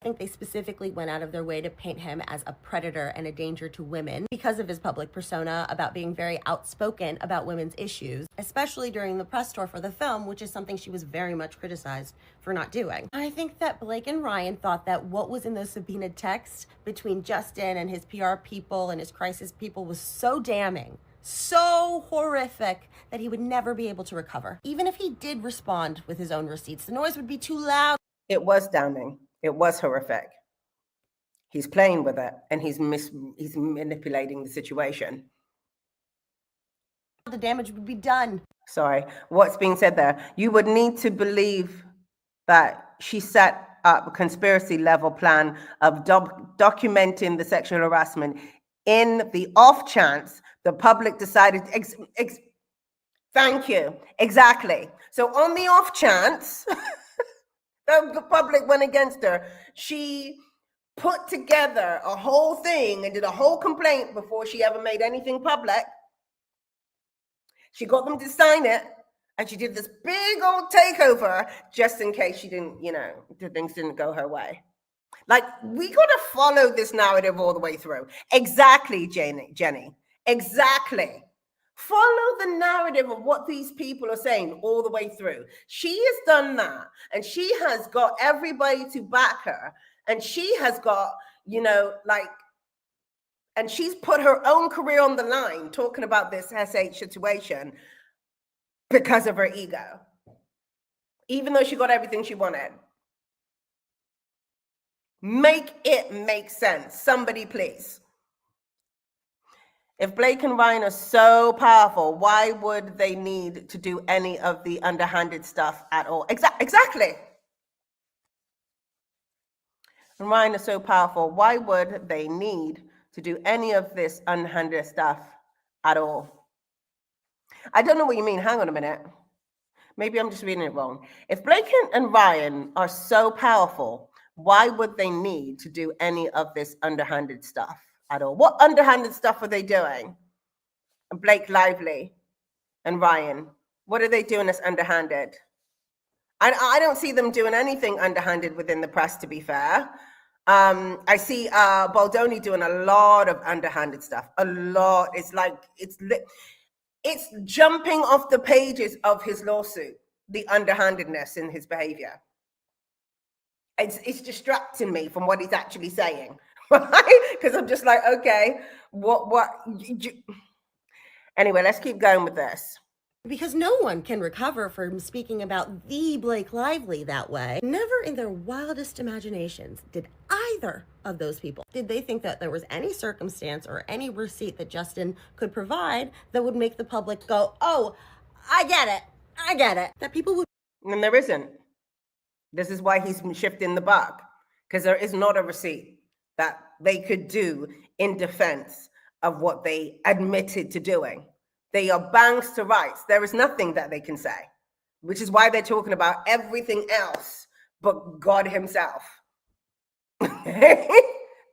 S7: I think they specifically went out of their way to paint him as a predator and a danger to women because of his public persona about being very outspoken about women's issues, especially during the press tour for the film, which is something she was very much criticized for not doing. I think that Blake and Ryan thought that what was in those subpoenaed texts between Justin and his PR people and his crisis people was so damning, so horrific, that he would never be able to recover. Even if he did respond with his own receipts, the noise would be too loud.
S2: It was damning. It was horrific. He's playing with it and he's manipulating the situation.
S7: The damage would be done.
S2: Sorry, what's being said there? You would need to believe that she set up a conspiracy level plan of documenting the sexual harassment in the off chance the public decided. Thank you. Exactly. So on the off chance the public went against her, she put together a whole thing and did a whole complaint before she ever made anything public. She got them to sign it, and she did this big old takeover just in case she didn't, the things didn't go her way. Like, we got to follow this narrative all the way through. Exactly, Jenny. Exactly. Follow the narrative of what these people are saying all the way through. She has done that, and she has got everybody to back her, and she has got, and she's put her own career on the line talking about this SH situation because of her ego, even though she got everything she wanted. Make it make sense. Somebody, please. If Blake and Ryan are so powerful, why would they need to do any of the underhanded stuff at all? Exactly. And Ryan is so powerful, why would they need to do any of this underhanded stuff at all? I don't know what you mean. Hang on a minute. Maybe I'm just reading it wrong. If Blake and Ryan are so powerful, why would they need to do any of this underhanded stuff at all? What underhanded stuff are they doing? Blake Lively and Ryan, what are they doing that's underhanded? I don't see them doing anything underhanded within the press, to be fair. I see Baldoni doing a lot of underhanded stuff. A lot. It's like, it's jumping off the pages of his lawsuit, the underhandedness in his behavior. It's distracting me from what he's actually saying, right? Because I'm just like, okay, what? Anyway, let's keep going with this.
S7: Because no one can recover from speaking about the Blake Lively that way. Never in their wildest imaginations did either of those people, did they think that there was any circumstance or any receipt that Justin could provide that would make the public go, oh, I get it. That people would.
S2: And there isn't. This is why he's shifting the buck, because there is not a receipt that they could do in defense of what they admitted to doing. They are bangs to rights. There is nothing that they can say, which is why they're talking about everything else but God himself.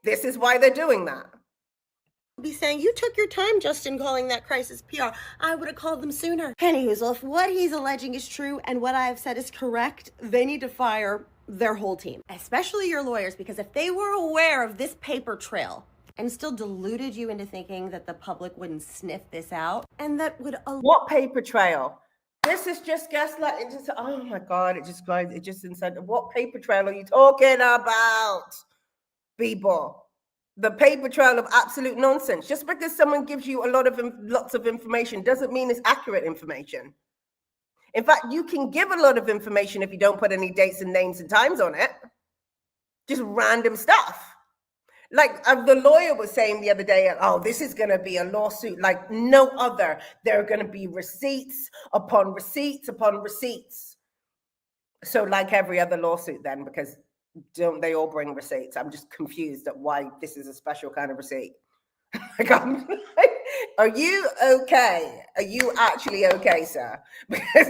S2: This is why they're doing that.
S7: Be saying, you took your time, Justin, calling that crisis PR. I would have called them sooner. Anywho, if what he's alleging is true and what I have said is correct, they need to fire their whole team, especially your lawyers, because if they were aware of this paper trail and still deluded you into thinking that the public wouldn't sniff this out, and that would...
S2: What paper trail? This is just gaslighting. Just, oh my God, it just inside. What paper trail are you talking about, people? The paper trail of absolute nonsense. Just because someone gives you lots of information doesn't mean it's accurate information. In fact, you can give a lot of information if you don't put any dates and names and times on it. Just random stuff. Like the lawyer was saying the other day, oh, this is going to be a lawsuit like no other. There are going to be receipts upon receipts upon receipts. So like every other lawsuit then, because don't they all bring receipts? I'm just confused at why this is a special kind of receipt. Are you okay? Are you actually okay, sir? Because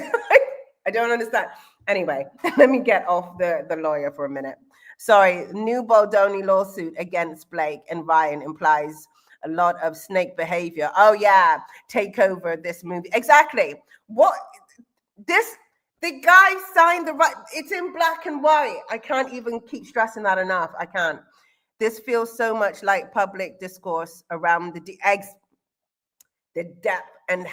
S2: I don't understand. Anyway, let me get off the lawyer for a minute. Sorry, new Baldoni lawsuit against Blake and Ryan implies a lot of snake behavior. Oh yeah, take over this movie. Exactly. The guy signed the right, it's in black and white. I can't even keep stressing that enough. I can't. This feels so much like public discourse around the depth and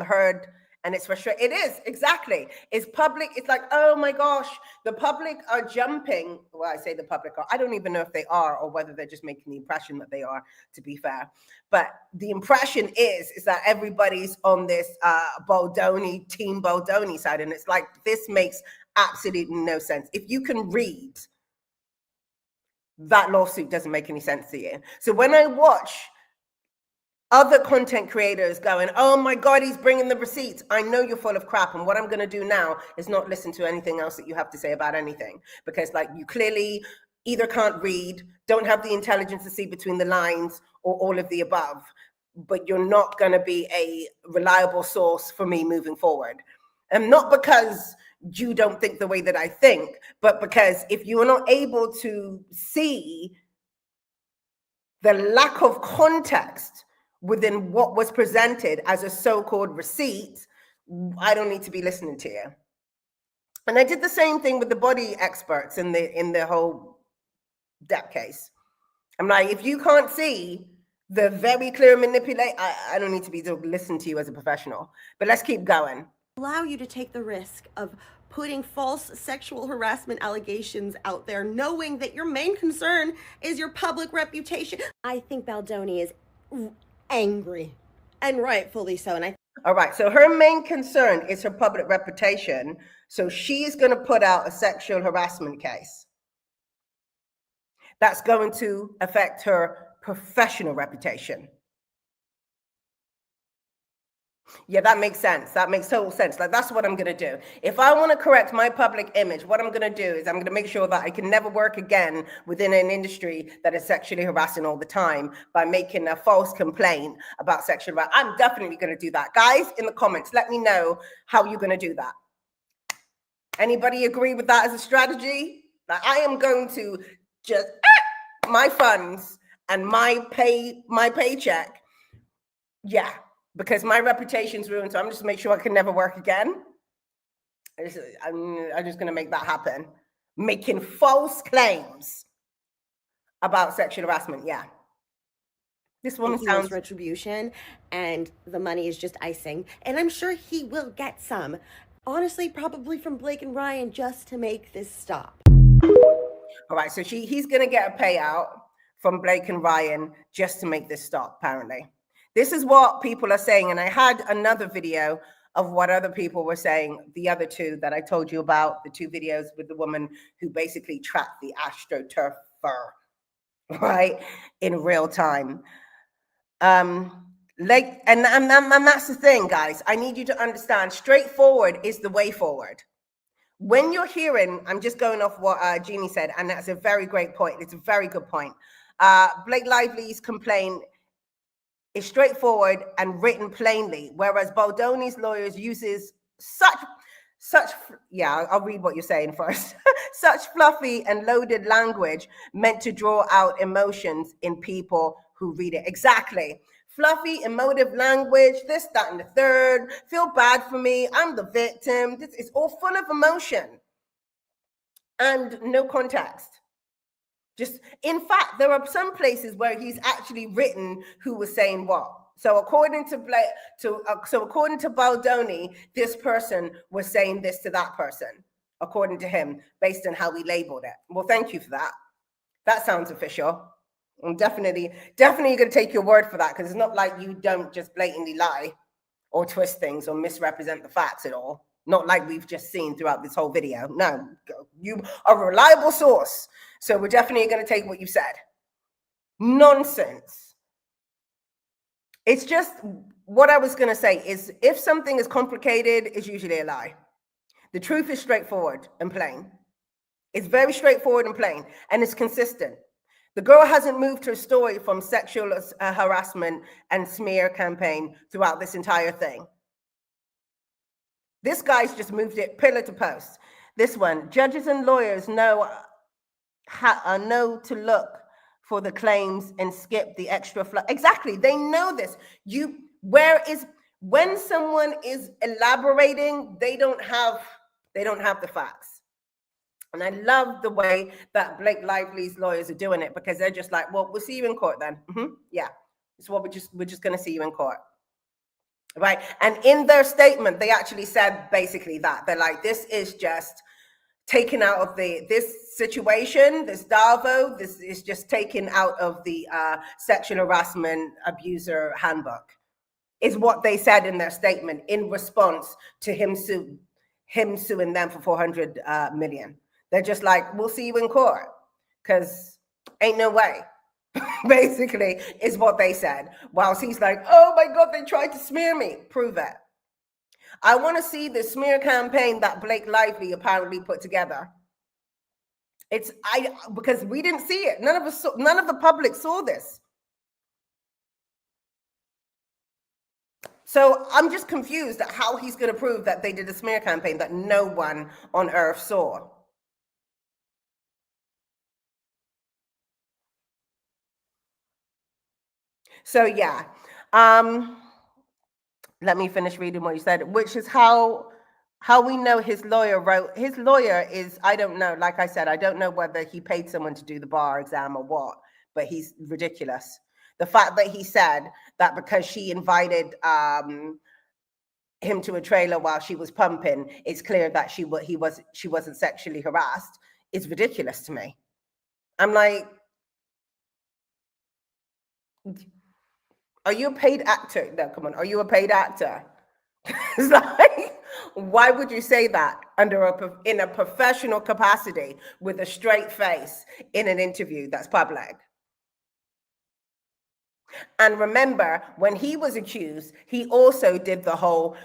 S2: heard, and it's frustrating. It is, exactly. It's public. It's like, oh my gosh, the public are jumping. Well, I say the public are. I don't even know if they are or whether they're just making the impression that they are, to be fair. But the impression is that everybody's on this Baldoni, team Baldoni side. And it's like, this makes absolutely no sense. If you can read, that lawsuit doesn't make any sense to you. So when I watch other content creators going, oh my God, he's bringing the receipts, I know you're full of crap. And what I'm going to do now is not listen to anything else that you have to say about anything. Because like, you clearly either can't read, don't have the intelligence to see between the lines, or all of the above. But you're not going to be a reliable source for me moving forward. And not because you don't think the way that I think, but because if you are not able to see the lack of context within what was presented as a so-called receipt, I don't need to be listening to you. And I did the same thing with the body experts in the whole Depp case. I'm like, if you can't see the very clear manipulate, I don't need to be listening to you as a professional. But let's keep going.
S7: Allow you to take the risk of putting false sexual harassment allegations out there, knowing that your main concern is your public reputation. I think Baldoni is angry, and rightfully so. And
S2: all right, so her main concern is her public reputation. So she's going to put out a sexual harassment case that's going to affect her professional reputation. Yeah, that makes sense. That makes total sense. Like, that's what I'm going to do. If I want to correct my public image, what I'm going to do is I'm going to make sure that I can never work again within an industry that is sexually harassing all the time by making a false complaint about sexual harassment. I'm definitely going to do that. Guys, in the comments, let me know how you're going to do that. Anybody agree with that as a strategy? Like, I am going to just my funds and my paycheck. Yeah. Because my reputation's ruined, so I'm just make sure I can never work again. I'm just going to make that happen. Making false claims about sexual harassment. Yeah. This woman sounds
S7: retribution, and the money is just icing. And I'm sure he will get some. Honestly, probably from Blake and Ryan, just to make this stop.
S2: All right, so he's going to get a payout from Blake and Ryan just to make this stop, apparently. This is what people are saying. And I had another video of what other people were saying, the other two that I told you about, the two videos with the woman who basically tracked the AstroTurfer, right, in real time. And that's the thing, guys. I need you to understand, straightforward is the way forward. When you're hearing, I'm just going off what Jeannie said, and that's a very great point. It's a very good point. Blake Lively's complaint is straightforward and written plainly, whereas Baldoni's lawyers uses such yeah, I'll read what you're saying first. Such fluffy and loaded language meant to draw out emotions in people who read it. Exactly. Fluffy, emotive language, this, that, and the third. Feel bad for me. I'm the victim. This is all full of emotion and no context. Just, in fact, there are some places where he's actually written who was saying what. So according to according to Baldoni, this person was saying this to that person, according to him, based on how he labeled it. Well, thank you for that. That sounds official. I'm definitely going to take your word for that, because it's not like you don't just blatantly lie or twist things or misrepresent the facts at all. Not like we've just seen throughout this whole video. No, you are a reliable source. So we're definitely going to take what you said. Nonsense. It's just what I was going to say is, if something is complicated, it's usually a lie. The truth is straightforward and plain. It's very straightforward and plain, and it's consistent. The girl hasn't moved her story from sexual harassment and smear campaign throughout this entire thing. This guy's just moved it pillar to post. This one, judges and lawyers know to look for the claims and skip the extra exactly, they know this. When someone is elaborating, they don't have the facts. And I love the way that Blake Lively's lawyers are doing it, because they're just like, well, we'll see you in court then. Yeah, it's what we're just going to see you in court. Right. And in their statement, they actually said basically that they're like, this is just taken out of this situation, this Davo, this is just taken out of the sexual harassment abuser handbook, is what they said in their statement in response to him suing them for 400 million. They're just like, we'll see you in court, because ain't no way. Basically, is what they said. Whilst he's like, oh my God, they tried to smear me. Prove it. I want to see the smear campaign that Blake Lively apparently put together. Because we didn't see it. None of the public saw this. So I'm just confused at how he's going to prove that they did a smear campaign that no one on earth saw. So yeah, let me finish reading what you said, which is how we know his lawyer wrote. His lawyer is, I don't know, like I said, I don't know whether he paid someone to do the bar exam or what, but he's ridiculous. The fact that he said that because she invited him to a trailer while she was pumping, it's clear that she wasn't sexually harassed, is ridiculous to me. I'm like, are you a paid actor? No, come on. Are you a paid actor? It's like, why would you say that in a professional capacity with a straight face in an interview that's public? And remember, when he was accused, he also did the whole,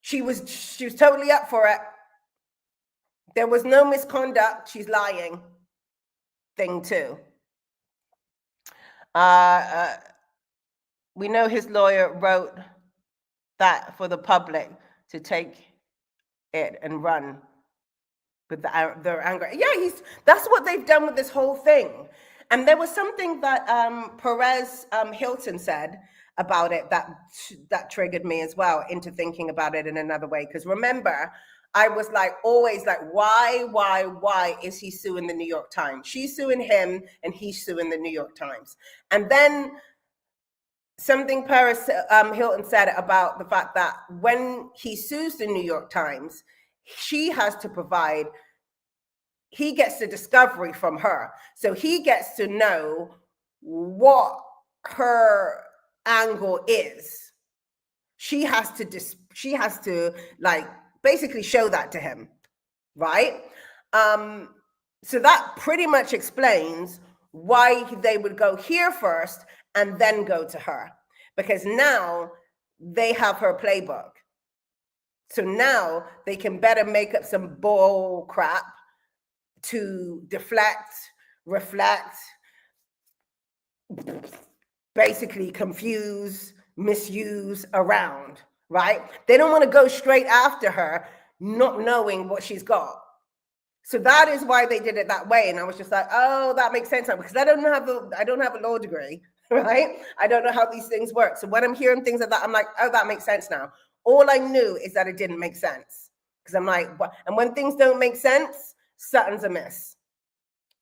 S2: she was totally up for it. There was no misconduct. She's lying thing too. We know his lawyer wrote that for the public to take it and run with their anger. Yeah, that's what they've done with this whole thing. And there was something that Perez Hilton said about it that triggered me as well into thinking about it in another way. Because remember, I was like, always like, why is he suing the New York Times? She's suing him and he's suing the New York Times. And then something Perez Hilton said about the fact that when he sues the New York Times, he has to provide, he gets the discovery from her. So he gets to know what her angle is. She has to like basically show that to him, right? So that pretty much explains why they would go here first and then go to her, because now they have her playbook. So now they can better make up some bull crap to deflect, reflect, basically confuse, misuse around, right? They don't want to go straight after her, not knowing what she's got. So that is why they did it that way. And I was just like, oh, that makes sense now, because I don't have a law degree, right? I don't know how these things work. So when I'm hearing things like that, I'm like, oh, that makes sense now. All I knew is that it didn't make sense, because I'm like, what? And when things don't make sense, something's amiss.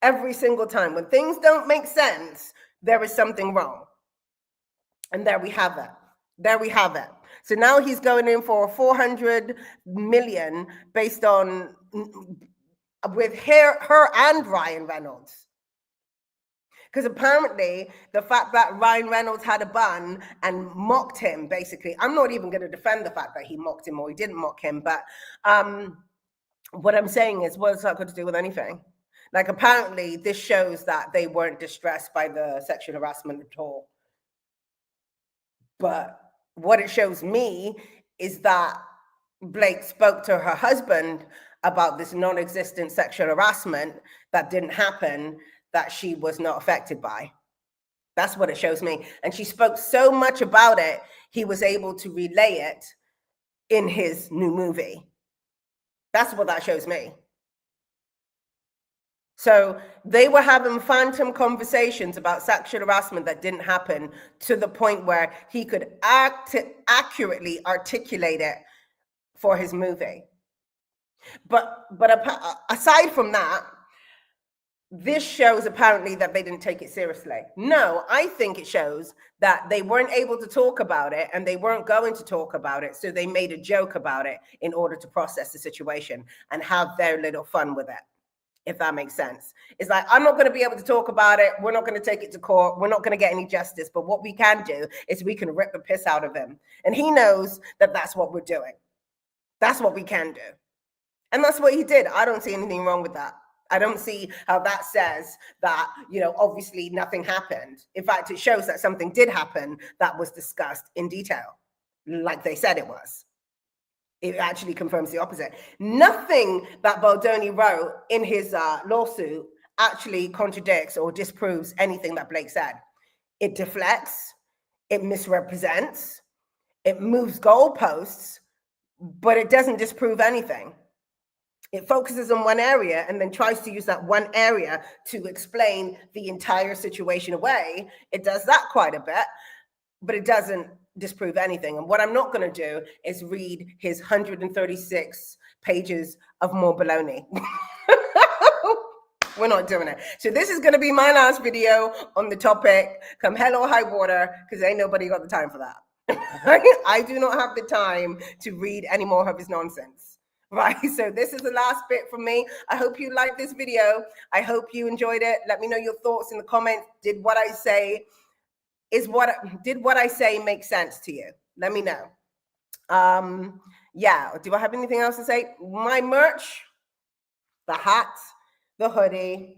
S2: Every single time when things don't make sense, there is something wrong. And there we have it. There we have it. So now he's going in for 400 million based on with her and Ryan Reynolds. Because apparently the fact that Ryan Reynolds had a bun and mocked him, basically, I'm not even going to defend the fact that he mocked him or he didn't mock him, but what I'm saying is, what's that got to do with anything? Like, apparently this shows that they weren't distressed by the sexual harassment at all. But what it shows me is that Blake spoke to her husband about this non-existent sexual harassment that didn't happen, that she was not affected by. That's what it shows me. And she spoke so much about it, he was able to relay it in his new movie. That's what that shows me. So they were having phantom conversations about sexual harassment that didn't happen, to the point where he could accurately articulate it for his movie. But aside from that, this shows apparently that they didn't take it seriously. No, I think it shows that they weren't able to talk about it, and they weren't going to talk about it. So they made a joke about it in order to process the situation and have their little fun with it, if that makes sense. It's like, I'm not going to be able to talk about it. We're not going to take it to court. We're not going to get any justice. But what we can do is we can rip the piss out of him. And he knows that that's what we're doing. That's what we can do. And that's what he did. I don't see anything wrong with that. I don't see how that says that, obviously nothing happened. In fact, it shows that something did happen that was discussed in detail, like they said it was. It actually confirms the opposite. Nothing that Baldoni wrote in his lawsuit actually contradicts or disproves anything that Blake said. It deflects, it misrepresents, it moves goalposts, but it doesn't disprove anything. It focuses on one area and then tries to use that one area to explain the entire situation away. It does that quite a bit, but it doesn't disprove anything. And what I'm not going to do is read his 136 pages of more baloney. We're not doing it. So this is going to be my last video on the topic, come hell or high water, because ain't nobody got the time for that. I do not have the time to read any more of his nonsense. Right, so this is the last bit from me. I hope you liked this video. I hope you enjoyed it. Let me know your thoughts in the comments. Did what I say make sense to you? Let me know. Yeah, do I have anything else to say? My merch, the hat, the hoodie,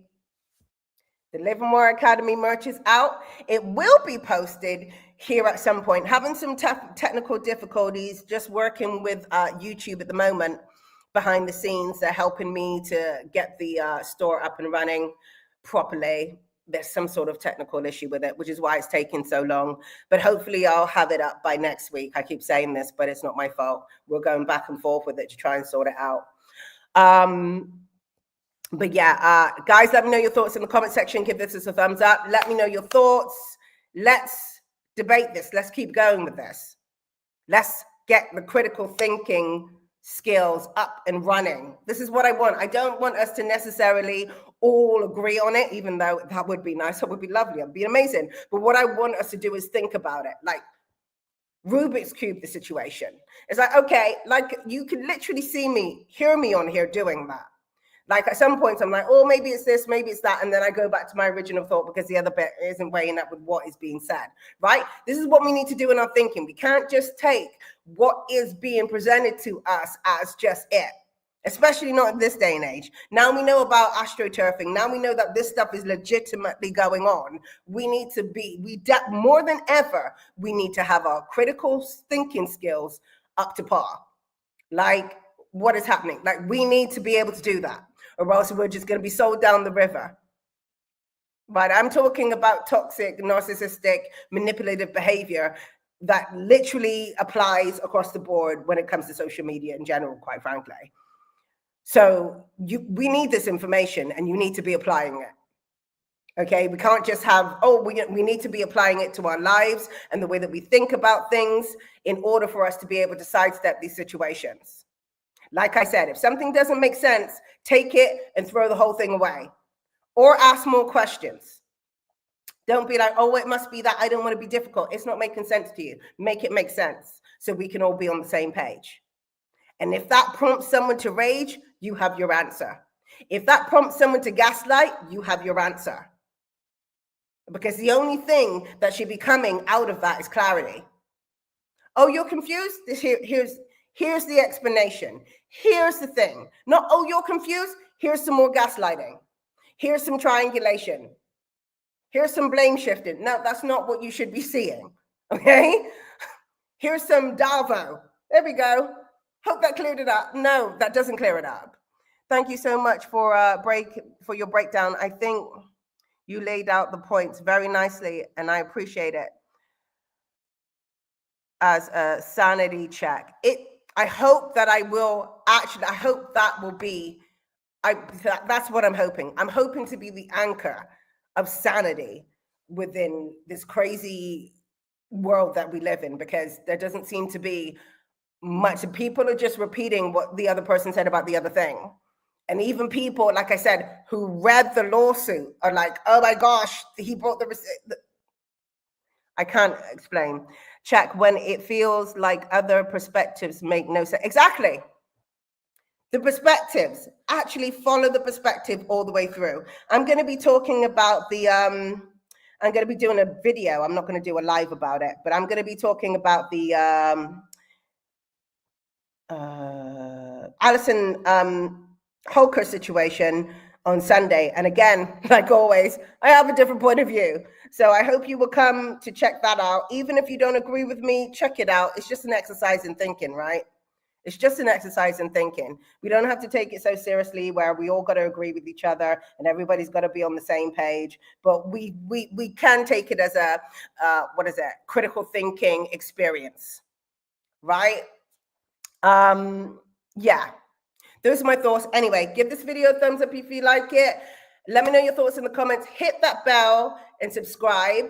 S2: the Livermore Academy merch is out. It will be posted here at some point. Having some technical difficulties, just working with YouTube at the moment. Behind the scenes, they're helping me to get the store up and running properly. There's some sort of technical issue with it, which is why it's taking so long. But hopefully I'll have it up by next week. I keep saying this, but it's not my fault. We're going back and forth with it to try and sort it out. But yeah, guys, let me know your thoughts in the comment section. Give this a thumbs up. Let me know your thoughts. Let's debate this. Let's keep going with this. Let's get the critical thinking skills up and running. This is what I want. I don't want us to necessarily all agree on it, even though that would be nice. That would be lovely. It would be amazing. But what I want us to do is think about it. Like Rubik's Cube the situation. It's like, okay, like you can literally hear me on here doing that. Like at some points I'm like, oh, maybe it's this, maybe it's that. And then I go back to my original thought because the other bit isn't weighing up with what is being said, right? This is what we need to do in our thinking. We can't just take what is being presented to us as just it, especially not in this day and age. Now we know about astroturfing. Now we know that this stuff is legitimately going on. We need to more than ever, we need to have our critical thinking skills up to par. Like what is happening? Like we need to be able to do that, or else we're just going to be sold down the river. But I'm talking about toxic, narcissistic, manipulative behavior that literally applies across the board when it comes to social media in general, quite frankly. So we need this information and you need to be applying it. Okay, we can't just have, we need to be applying it to our lives and the way that we think about things in order for us to be able to sidestep these situations. Like I said, if something doesn't make sense, take it and throw the whole thing away. Or ask more questions. Don't be like, oh, it must be that I don't want to be difficult. It's not making sense to you. Make it make sense so we can all be on the same page. And if that prompts someone to rage, you have your answer. If that prompts someone to gaslight, you have your answer. Because the only thing that should be coming out of that is clarity. Oh, you're confused? Here's the explanation. Here's the thing. Not, oh, you're confused? Here's some more gaslighting. Here's some triangulation. Here's some blame shifting. No, that's not what you should be seeing. Okay? Here's some Davo. There we go. Hope that cleared it up. No, that doesn't clear it up. Thank you so much for your breakdown. I think you laid out the points very nicely, and I appreciate it as a sanity check. I hope that will be That's what I'm hoping. I'm hoping to be the anchor of sanity within this crazy world that we live in, because there doesn't seem to be much. People are just repeating what the other person said about the other thing. And even people, like I said, who read the lawsuit are like, oh my gosh, he brought the receipt. I can't explain. Check when it feels like other perspectives make no sense. Exactly. The perspectives, actually follow the perspective all the way through. I'm going to be talking about the, I'm going to be doing a video. I'm not going to do a live about it, but I'm going to be talking about the Alison Holker situation on Sunday. And again, like always, I have a different point of view. So I hope you will come to check that out. Even if you don't agree with me, check it out. It's just an exercise in thinking, right? It's just an exercise in thinking. We don't have to take it so seriously where we all got to agree with each other and everybody's got to be on the same page. But we can take it as a, critical thinking experience, right? Yeah, those are my thoughts. Anyway, give this video a thumbs up if you like it. Let me know your thoughts in the comments. Hit that bell and subscribe.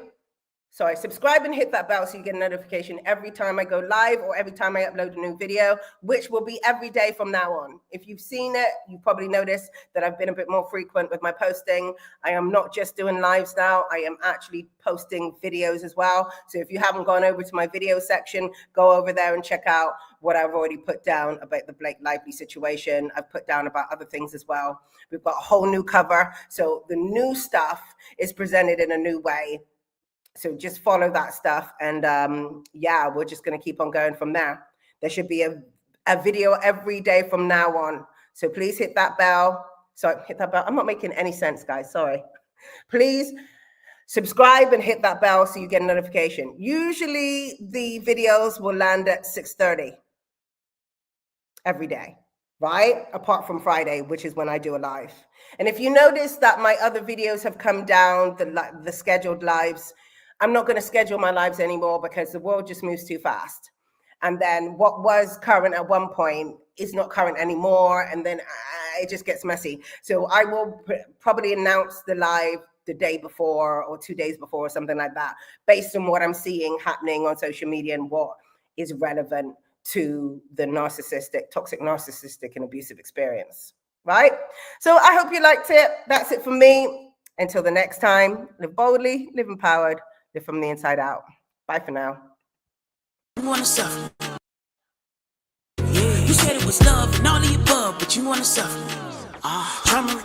S2: Subscribe and hit that bell so you get a notification every time I go live or every time I upload a new video, which will be every day from now on. If you've seen it, you probably noticed that I've been a bit more frequent with my posting. I am not just doing lives now. I am actually posting videos as well. So if you haven't gone over to my video section, go over there and check out what I've already put down about the Blake Lively situation. I've put down about other things as well. We've got a whole new cover. So the new stuff is presented in a new way. So just follow that stuff. And yeah, we're just going to keep on going from there. There should be a video every day from now on. So please hit that bell. Hit that bell. I'm not making any sense, guys. Sorry. Please subscribe and hit that bell so you get a notification. Usually the videos will land at 6:30 every day, right? Apart from Friday, which is when I do a live. And if you notice that my other videos have come down, the scheduled lives, I'm not going to schedule my lives anymore because the world just moves too fast. And then what was current at one point is not current anymore. And then it just gets messy. So I will probably announce the live the day before or 2 days before or something like that, based on what I'm seeing happening on social media and what is relevant to the toxic narcissistic and abusive experience, right? So I hope you liked it. That's it for me. Until the next time, live boldly, live empowered, live from the inside out. Bye for now.
S1: You wanna suffer. Yeah, you said it was love and all the above, but you wanna suffer. Trauma